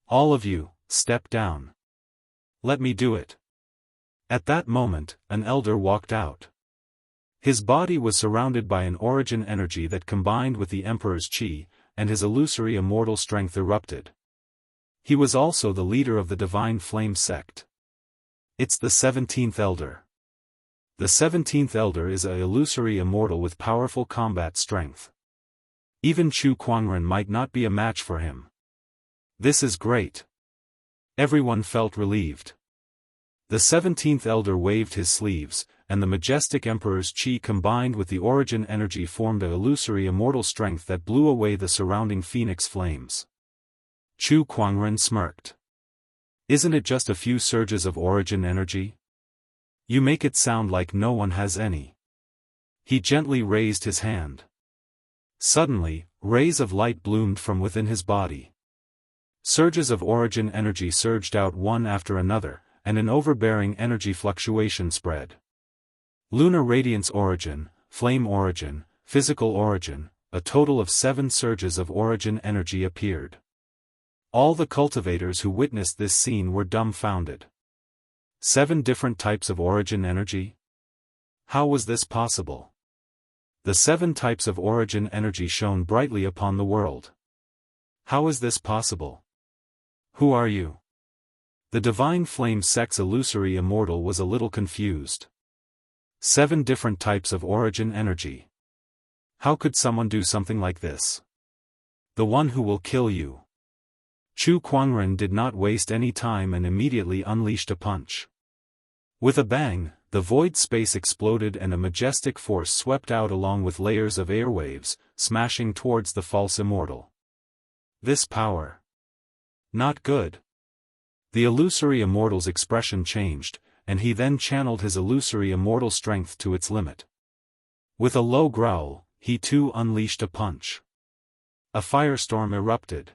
All of you, step down. Let me do it. At that moment, an elder walked out. His body was surrounded by an origin energy that combined with the Emperor's Qi, and his illusory immortal strength erupted. He was also the leader of the Divine Flame sect. It's the 17th Elder. The 17th Elder is a illusory immortal with powerful combat strength. Even Chu Kuangren might not be a match for him. This is great. Everyone felt relieved. The 17th Elder waved his sleeves, and the majestic Emperor's Qi combined with the origin energy formed an illusory immortal strength that blew away the surrounding phoenix flames. Chu Kuangren smirked. Isn't it just a few surges of origin energy? You make it sound like no one has any. He gently raised his hand. Suddenly, rays of light bloomed from within his body. Surges of origin energy surged out one after another, and an overbearing energy fluctuation spread. Lunar radiance origin, flame origin, physical origin, a total of 7 surges of origin energy appeared. All the cultivators who witnessed this scene were dumbfounded. 7 different types of origin energy? How was this possible? The 7 types of origin energy shone brightly upon the world. How is this possible? Who are you? The Divine Flame Sect's illusory immortal was a little confused. 7 different types of origin energy. How could someone do something like this? The one who will kill you. Chu Kuangren did not waste any time and immediately unleashed a punch. With a bang, the void space exploded and a majestic force swept out along with layers of airwaves, smashing towards the false immortal. This power. Not good. The illusory immortal's expression changed, and he then channeled his illusory immortal strength to its limit. With a low growl, he too unleashed a punch. A firestorm erupted.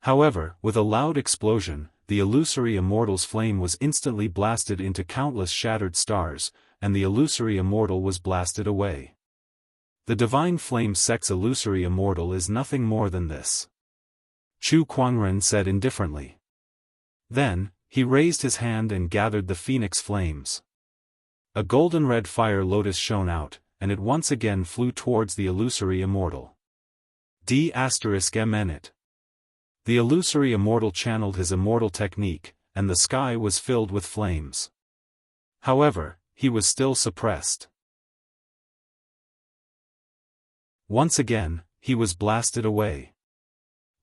However, with a loud explosion, the illusory immortal's flame was instantly blasted into countless shattered stars, and the illusory immortal was blasted away. The Divine Flame Sect's illusory immortal is nothing more than this. Chu Kuangren said indifferently. Then, he raised his hand and gathered the phoenix flames. A golden-red fire lotus shone out, and it once again flew towards the illusory immortal. D***MN. The illusory immortal channeled his immortal technique, and the sky was filled with flames. However, he was still suppressed. Once again, he was blasted away.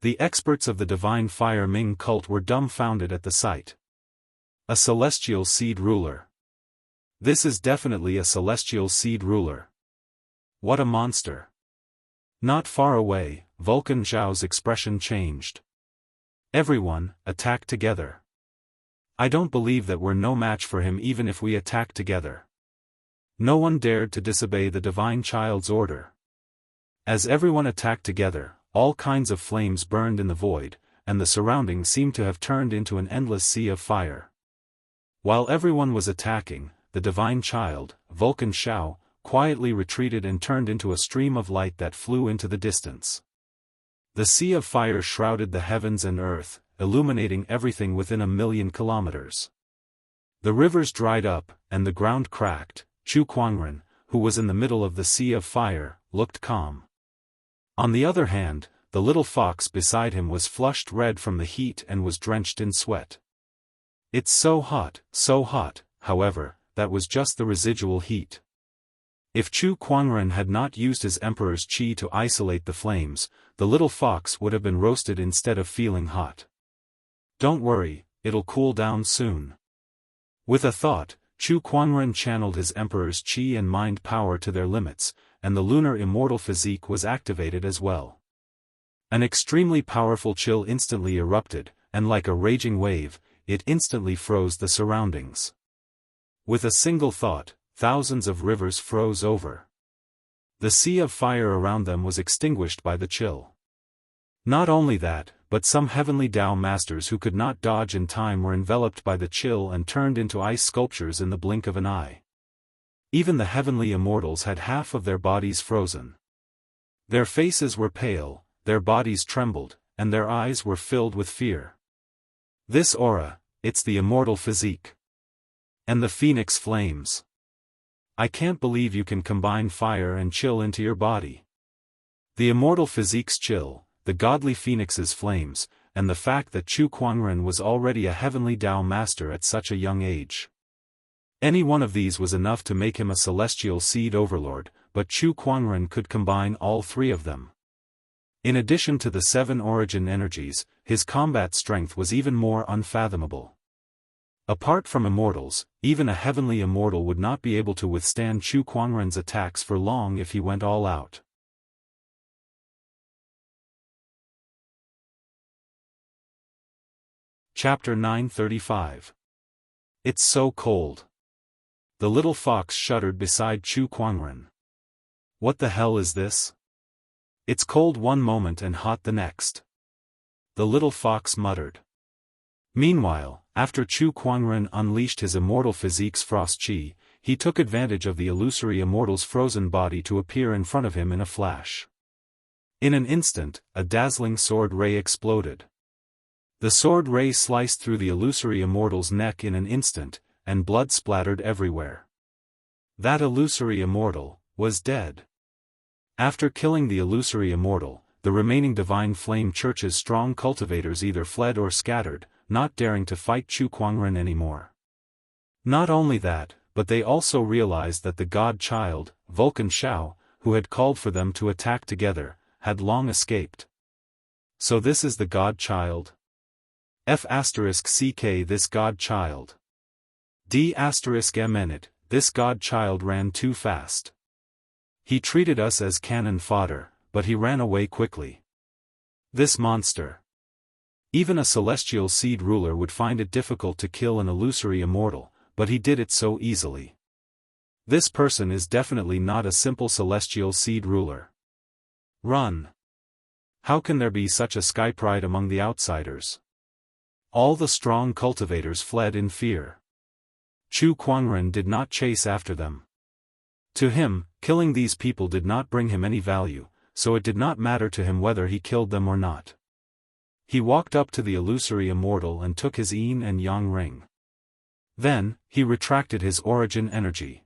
The experts of the Divine Fire Ming cult were dumbfounded at the sight. A celestial seed ruler. This is definitely a celestial seed ruler. What a monster. Not far away, Vulcan Zhao's expression changed. Everyone, attack together. I don't believe that we're no match for him even if we attack together. No one dared to disobey the Divine Child's order. As everyone attacked together, all kinds of flames burned in the void, and the surroundings seemed to have turned into an endless sea of fire. While everyone was attacking, the Divine Child, Vulcan Zhao, quietly retreated and turned into a stream of light that flew into the distance. The sea of fire shrouded the heavens and earth, illuminating everything within 1,000,000 kilometers. The rivers dried up, and the ground cracked. Chu Kuangren, who was in the middle of the sea of fire, looked calm. On the other hand, the little fox beside him was flushed red from the heat and was drenched in sweat. It's so hot, however, that was just the residual heat. If Chu Kuangren had not used his Emperor's Qi to isolate the flames, the little fox would have been roasted instead of feeling hot. Don't worry, it'll cool down soon. With a thought, Chu Kuangren channeled his Emperor's Qi and mind power to their limits, and the lunar immortal physique was activated as well. An extremely powerful chill instantly erupted, and like a raging wave, it instantly froze the surroundings. With a single thought, thousands of rivers froze over. The sea of fire around them was extinguished by the chill. Not only that, but some heavenly Tao masters who could not dodge in time were enveloped by the chill and turned into ice sculptures in the blink of an eye. Even the heavenly immortals had half of their bodies frozen. Their faces were pale, their bodies trembled, and their eyes were filled with fear. This aura, it's the immortal physique. And the phoenix flames. I can't believe you can combine fire and chill into your body. The immortal physique's chill, the godly phoenix's flames, and the fact that Chu Kuangren was already a heavenly Tao master at such a young age. Any one of these was enough to make him a celestial seed overlord, but Chu Kuangren could combine all 3 of them. In addition to the 7 origin energies, his combat strength was even more unfathomable. Apart from immortals, even a heavenly immortal would not be able to withstand Chu Kuangren's attacks for long if he went all out. Chapter 935. It's so cold. The little fox shuddered beside Chu Kuangren. What the hell is this? It's cold one moment and hot the next. The little fox muttered. Meanwhile, after Chu Kuangren unleashed his immortal physique's frost chi, he took advantage of the illusory immortal's frozen body to appear in front of him in a flash. In an instant, a dazzling sword ray exploded. The sword ray sliced through the illusory immortal's neck in an instant, and blood splattered everywhere. That illusory immortal was dead. After killing the illusory immortal, the remaining divine flame church's strong cultivators either fled or scattered, not daring to fight Chu Kuangren anymore. Not only that, but they also realized that the god-child, Vulcan Shao, who had called for them to attack together, had long escaped. So this is the god-child? F***ck this god-child. D***mn this god-child ran too fast. He treated us as cannon fodder, but he ran away quickly. This monster. Even a celestial seed ruler would find it difficult to kill an illusory immortal, but he did it so easily. This person is definitely not a simple celestial seed ruler. Run. How can there be such a sky pride among the outsiders? All the strong cultivators fled in fear. Chu Kuangren did not chase after them. To him, killing these people did not bring him any value, so it did not matter to him whether he killed them or not. He walked up to the illusory immortal and took his yin and yang ring. Then, he retracted his origin energy.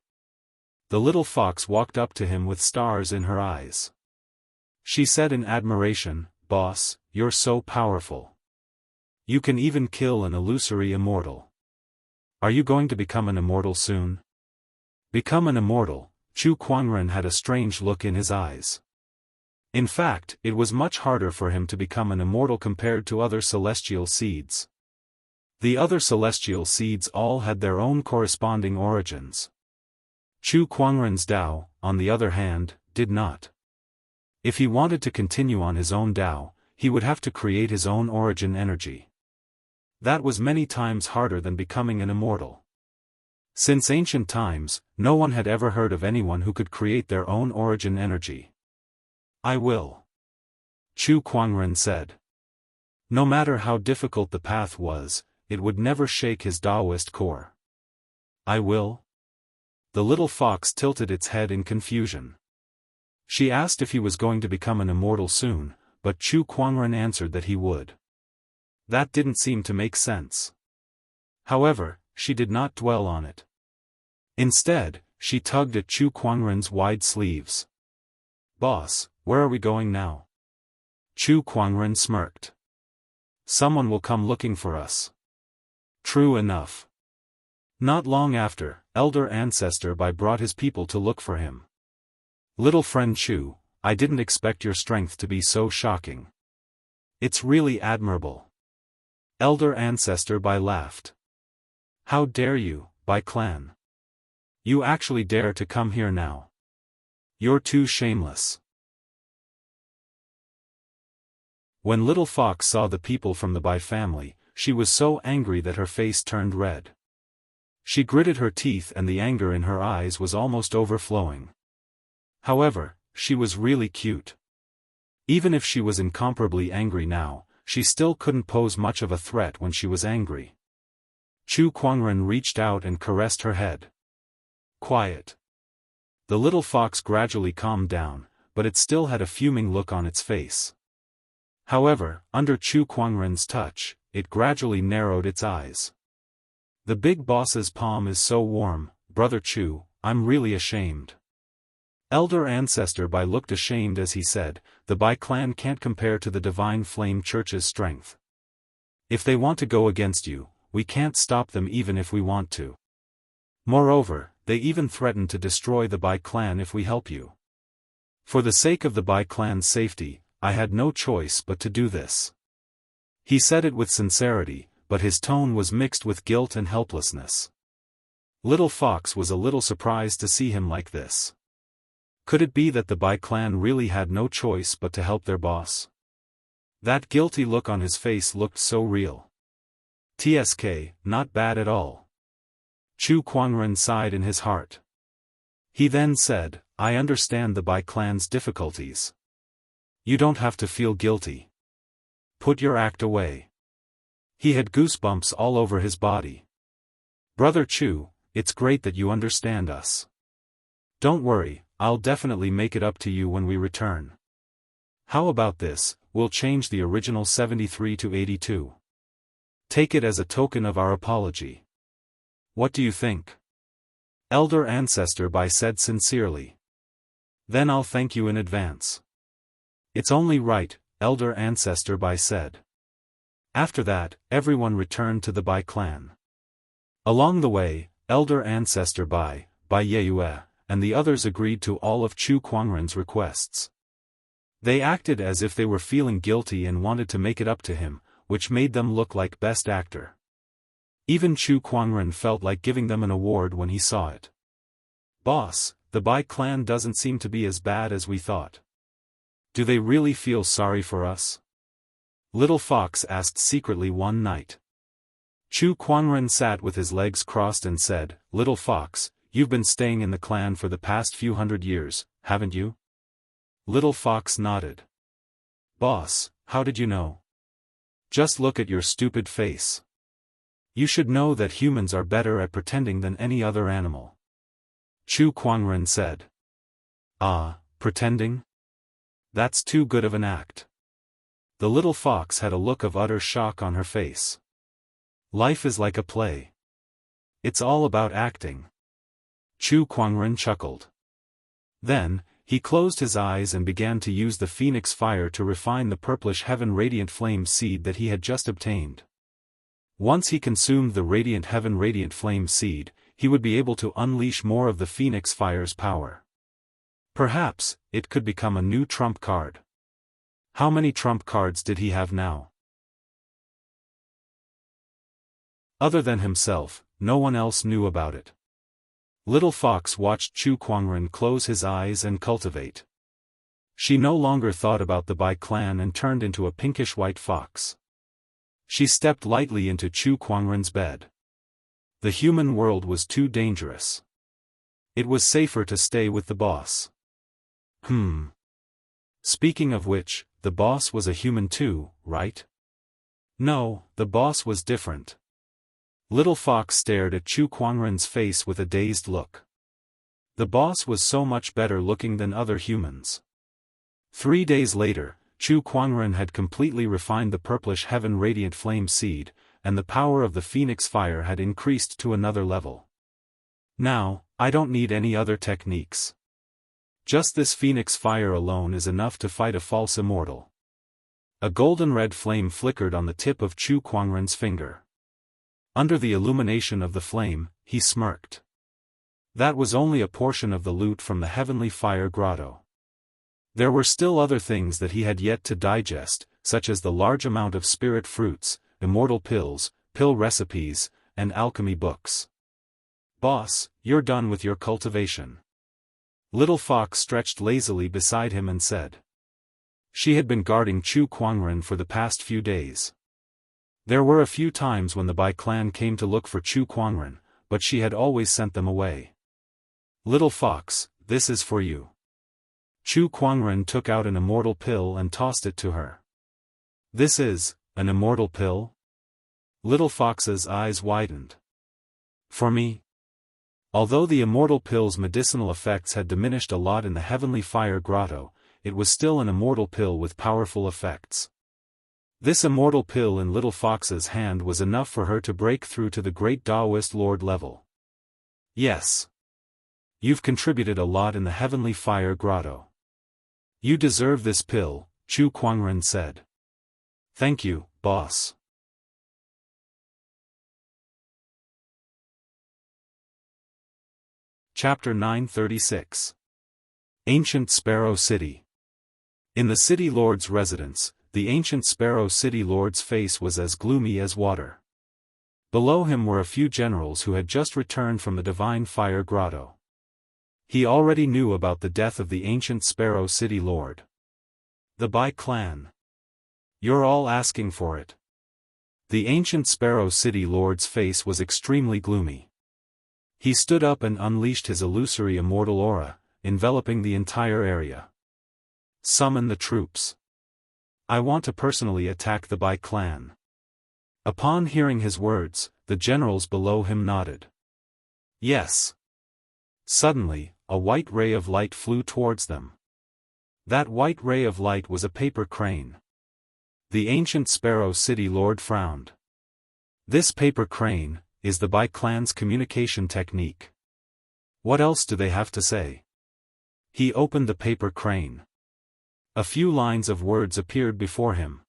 The little fox walked up to him with stars in her eyes. She said in admiration, "Boss, you're so powerful. You can even kill an illusory immortal. Are you going to become an immortal soon?" Become an immortal? Chu Kuangren had a strange look in his eyes. In fact, it was much harder for him to become an immortal compared to other celestial seeds. The other celestial seeds all had their own corresponding origins. Chu Kuangren's Dao, on the other hand, did not. If he wanted to continue on his own Dao, he would have to create his own origin energy. That was many times harder than becoming an immortal. Since ancient times, no one had ever heard of anyone who could create their own origin energy. "I will," Chu Kuangren said. No matter how difficult the path was, it would never shake his Daoist core. "I will?" The little fox tilted its head in confusion. She asked if he was going to become an immortal soon, but Chu Kuangren answered that he would. That didn't seem to make sense. However, she did not dwell on it. Instead, she tugged at Chu Kuangren's wide sleeves. "Boss, where are we going now?" Chu Kuangren smirked. "Someone will come looking for us." True enough. Not long after, Elder Ancestor Bai brought his people to look for him. "Little friend Chu, I didn't expect your strength to be so shocking. It's really admirable." Elder Ancestor Bai laughed. "How dare you, Bai clan? You actually dare to come here now? You're too shameless." When Little Fox saw the people from the Bai family, she was so angry that her face turned red. She gritted her teeth and the anger in her eyes was almost overflowing. However, she was really cute. Even if she was incomparably angry now, she still couldn't pose much of a threat when she was angry. Chu Kuangren reached out and caressed her head. "Quiet." The little fox gradually calmed down, but it still had a fuming look on its face. However, under Chu Kuangren's touch, it gradually narrowed its eyes. "The big boss's palm is so warm, Brother Chu, I'm really ashamed." Elder Ancestor Bai looked ashamed as he said, "The Bai clan can't compare to the Divine Flame Church's strength. If they want to go against you, we can't stop them even if we want to. Moreover, they even threaten to destroy the Bai clan if we help you. For the sake of the Bai clan's safety, I had no choice but to do this." He said it with sincerity, but his tone was mixed with guilt and helplessness. Little Fox was a little surprised to see him like this. Could it be that the Bai clan really had no choice but to help their boss? That guilty look on his face looked so real. "TSK, not bad at all." Chu Kuangren sighed in his heart. He then said, "I understand the Bai clan's difficulties. You don't have to feel guilty. Put your act away." He had goosebumps all over his body. "Brother Chu, it's great that you understand us. Don't worry, I'll definitely make it up to you when we return. How about this, we'll change the original 73 to 82. Take it as a token of our apology. What do you think?" Elder Ancestor Bai said sincerely. "Then I'll thank you in advance." It's only right, Elder Ancestor Bai said. After that, everyone returned to the Bai clan. Along the way, Elder Ancestor Bai Yeyue, and the others agreed to all of Chu Kuangren's requests. They acted as if they were feeling guilty and wanted to make it up to him, which made them look like best actor. Even Chu Kuangren felt like giving them an award when he saw it. Boss, the Bai clan doesn't seem to be as bad as we thought. Do they really feel sorry for us? Little Fox asked secretly one night. Chu Kuangren sat with his legs crossed and said, Little Fox, you've been staying in the clan for the past few hundred years, haven't you? Little Fox nodded. Boss, how did you know? Just look at your stupid face. You should know that humans are better at pretending than any other animal. Chu Kuangren said. Ah, pretending? That's too good of an act. The little fox had a look of utter shock on her face. Life is like a play. It's all about acting. Chu Kuangren chuckled. Then, he closed his eyes and began to use the phoenix fire to refine the purplish heaven radiant flame seed that he had just obtained. Once he consumed the radiant heaven radiant flame seed, he would be able to unleash more of the phoenix fire's power. Perhaps, it could become a new trump card. How many trump cards did he have now? Other than himself, no one else knew about it. Little Fox watched Chu Kuangren close his eyes and cultivate. She no longer thought about the Bai clan and turned into a pinkish-white fox. She stepped lightly into Chu Kuangren's bed. The human world was too dangerous. It was safer to stay with the boss. Speaking of which, the boss was a human too, right? No, the boss was different. Little Fox stared at Chu Kuangren's face with a dazed look. The boss was so much better looking than other humans. 3 days later, Chu Kuangren had completely refined the purplish heaven radiant flame seed, and the power of the phoenix fire had increased to another level. Now, I don't need any other techniques. Just this phoenix fire alone is enough to fight a false immortal. A golden-red flame flickered on the tip of Chu Kuangren's finger. Under the illumination of the flame, he smirked. That was only a portion of the loot from the heavenly fire grotto. There were still other things that he had yet to digest, such as the large amount of spirit fruits, immortal pills, pill recipes, and alchemy books. Boss, you're done with your cultivation. Little Fox stretched lazily beside him and said. She had been guarding Chu Kuangren for the past few days. There were a few times when the Bai clan came to look for Chu Kuangren, but she had always sent them away. Little Fox, this is for you. Chu Kuangren took out an immortal pill and tossed it to her. This is, an immortal pill? Little Fox's eyes widened. For me? Although the immortal pill's medicinal effects had diminished a lot in the heavenly fire grotto, it was still an immortal pill with powerful effects. This immortal pill in Little Fox's hand was enough for her to break through to the great Daoist Lord level. Yes. You've contributed a lot in the heavenly fire grotto. You deserve this pill, Chu Kuangren said. Thank you, boss. Chapter 936. Ancient Sparrow City. In the city lord's residence, the ancient Sparrow City lord's face was as gloomy as water. Below him were a few generals who had just returned from the divine fire grotto. He already knew about the death of the ancient Sparrow City lord. The Bai clan. You're all asking for it. The ancient Sparrow City lord's face was extremely gloomy. He stood up and unleashed his illusory immortal aura, enveloping the entire area. Summon the troops. I want to personally attack the Bai clan. Upon hearing his words, the generals below him nodded. Yes. Suddenly, a white ray of light flew towards them. That white ray of light was a paper crane. The ancient Sparrow City lord frowned. This paper crane is the Bai clan's communication technique. What else do they have to say? He opened the paper crane. A few lines of words appeared before him.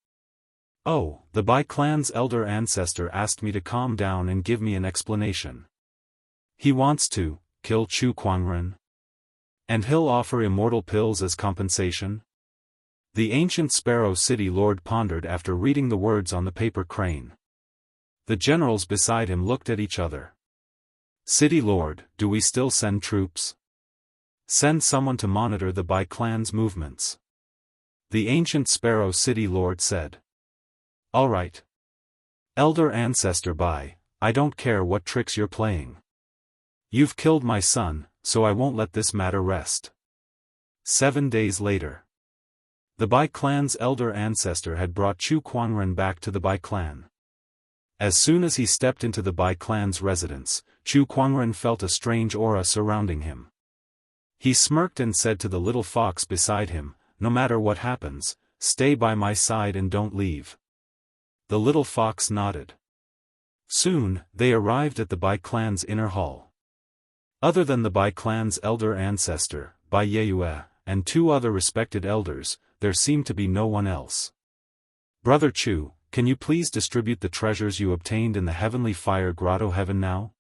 "Oh, the Bai clan's elder ancestor asked me to calm down and give me an explanation. He wants to kill Chu Kuangren. And he'll offer immortal pills as compensation?" The ancient Sparrow City Lord pondered after reading the words on the paper crane. The generals beside him looked at each other. "City Lord, do we still send troops? Send someone to monitor the Bai clan's movements." The ancient Sparrow City Lord said. "All right. Elder Ancestor Bai, I don't care what tricks you're playing. You've killed my son, so I won't let this matter rest." 7 days later. The Bai clan's elder ancestor had brought Chu Kuangren back to the Bai clan. As soon as he stepped into the Bai clan's residence, Chu Kuangren felt a strange aura surrounding him. He smirked and said to the little fox beside him, "No matter what happens, stay by my side and don't leave." The little fox nodded. Soon, they arrived at the Bai clan's inner hall. Other than the Bai clan's elder ancestor, Bai Yeyue, and 2 other respected elders, there seemed to be no one else. "Brother Chu, can you please distribute the treasures you obtained in the heavenly fire grotto heaven now?"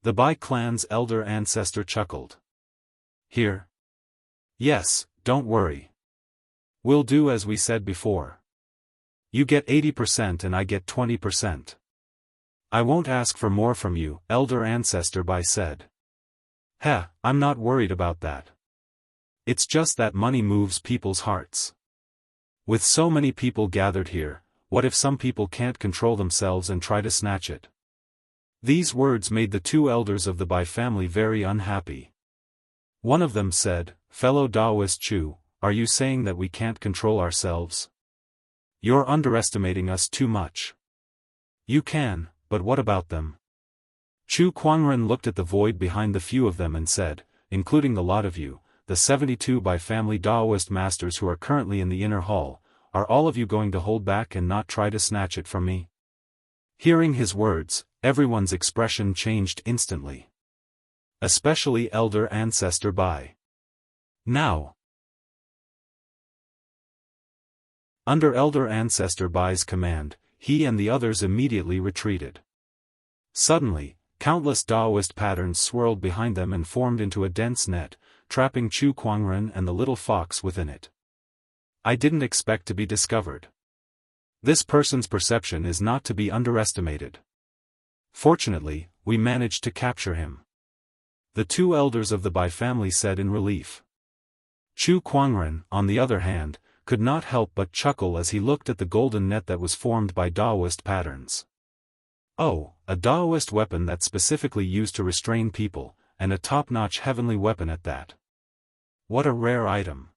The Bai clan's elder ancestor chuckled. "Here? Yes, don't worry. We'll do as we said before. You get 80% and I get 20%. I won't ask for more from you," elder ancestor Bai said. "Heh, I'm not worried about that. It's just that money moves people's hearts. With so many people gathered here, what if some people can't control themselves and try to snatch it?" These words made the 2 elders of the Bai family very unhappy. One of them said, "Fellow Daoist Chu, are you saying that we can't control ourselves? You're underestimating us too much. You can, but what about them?" Chu Kuangren looked at the void behind the few of them and said, "Including the lot of you, the 72 Bai family Daoist masters who are currently in the inner hall, are all of you going to hold back and not try to snatch it from me?" Hearing his words, everyone's expression changed instantly. Especially elder ancestor Bai. Now, under elder ancestor Bai's command, he and the others immediately retreated. Suddenly, countless Daoist patterns swirled behind them and formed into a dense net, trapping Chu Kuangren and the little fox within it. "I didn't expect to be discovered. This person's perception is not to be underestimated. Fortunately, we managed to capture him," the 2 elders of the Bai family said in relief. Chu Kuangren, on the other hand, could not help but chuckle as he looked at the golden net that was formed by Daoist patterns. Oh, a Daoist weapon that's specifically used to restrain people, and a top-notch heavenly weapon at that. What a rare item.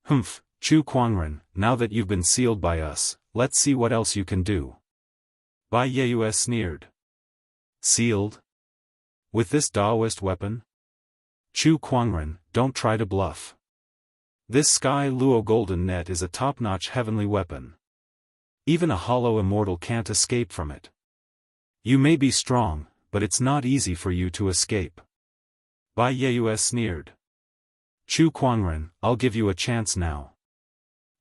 "Humph, Chu Kuangren, now that you've been sealed by us, let's see what else you can do." Bai Yeyue sneered. "Sealed? With this Daoist weapon? Chu Kuangren, don't try to bluff. This Sky Luo golden net is a top-notch heavenly weapon. Even a hollow immortal can't escape from it. You may be strong, but it's not easy for you to escape." Bai Yeyue sneered. "Chu Kuangren, I'll give you a chance now.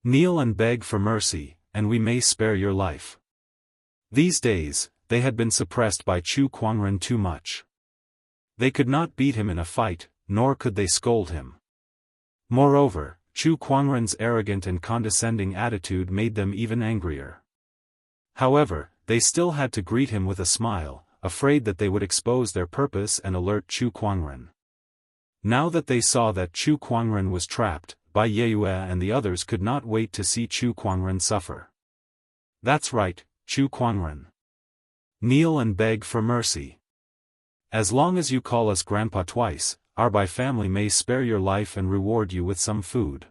Kneel and beg for mercy, and we may spare your life." These days, they had been suppressed by Chu Kuangren too much. They could not beat him in a fight, nor could they scold him. Moreover, Chu Kuangren's arrogant and condescending attitude made them even angrier. However, they still had to greet him with a smile, afraid that they would expose their purpose and alert Chu Kuangren. Now that they saw that Chu Kuangren was trapped, Bai Yeyue and the others could not wait to see Chu Kuangren suffer. "That's right, Chu Kuangren. Kneel and beg for mercy. As long as you call us Grandpa twice, our Bai family may spare your life and reward you with some food."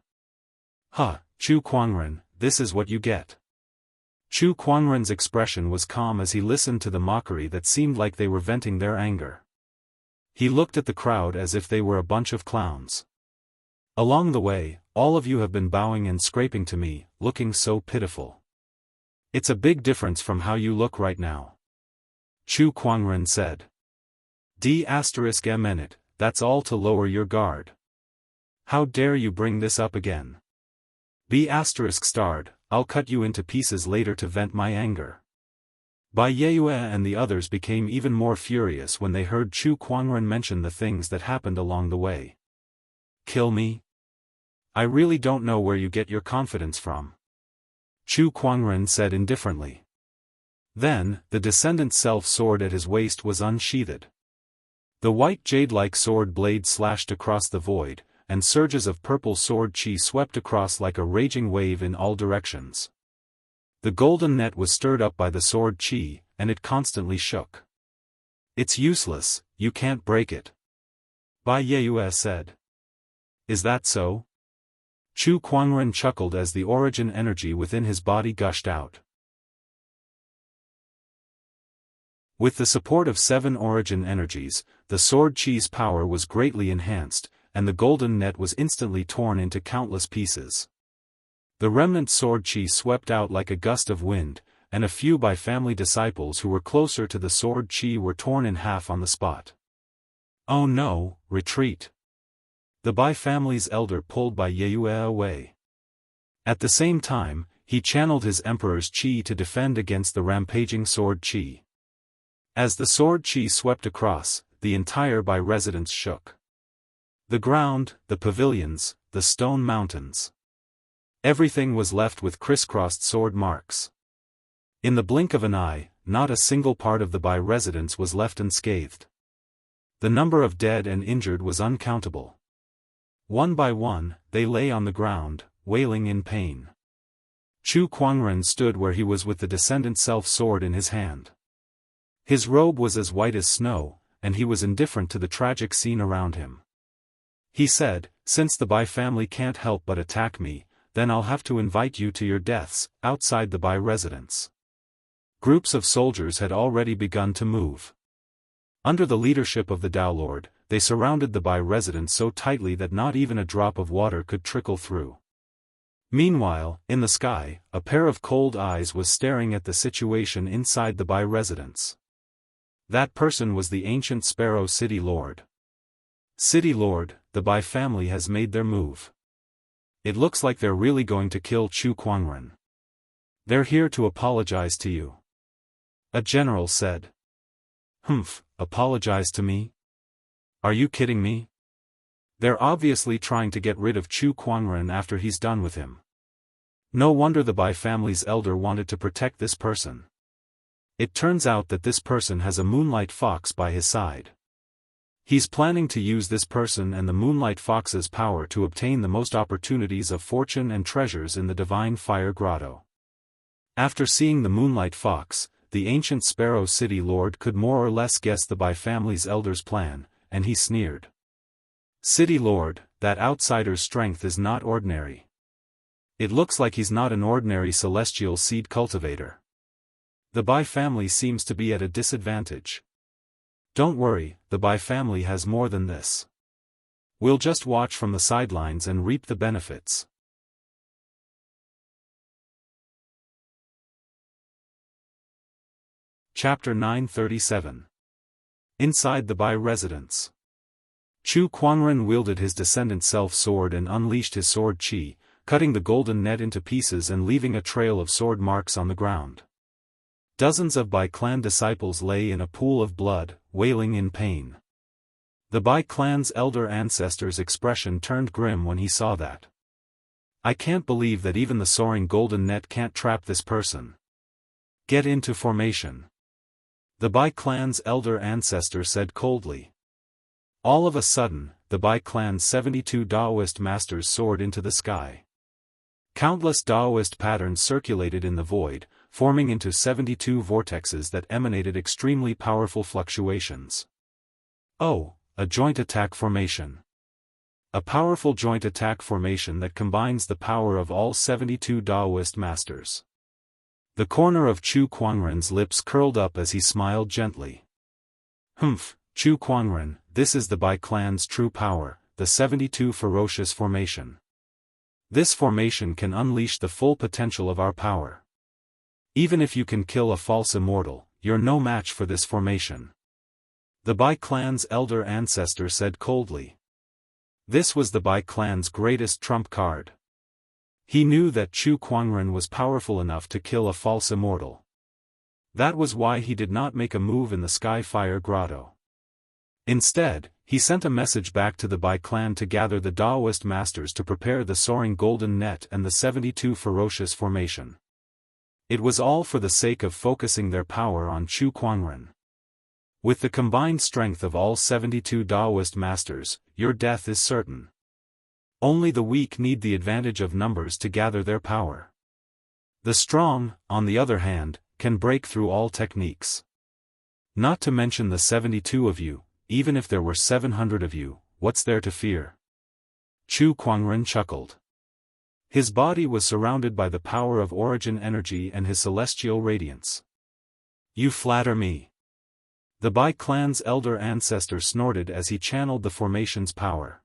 "Huh, Chu Kuangren, this is what you get." Chu Kuangren's expression was calm as he listened to the mockery that seemed like they were venting their anger. He looked at the crowd as if they were a bunch of clowns. "Along the way, all of you have been bowing and scraping to me, looking so pitiful. It's a big difference from how you look right now," Chu Kuangren said. D****, that's all to lower your guard. How dare you bring this up again? Be ****, I'll cut you into pieces later to vent my anger. Bai Yue and the others became even more furious when they heard Chu Kuangren mention the things that happened along the way. Kill me? I really don't know where you get your confidence from. Chu Kuangren said indifferently. Then, the descendant's self-sword at his waist was unsheathed. The white jade-like sword blade slashed across the void, and surges of purple sword chi swept across like a raging wave in all directions. The golden net was stirred up by the sword chi, and it constantly shook. It's useless, you can't break it. Bai Yue said. Is that so? Chu Kuangren chuckled as the origin energy within his body gushed out. With the support of 7 origin energies, the sword chi's power was greatly enhanced, and the golden net was instantly torn into countless pieces. The remnant sword chi swept out like a gust of wind, and a few Bai family disciples who were closer to the sword chi were torn in half on the spot. Oh no, retreat! The Bai family's elder pulled Bai Yue away. At the same time, he channeled his emperor's chi to defend against the rampaging sword chi. As the sword chi swept across, the entire Bai residence shook. The ground, the pavilions, the stone mountains. Everything was left with crisscrossed sword marks. In the blink of an eye, not a single part of the Bai residence was left unscathed. The number of dead and injured was uncountable. One by one, they lay on the ground, wailing in pain. Chu Kuangren stood where he was with the descendant's self-sword in his hand. His robe was as white as snow, and he was indifferent to the tragic scene around him. He said, since the Bai family can't help but attack me, then I'll have to invite you to your deaths, outside the Bai residence. Groups of soldiers had already begun to move. Under the leadership of the Dao Lord, they surrounded the Bai residence so tightly that not even a drop of water could trickle through. Meanwhile, in the sky, a pair of cold eyes was staring at the situation inside the Bai residence. That person was the ancient Sparrow City Lord. City Lord, the Bai family has made their move. It looks like they're really going to kill Chu Kuangren. They're here to apologize to you. A general said. Humph, apologize to me? Are you kidding me? They're obviously trying to get rid of Chu Kuangren after he's done with him. No wonder the Bai family's elder wanted to protect this person. It turns out that this person has a Moonlight Fox by his side. He's planning to use this person and the Moonlight Fox's power to obtain the most opportunities of fortune and treasures in the Divine Fire Grotto. After seeing the Moonlight Fox, the ancient Sparrow City Lord could more or less guess the Bai family's elder's plan, and he sneered. City Lord, that outsider's strength is not ordinary. It looks like he's not an ordinary celestial seed cultivator. The Bai family seems to be at a disadvantage. Don't worry, the Bai family has more than this. We'll just watch from the sidelines and reap the benefits. Chapter 937. Inside the Bai residence. Chu Kuangren wielded his descendant self-sword and unleashed his sword chi, cutting the golden net into pieces and leaving a trail of sword marks on the ground. Dozens of Bai clan disciples lay in a pool of blood, wailing in pain. The Bai clan's elder ancestor's expression turned grim when he saw that. I can't believe that even the soaring golden net can't trap this person. Get into formation. The Bai clan's elder ancestor said coldly. All of a sudden, the Bai clan's 72 Daoist masters soared into the sky. Countless Daoist patterns circulated in the void, forming into 72 vortexes that emanated extremely powerful fluctuations. Oh, a joint attack formation. A powerful joint attack formation that combines the power of all 72 Daoist masters. The corner of Chu Kuangren's lips curled up as he smiled gently. Humph, Chu Kuangren, this is the Bai clan's true power, the 72 ferocious formation. This formation can unleash the full potential of our power. Even if you can kill a false immortal, you're no match for this formation. The Bai clan's elder ancestor said coldly. This was the Bai clan's greatest trump card. He knew that Chu Kuangren was powerful enough to kill a false immortal. That was why he did not make a move in the Skyfire Grotto. Instead, he sent a message back to the Bai clan to gather the Daoist masters to prepare the soaring golden net and the 72 ferocious formation. It was all for the sake of focusing their power on Chu Kuangren. With the combined strength of all 72 Daoist masters, your death is certain. Only the weak need the advantage of numbers to gather their power. The strong, on the other hand, can break through all techniques. Not to mention the 72 of you, even if there were 700 of you, what's there to fear? Chu Kuangren chuckled. His body was surrounded by the power of origin energy and his celestial radiance. You flatter me. The Bai clan's elder ancestor snorted as he channeled the formation's power.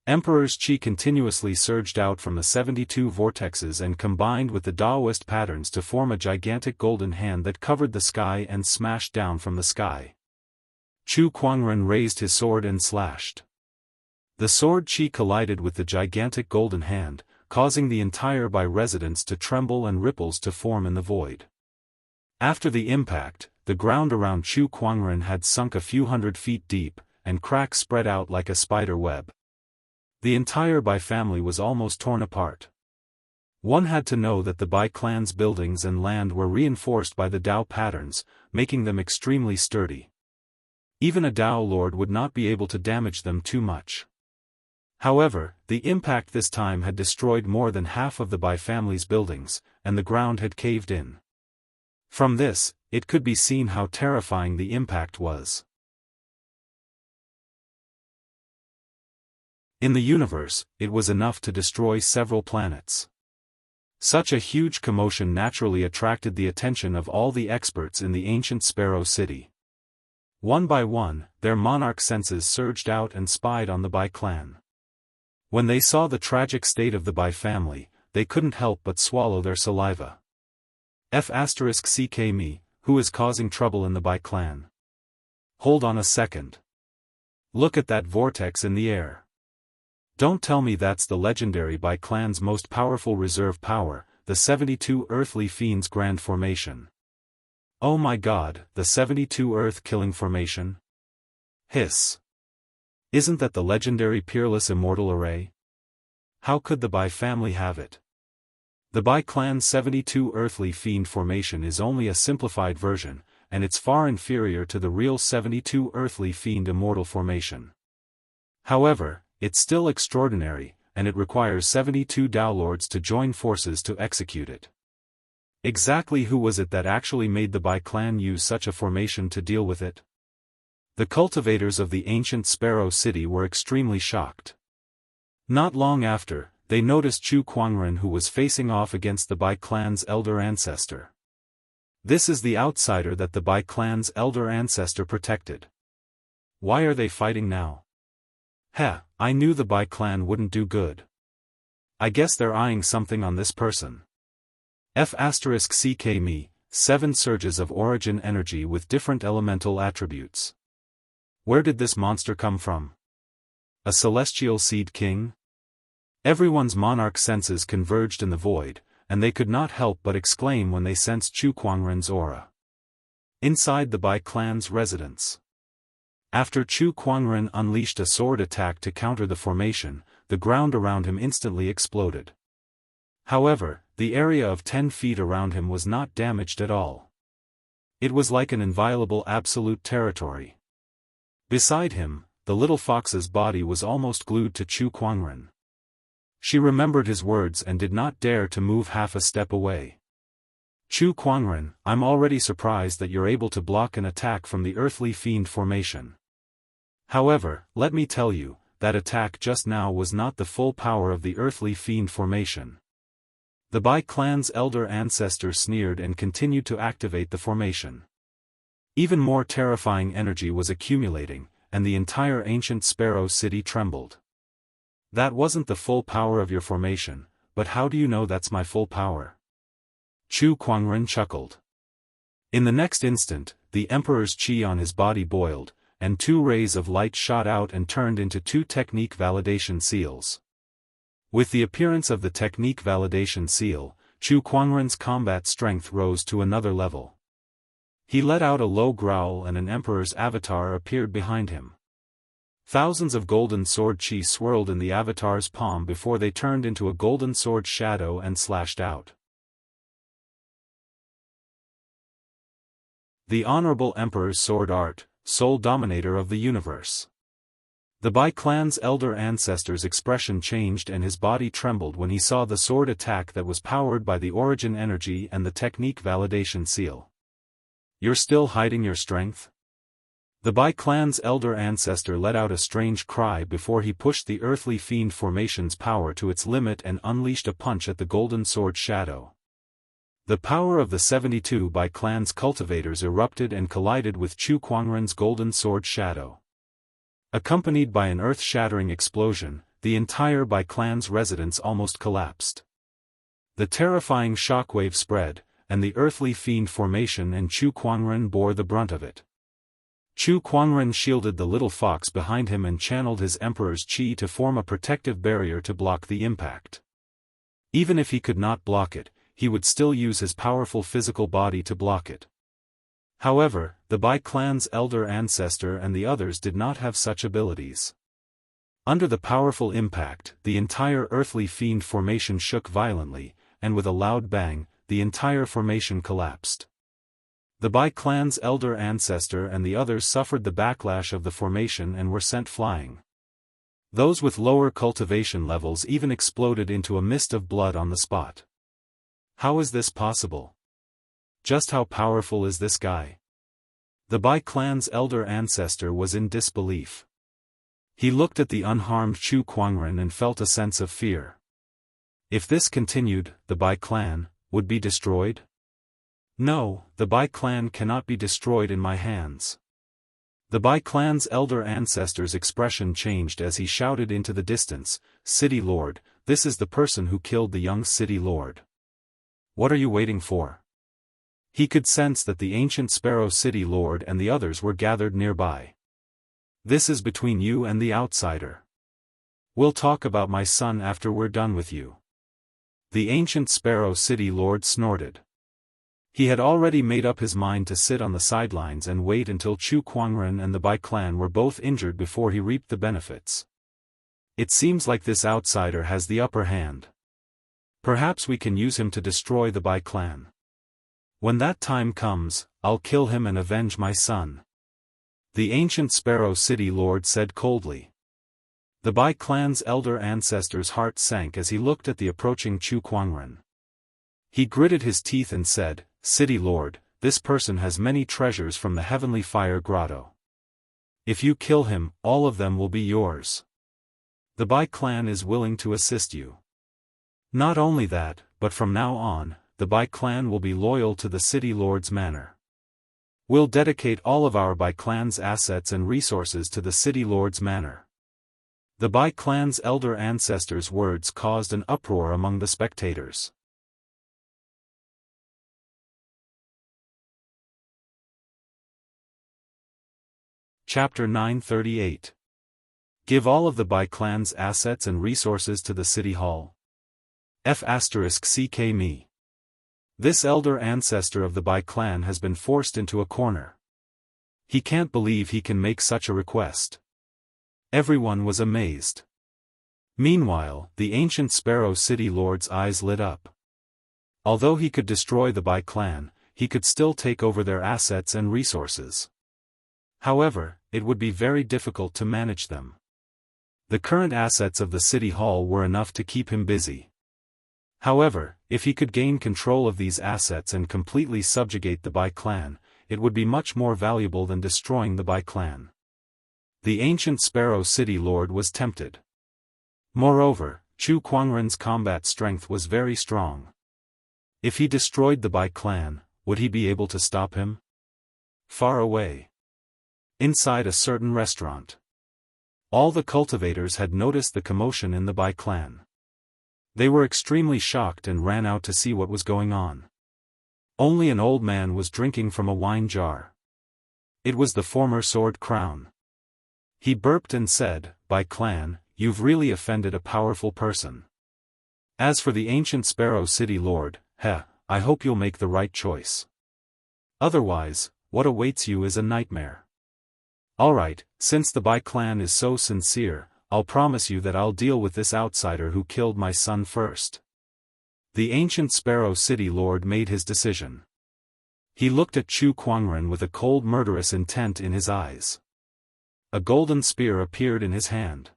Emperor's chi continuously surged out from the 72 vortexes and combined with the Daoist patterns to form a gigantic golden hand that covered the sky and smashed down from the sky. Chu Kuangren raised his sword and slashed. The sword chi collided with the gigantic golden hand, causing the entire Bai residence to tremble and ripples to form in the void. After the impact, the ground around Chu Kuangren had sunk a few hundred feet deep, and cracks spread out like a spider web. The entire Bai family was almost torn apart. One had to know that the Bai clan's buildings and land were reinforced by the Dao patterns, making them extremely sturdy. Even a Dao lord would not be able to damage them too much. However, the impact this time had destroyed more than half of the Bai family's buildings, and the ground had caved in. From this, it could be seen how terrifying the impact was. In the universe, it was enough to destroy several planets. Such a huge commotion naturally attracted the attention of all the experts in the ancient Sparrow City. One by one, their monarch senses surged out and spied on the Bai clan. When they saw the tragic state of the Bai family, they couldn't help but swallow their saliva. F***ck me, who is causing trouble in the Bai clan? Hold on a second. Look at that vortex in the air. Don't tell me that's the legendary Bai clan's most powerful reserve power, the 72 earthly fiends grand formation. Oh my god, the 72 earth-killing formation? Hiss. Isn't that the legendary peerless immortal array? How could the Bai family have it? The Bai clan's 72 earthly fiend formation is only a simplified version, and it's far inferior to the real 72 earthly fiend immortal formation. However, it's still extraordinary, and it requires 72 Dao lords to join forces to execute it. Exactly who was it that actually made the Bai clan use such a formation to deal with it? The cultivators of the ancient Sparrow City were extremely shocked. Not long after, they noticed Chu Kuangren, who was facing off against the Bai clan's elder ancestor. This is the outsider that the Bai clan's elder ancestor protected. Why are they fighting now? Heh, I knew the Bai clan wouldn't do good. I guess they're eyeing something on this person. F***ck me, 7 surges of origin energy with different elemental attributes. Where did this monster come from? A celestial seed king? Everyone's monarch senses converged in the void, and they could not help but exclaim when they sensed Chu Kuangren's aura. Inside the Bai clan's residence. After Chu Kuangren unleashed a sword attack to counter the formation, the ground around him instantly exploded. However, the area of 10 feet around him was not damaged at all. It was like an inviolable absolute territory. Beside him, the little fox's body was almost glued to Chu Kuangren. She remembered his words and did not dare to move half a step away. Chu Kuangren, I'm already surprised that you're able to block an attack from the earthly fiend formation. However, let me tell you, that attack just now was not the full power of the earthly fiend formation. The Bai clan's elder ancestor sneered and continued to activate the formation. Even more terrifying energy was accumulating, and the entire ancient Sparrow City trembled. That wasn't the full power of your formation, but how do you know that's my full power? Chu Kuangren chuckled. In the next instant, the Emperor's chi on his body boiled, and 2 rays of light shot out and turned into 2 technique validation seals. With the appearance of the technique validation seal, Chu Kuangren's combat strength rose to another level. He let out a low growl and an emperor's avatar appeared behind him. Thousands of golden sword chi swirled in the avatar's palm before they turned into a golden sword shadow and slashed out. The Honorable Emperor's sword art, sole dominator of the universe. The Bai clan's elder ancestor's expression changed and his body trembled when he saw the sword attack that was powered by the origin energy and the technique validation seal. You're still hiding your strength? The Bai clan's elder ancestor let out a strange cry before he pushed the earthly fiend formation's power to its limit and unleashed a punch at the golden sword shadow. The power of the 72 Bai clan's cultivators erupted and collided with Chu Kuangren's golden sword shadow. Accompanied by an earth-shattering explosion, the entire Bai clan's residence almost collapsed. The terrifying shockwave spread, and the earthly fiend formation and Chu Kuangren bore the brunt of it. Chu Kuangren shielded the little fox behind him and channeled his emperor's chi to form a protective barrier to block the impact. Even if he could not block it, he would still use his powerful physical body to block it. However, the Bai clan's elder ancestor and the others did not have such abilities. Under the powerful impact, the entire earthly fiend formation shook violently, and with a loud bang, the entire formation collapsed. The Bai clan's elder ancestor and the others suffered the backlash of the formation and were sent flying. Those with lower cultivation levels even exploded into a mist of blood on the spot. How is this possible? Just how powerful is this guy? The Bai clan's elder ancestor was in disbelief. He looked at the unharmed Chu Kuangren and felt a sense of fear. If this continued, the Bai clan would be destroyed? No, the Bai clan cannot be destroyed in my hands. The Bai clan's elder ancestor's expression changed as he shouted into the distance, "City Lord, this is the person who killed the young City Lord. What are you waiting for?" He could sense that the ancient Sparrow City Lord and the others were gathered nearby. This is between you and the outsider. We'll talk about my son after we're done with you. The ancient Sparrow City Lord snorted. He had already made up his mind to sit on the sidelines and wait until Chu Kuangren and the Bai clan were both injured before he reaped the benefits. It seems like this outsider has the upper hand. Perhaps we can use him to destroy the Bai clan. When that time comes, I'll kill him and avenge my son. The ancient Sparrow City Lord said coldly. The Bai clan's elder ancestor's heart sank as he looked at the approaching Chu Kuangren. He gritted his teeth and said, "City Lord, this person has many treasures from the heavenly fire grotto. If you kill him, all of them will be yours. The Bai clan is willing to assist you. Not only that, but from now on, the Bai clan will be loyal to the City Lord's manor. We'll dedicate all of our Bai clan's assets and resources to the City Lord's manor." The Bai clan's elder ancestors' words caused an uproar among the spectators. Chapter 938. Give all of the Bai clan's assets and resources to the City Hall. F***ck me. This elder ancestor of the Bai clan has been forced into a corner. He can't believe he can make such a request. Everyone was amazed. Meanwhile, the ancient Sparrow City Lord's eyes lit up. Although he could destroy the Bai clan, he could still take over their assets and resources. However, it would be very difficult to manage them. The current assets of the City Hall were enough to keep him busy. However, if he could gain control of these assets and completely subjugate the Bai clan, it would be much more valuable than destroying the Bai clan. The ancient Sparrow City Lord was tempted. Moreover, Chu Kuangren's combat strength was very strong. If he destroyed the Bai clan, would he be able to stop him? Far away. Inside a certain restaurant. All the cultivators had noticed the commotion in the Bai clan. They were extremely shocked and ran out to see what was going on. Only an old man was drinking from a wine jar. It was the former Sword Crown. He burped and said, "Bai clan, you've really offended a powerful person. As for the ancient Sparrow City Lord, I hope you'll make the right choice. Otherwise, what awaits you is a nightmare. Alright, since the Bai clan is so sincere, I'll promise you that I'll deal with this outsider who killed my son first. The ancient Sparrow City Lord made his decision. He looked at Chu Kuangren with a cold murderous intent in his eyes. A golden spear appeared in his hand.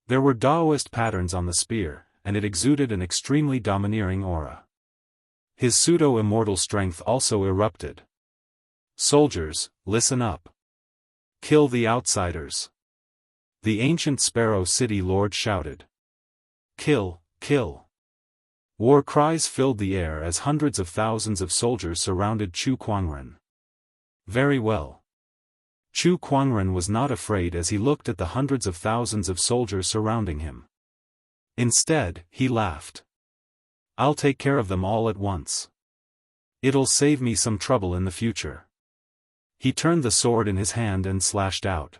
There were Daoist patterns on the spear, and it exuded an extremely domineering aura. His pseudo-immortal strength also erupted. Soldiers, listen up. Kill the outsiders. The ancient Sparrow City Lord shouted. Kill, kill. War cries filled the air as hundreds of thousands of soldiers surrounded Chu Kuangren. Very well. Chu Kuangren was not afraid as he looked at the hundreds of thousands of soldiers surrounding him. Instead, he laughed. I'll take care of them all at once. It'll save me some trouble in the future. He turned the sword in his hand and slashed out.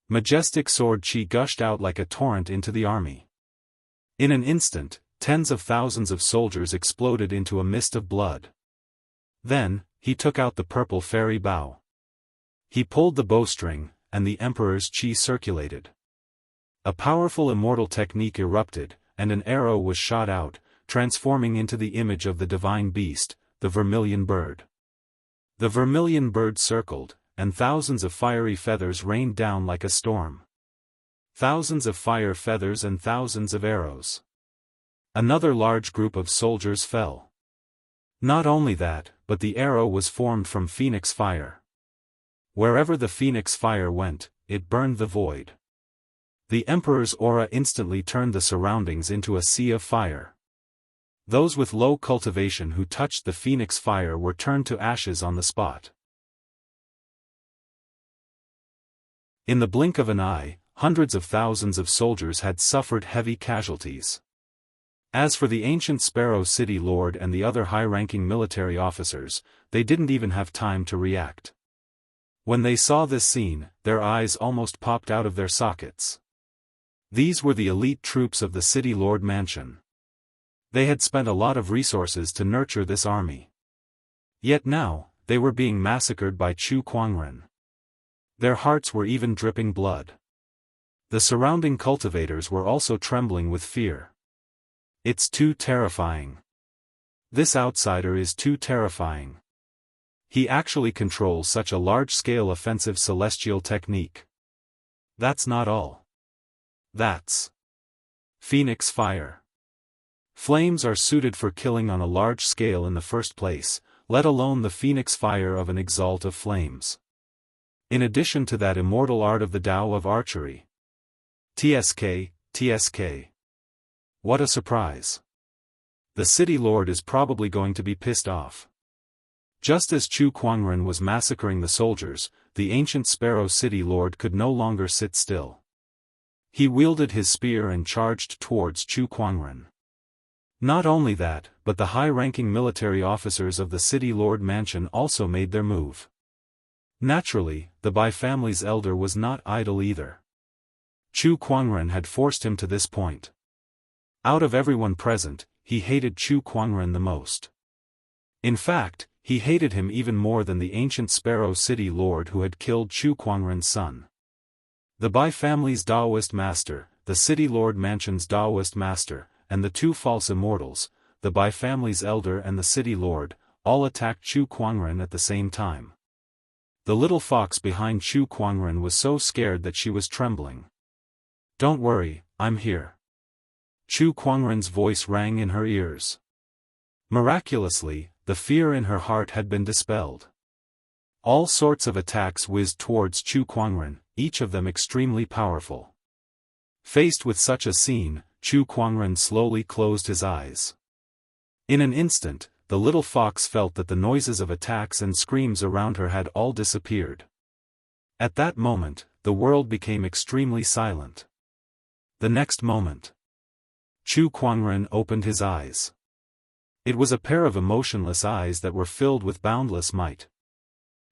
Majestic sword chi gushed out like a torrent into the army. In an instant, tens of thousands of soldiers exploded into a mist of blood. Then, he took out the purple fairy bow. He pulled the bowstring, and the Emperor's chi circulated. A powerful immortal technique erupted, and an arrow was shot out, transforming into the image of the divine beast, the vermilion bird. The vermilion bird circled, and thousands of fiery feathers rained down like a storm. Thousands of fire feathers and thousands of arrows. Another large group of soldiers fell. Not only that, but the arrow was formed from phoenix fire. Wherever the phoenix fire went, it burned the void. The Emperor's aura instantly turned the surroundings into a sea of fire. Those with low cultivation who touched the phoenix fire were turned to ashes on the spot. In the blink of an eye, hundreds of thousands of soldiers had suffered heavy casualties. As for the ancient Sparrow City Lord and the other high-ranking military officers, they didn't even have time to react. When they saw this scene, their eyes almost popped out of their sockets. These were the elite troops of the City Lord Mansion. They had spent a lot of resources to nurture this army. Yet now, they were being massacred by Chu Kuangren. Their hearts were even dripping blood. The surrounding cultivators were also trembling with fear. It's too terrifying. This outsider is too terrifying. He actually controls such a large-scale offensive celestial technique. That's not all. That's Phoenix Fire. Flames are suited for killing on a large scale in the first place, let alone the Phoenix Fire of an exalt of flames. In addition to that immortal art of the Tao of archery. TSK. What a surprise. The City Lord is probably going to be pissed off. Just as Chu Kuangren was massacring the soldiers, the ancient Sparrow City Lord could no longer sit still. He wielded his spear and charged towards Chu Kuangren. Not only that, but the high-ranking military officers of the City Lord Mansion also made their move. Naturally, the Bai family's elder was not idle either. Chu Kuangren had forced him to this point. Out of everyone present, he hated Chu Kuangren the most. In fact, he hated him even more than the ancient Sparrow City Lord who had killed Chu Kuangren's son. The Bai family's Daoist master, the City Lord Mansion's Daoist master, and the two false immortals, the Bai family's elder and the City Lord, all attacked Chu Kuangren at the same time. The little fox behind Chu Kuangren was so scared that she was trembling. Don't worry, I'm here. Chu Kuangren's voice rang in her ears. Miraculously, the fear in her heart had been dispelled. All sorts of attacks whizzed towards Chu Kuangren, each of them extremely powerful. Faced with such a scene, Chu Kuangren slowly closed his eyes. In an instant, the little fox felt that the noises of attacks and screams around her had all disappeared. At that moment, the world became extremely silent. The next moment, Chu Kuangren opened his eyes. It was a pair of emotionless eyes that were filled with boundless might.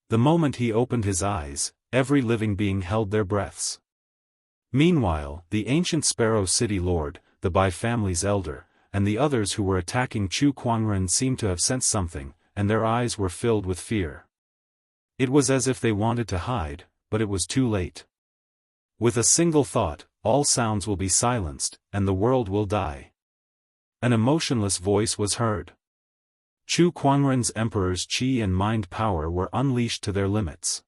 The moment he opened his eyes, every living being held their breaths. Meanwhile, the ancient Sparrow City Lord, the Bai family's elder, and the others who were attacking Chu Kuangren seemed to have sensed something, and their eyes were filled with fear. It was as if they wanted to hide, but it was too late. With a single thought, all sounds will be silenced, and the world will die. An emotionless voice was heard. Chu Kuangren's emperor's qi and mind power were unleashed to their limits.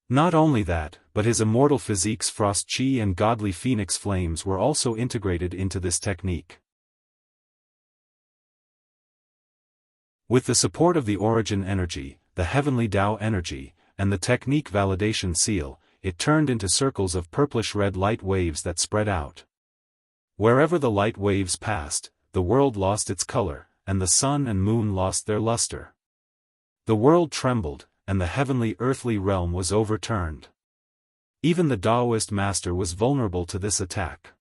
Not only that, but his immortal physique's frost qi and godly phoenix flames were also integrated into this technique. With the support of the origin energy, the heavenly Tao energy, and the technique validation seal, it turned into circles of purplish-red light waves that spread out. Wherever the light waves passed, the world lost its color, and the sun and moon lost their luster. The world trembled, and the heavenly earthly realm was overturned. Even the Daoist master was vulnerable to this attack.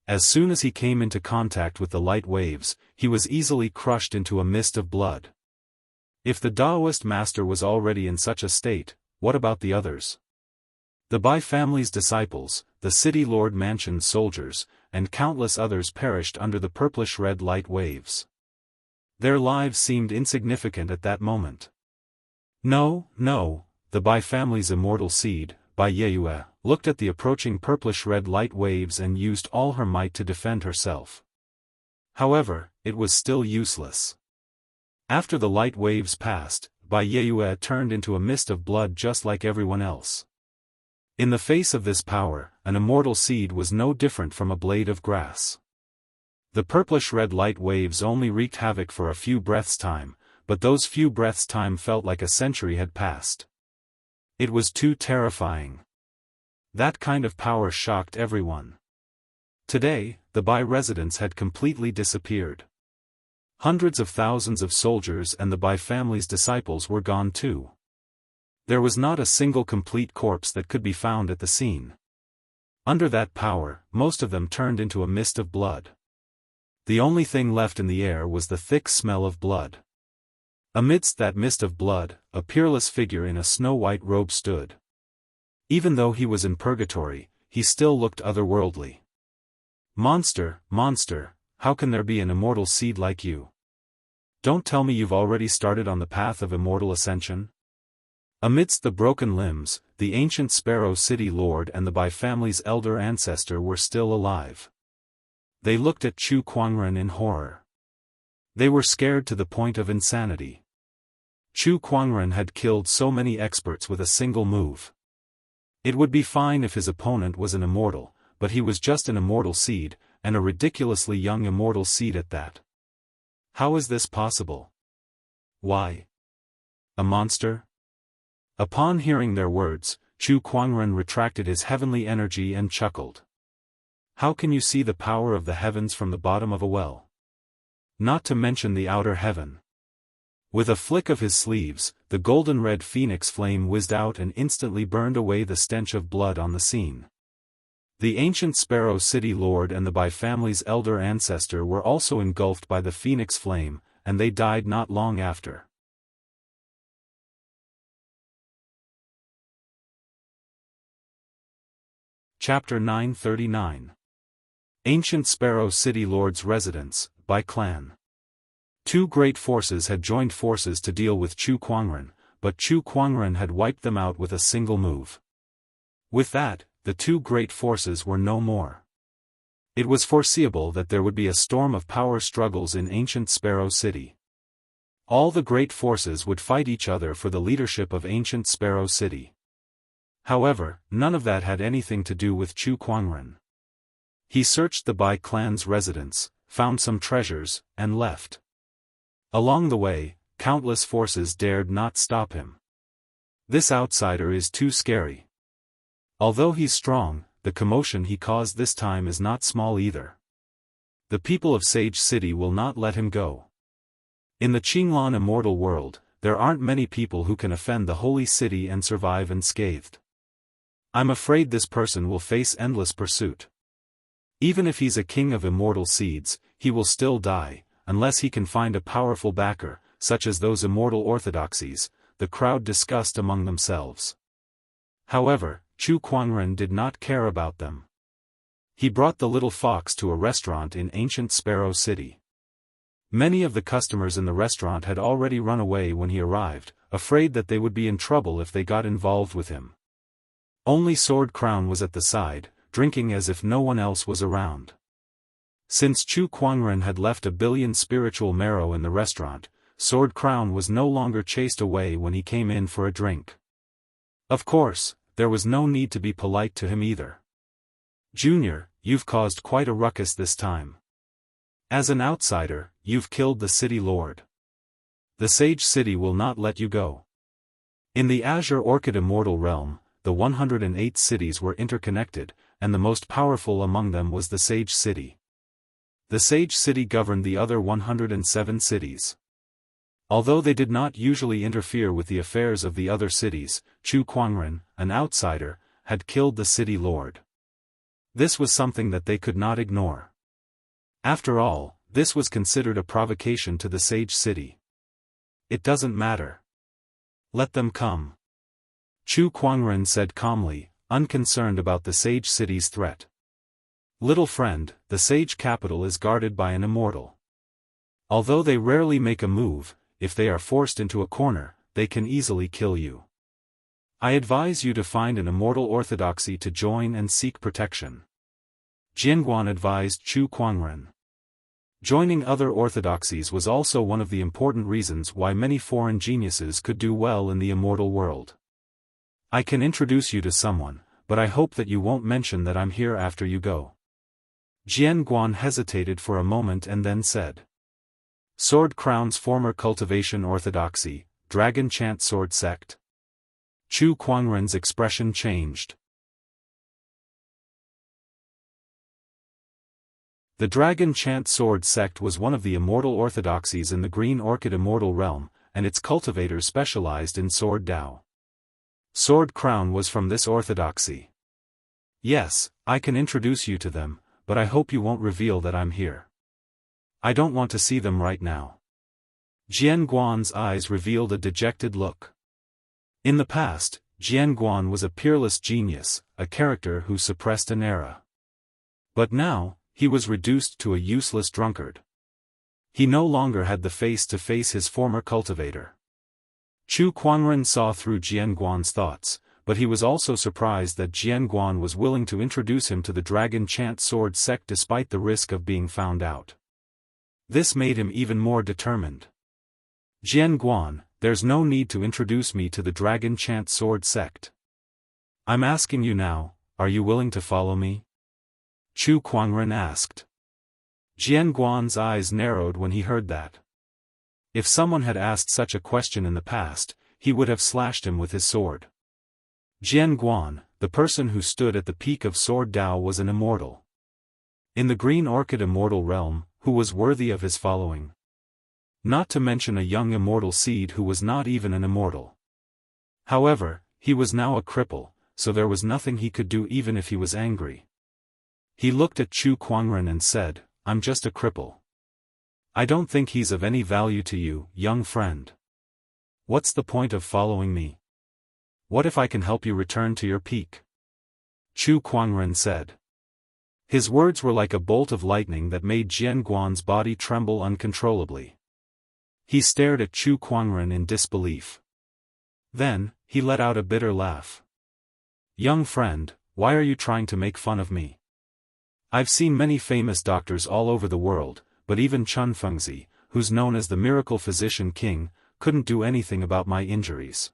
As soon as he came into contact with the light waves, he was easily crushed into a mist of blood. If the Daoist master was already in such a state, what about the others? The Bai family's disciples, the city lord mansion's soldiers, and countless others perished under the purplish-red light waves. Their lives seemed insignificant at that moment. No, the Bai family's immortal seed, Bai Yeyue, looked at the approaching purplish-red light waves and used all her might to defend herself. However, it was still useless. After the light waves passed, Bai Yeyue turned into a mist of blood just like everyone else. In the face of this power, an immortal seed was no different from a blade of grass. The purplish-red light waves only wreaked havoc for a few breaths' time, but those few breaths' time felt like a century had passed. It was too terrifying. That kind of power shocked everyone. Today, the Bai residents had completely disappeared. Hundreds of thousands of soldiers and the Bai family's disciples were gone too. There was not a single complete corpse that could be found at the scene. Under that power, most of them turned into a mist of blood. The only thing left in the air was the thick smell of blood. Amidst that mist of blood, a peerless figure in a snow-white robe stood. Even though he was in purgatory, he still looked otherworldly. Monster, how can there be an immortal seed like you? Don't tell me you've already started on the path of immortal ascension? Amidst the broken limbs, the ancient Sparrow City Lord and the Bai family's elder ancestor were still alive. They looked at Chu Kuangren in horror. They were scared to the point of insanity. Chu Kuangren had killed so many experts with a single move. It would be fine if his opponent was an immortal, but he was just an immortal seed, and a ridiculously young immortal seed at that. How is this possible? Why? A monster? Upon hearing their words, Chu Kuangren retracted his heavenly energy and chuckled. How can you see the power of the heavens from the bottom of a well? Not to mention the outer heaven. With a flick of his sleeves, the golden-red phoenix flame whizzed out and instantly burned away the stench of blood on the scene. The ancient Sparrow City Lord and the Bai family's elder ancestor were also engulfed by the phoenix flame, and they died not long after. Chapter 939. Ancient Sparrow City Lord's Residence, Bai Clan. Two great forces had joined forces to deal with Chu Kuangren, but Chu Kuangren had wiped them out with a single move. With that, the two great forces were no more. It was foreseeable that there would be a storm of power struggles in ancient Sparrow City. All the great forces would fight each other for the leadership of ancient Sparrow City. However, none of that had anything to do with Chu Kuangren. He searched the Bai clan's residence, found some treasures, and left. Along the way, countless forces dared not stop him. This outsider is too scary. Although he's strong, the commotion he caused this time is not small either. The people of Sage City will not let him go. In the Qinglan immortal world, there aren't many people who can offend the holy city and survive unscathed. I'm afraid this person will face endless pursuit. Even if he's a king of immortal seeds, he will still die, unless he can find a powerful backer, such as those immortal orthodoxies, the crowd discussed among themselves. However, Chu Kuangren did not care about them. He brought the little fox to a restaurant in ancient Sparrow City. Many of the customers in the restaurant had already run away when he arrived, afraid that they would be in trouble if they got involved with him. Only Sword Crown was at the side, drinking as if no one else was around. Since Chu Kuangren had left 1 billion spiritual marrow in the restaurant, Sword Crown was no longer chased away when he came in for a drink. Of course, there was no need to be polite to him either. "Junior, you've caused quite a ruckus this time. As an outsider, you've killed the city lord. The Sage City will not let you go." In the Azure Orchid Immortal realm, the 108 cities were interconnected, and the most powerful among them was the Sage City. The Sage City governed the other 107 cities. Although they did not usually interfere with the affairs of the other cities, Chu Kuangren, an outsider, had killed the city lord. This was something that they could not ignore. After all, this was considered a provocation to the Sage City. "It doesn't matter. Let them come," Chu Kuangren said calmly, unconcerned about the Sage City's threat. "Little friend, the Sage capital is guarded by an immortal. Although they rarely make a move, if they are forced into a corner, they can easily kill you. I advise you to find an immortal orthodoxy to join and seek protection," Jianghu advised Chu Kuangren. Joining other orthodoxies was also one of the important reasons why many foreign geniuses could do well in the immortal world. "I can introduce you to someone, but I hope that you won't mention that I'm here after you go." Jianghu hesitated for a moment and then said, "Sword Crown's former Cultivation Orthodoxy, Dragon Chant Sword Sect?" Chu Kuangren's expression changed. The Dragon Chant Sword Sect was one of the immortal orthodoxies in the Green Orchid Immortal realm, and its cultivators specialized in Sword Dao. Sword Crown was from this orthodoxy. "Yes, I can introduce you to them, but I hope you won't reveal that I'm here. I don't want to see them right now." Jianghu's eyes revealed a dejected look. In the past, Jianghu was a peerless genius, a character who suppressed an era. But now, he was reduced to a useless drunkard. He no longer had the face to face his former cultivator. Chu Kuangren saw through Jianghu's thoughts, but he was also surprised that Jianghu was willing to introduce him to the Dragon Chant Sword Sect despite the risk of being found out. This made him even more determined. "Jianghu, there's no need to introduce me to the Dragon Chant Sword Sect. I'm asking you now, are you willing to follow me?" Chu Kuangren asked. Jianghu's eyes narrowed when he heard that. If someone had asked such a question in the past, he would have slashed him with his sword. Jianghu, the person who stood at the peak of Sword Dao, was an immortal. In the Green Orchid Immortal realm, who was worthy of his following? Not to mention a young immortal seed who was not even an immortal. However, he was now a cripple, so there was nothing he could do even if he was angry. He looked at Chu Kuangren and said, "I'm just a cripple. I don't think he's of any value to you, young friend. What's the point of following me? What if I can help you return to your peak?" Chu Kuangren said. His words were like a bolt of lightning that made Jianghu's body tremble uncontrollably. He stared at Chu Kuangren in disbelief. Then, he let out a bitter laugh. "Young friend, why are you trying to make fun of me? I've seen many famous doctors all over the world, but even Chun Fengzi, who's known as the Miracle Physician King, couldn't do anything about my injuries."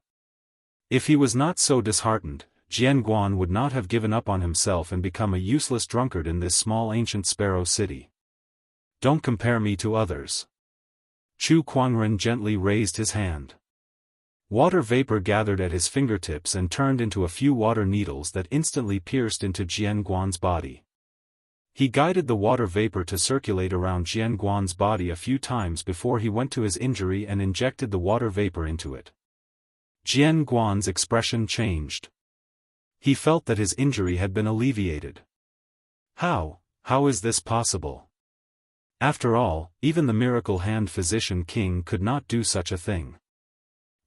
If he was not so disheartened, Jianghu would not have given up on himself and become a useless drunkard in this small ancient Sparrow City. "Don't compare me to others." Chu Kuangren gently raised his hand. Water vapor gathered at his fingertips and turned into a few water needles that instantly pierced into Jianghu's body. He guided the water vapor to circulate around Jianghu's body a few times before he went to his injury and injected the water vapor into it. Jianghu's expression changed. He felt that his injury had been alleviated. How is this possible? After all, even the Miracle Hand Physician King could not do such a thing.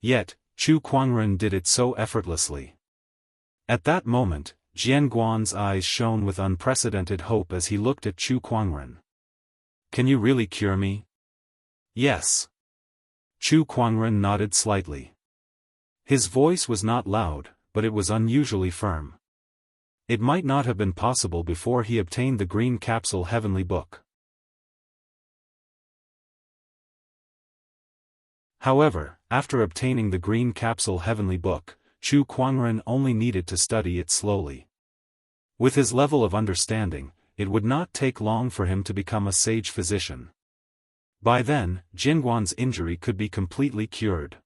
Yet, Chu Kuangren did it so effortlessly. At that moment, Jianguan's eyes shone with unprecedented hope as he looked at Chu Kuangren. Can you really cure me? Yes. Chu Kuangren nodded slightly. His voice was not loud, but it was unusually firm. It might not have been possible before he obtained the green capsule heavenly book. However, after obtaining the green capsule heavenly book, Chu Kuangren only needed to study it slowly. With his level of understanding, it would not take long for him to become a sage physician. By then, Jianguan's injury could be completely cured.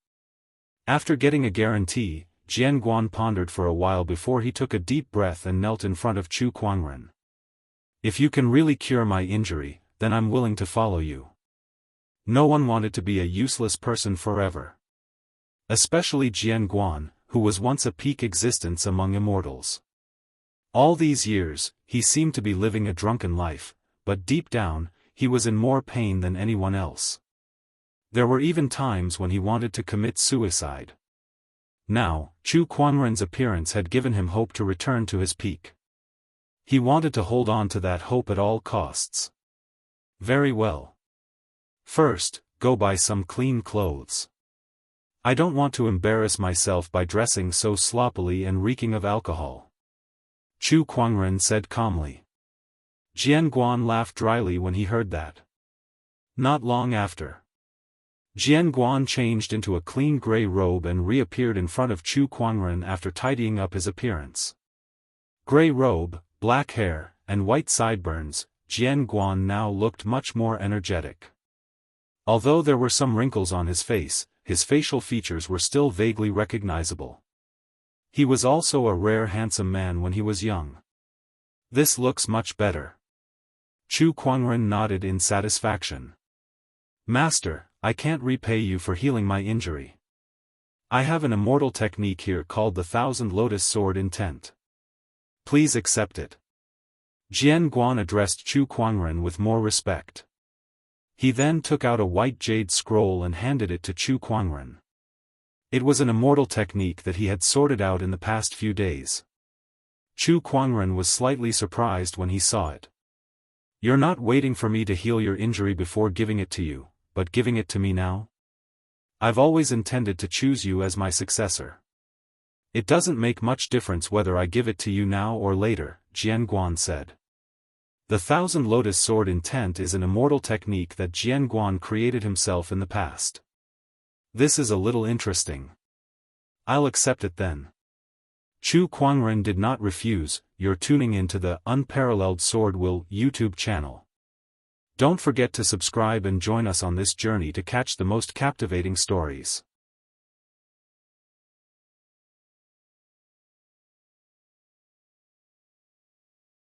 After getting a guarantee, Jianguan pondered for a while before he took a deep breath and knelt in front of Chu Kuangren. If you can really cure my injury, then I'm willing to follow you. No one wanted to be a useless person forever. Especially Jianguan, who was once a peak existence among immortals. All these years, he seemed to be living a drunken life, but deep down, he was in more pain than anyone else. There were even times when he wanted to commit suicide. Now, Chu Kuangren's appearance had given him hope to return to his peak. He wanted to hold on to that hope at all costs. Very well. First, go buy some clean clothes. I don't want to embarrass myself by dressing so sloppily and reeking of alcohol. Chu Kuangren said calmly. Jianguan laughed dryly when he heard that. Not long after, Jianguan changed into a clean gray robe and reappeared in front of Chu Kuangren after tidying up his appearance. Gray robe, black hair, and white sideburns, Jianguan now looked much more energetic. Although there were some wrinkles on his face, his facial features were still vaguely recognizable. He was also a rare handsome man when he was young. This looks much better. Chu Kuangren nodded in satisfaction. Master, I can't repay you for healing my injury. I have an immortal technique here called the Thousand Lotus Sword Intent. Please accept it. Jianguan addressed Chu Kuangren with more respect. He then took out a white jade scroll and handed it to Chu Kuangren. It was an immortal technique that he had sorted out in the past few days. Chu Kuangren was slightly surprised when he saw it. You're not waiting for me to heal your injury before giving it to you, but giving it to me now? I've always intended to choose you as my successor. It doesn't make much difference whether I give it to you now or later, Jianguan said. The Thousand Lotus Sword Intent is an immortal technique that Jianguan created himself in the past. This is a little interesting. I'll accept it then. Chu Kuangren did not refuse. You're tuning into the Unparalleled SwordWill YouTube channel. Don't forget to subscribe and join us on this journey to catch the most captivating stories.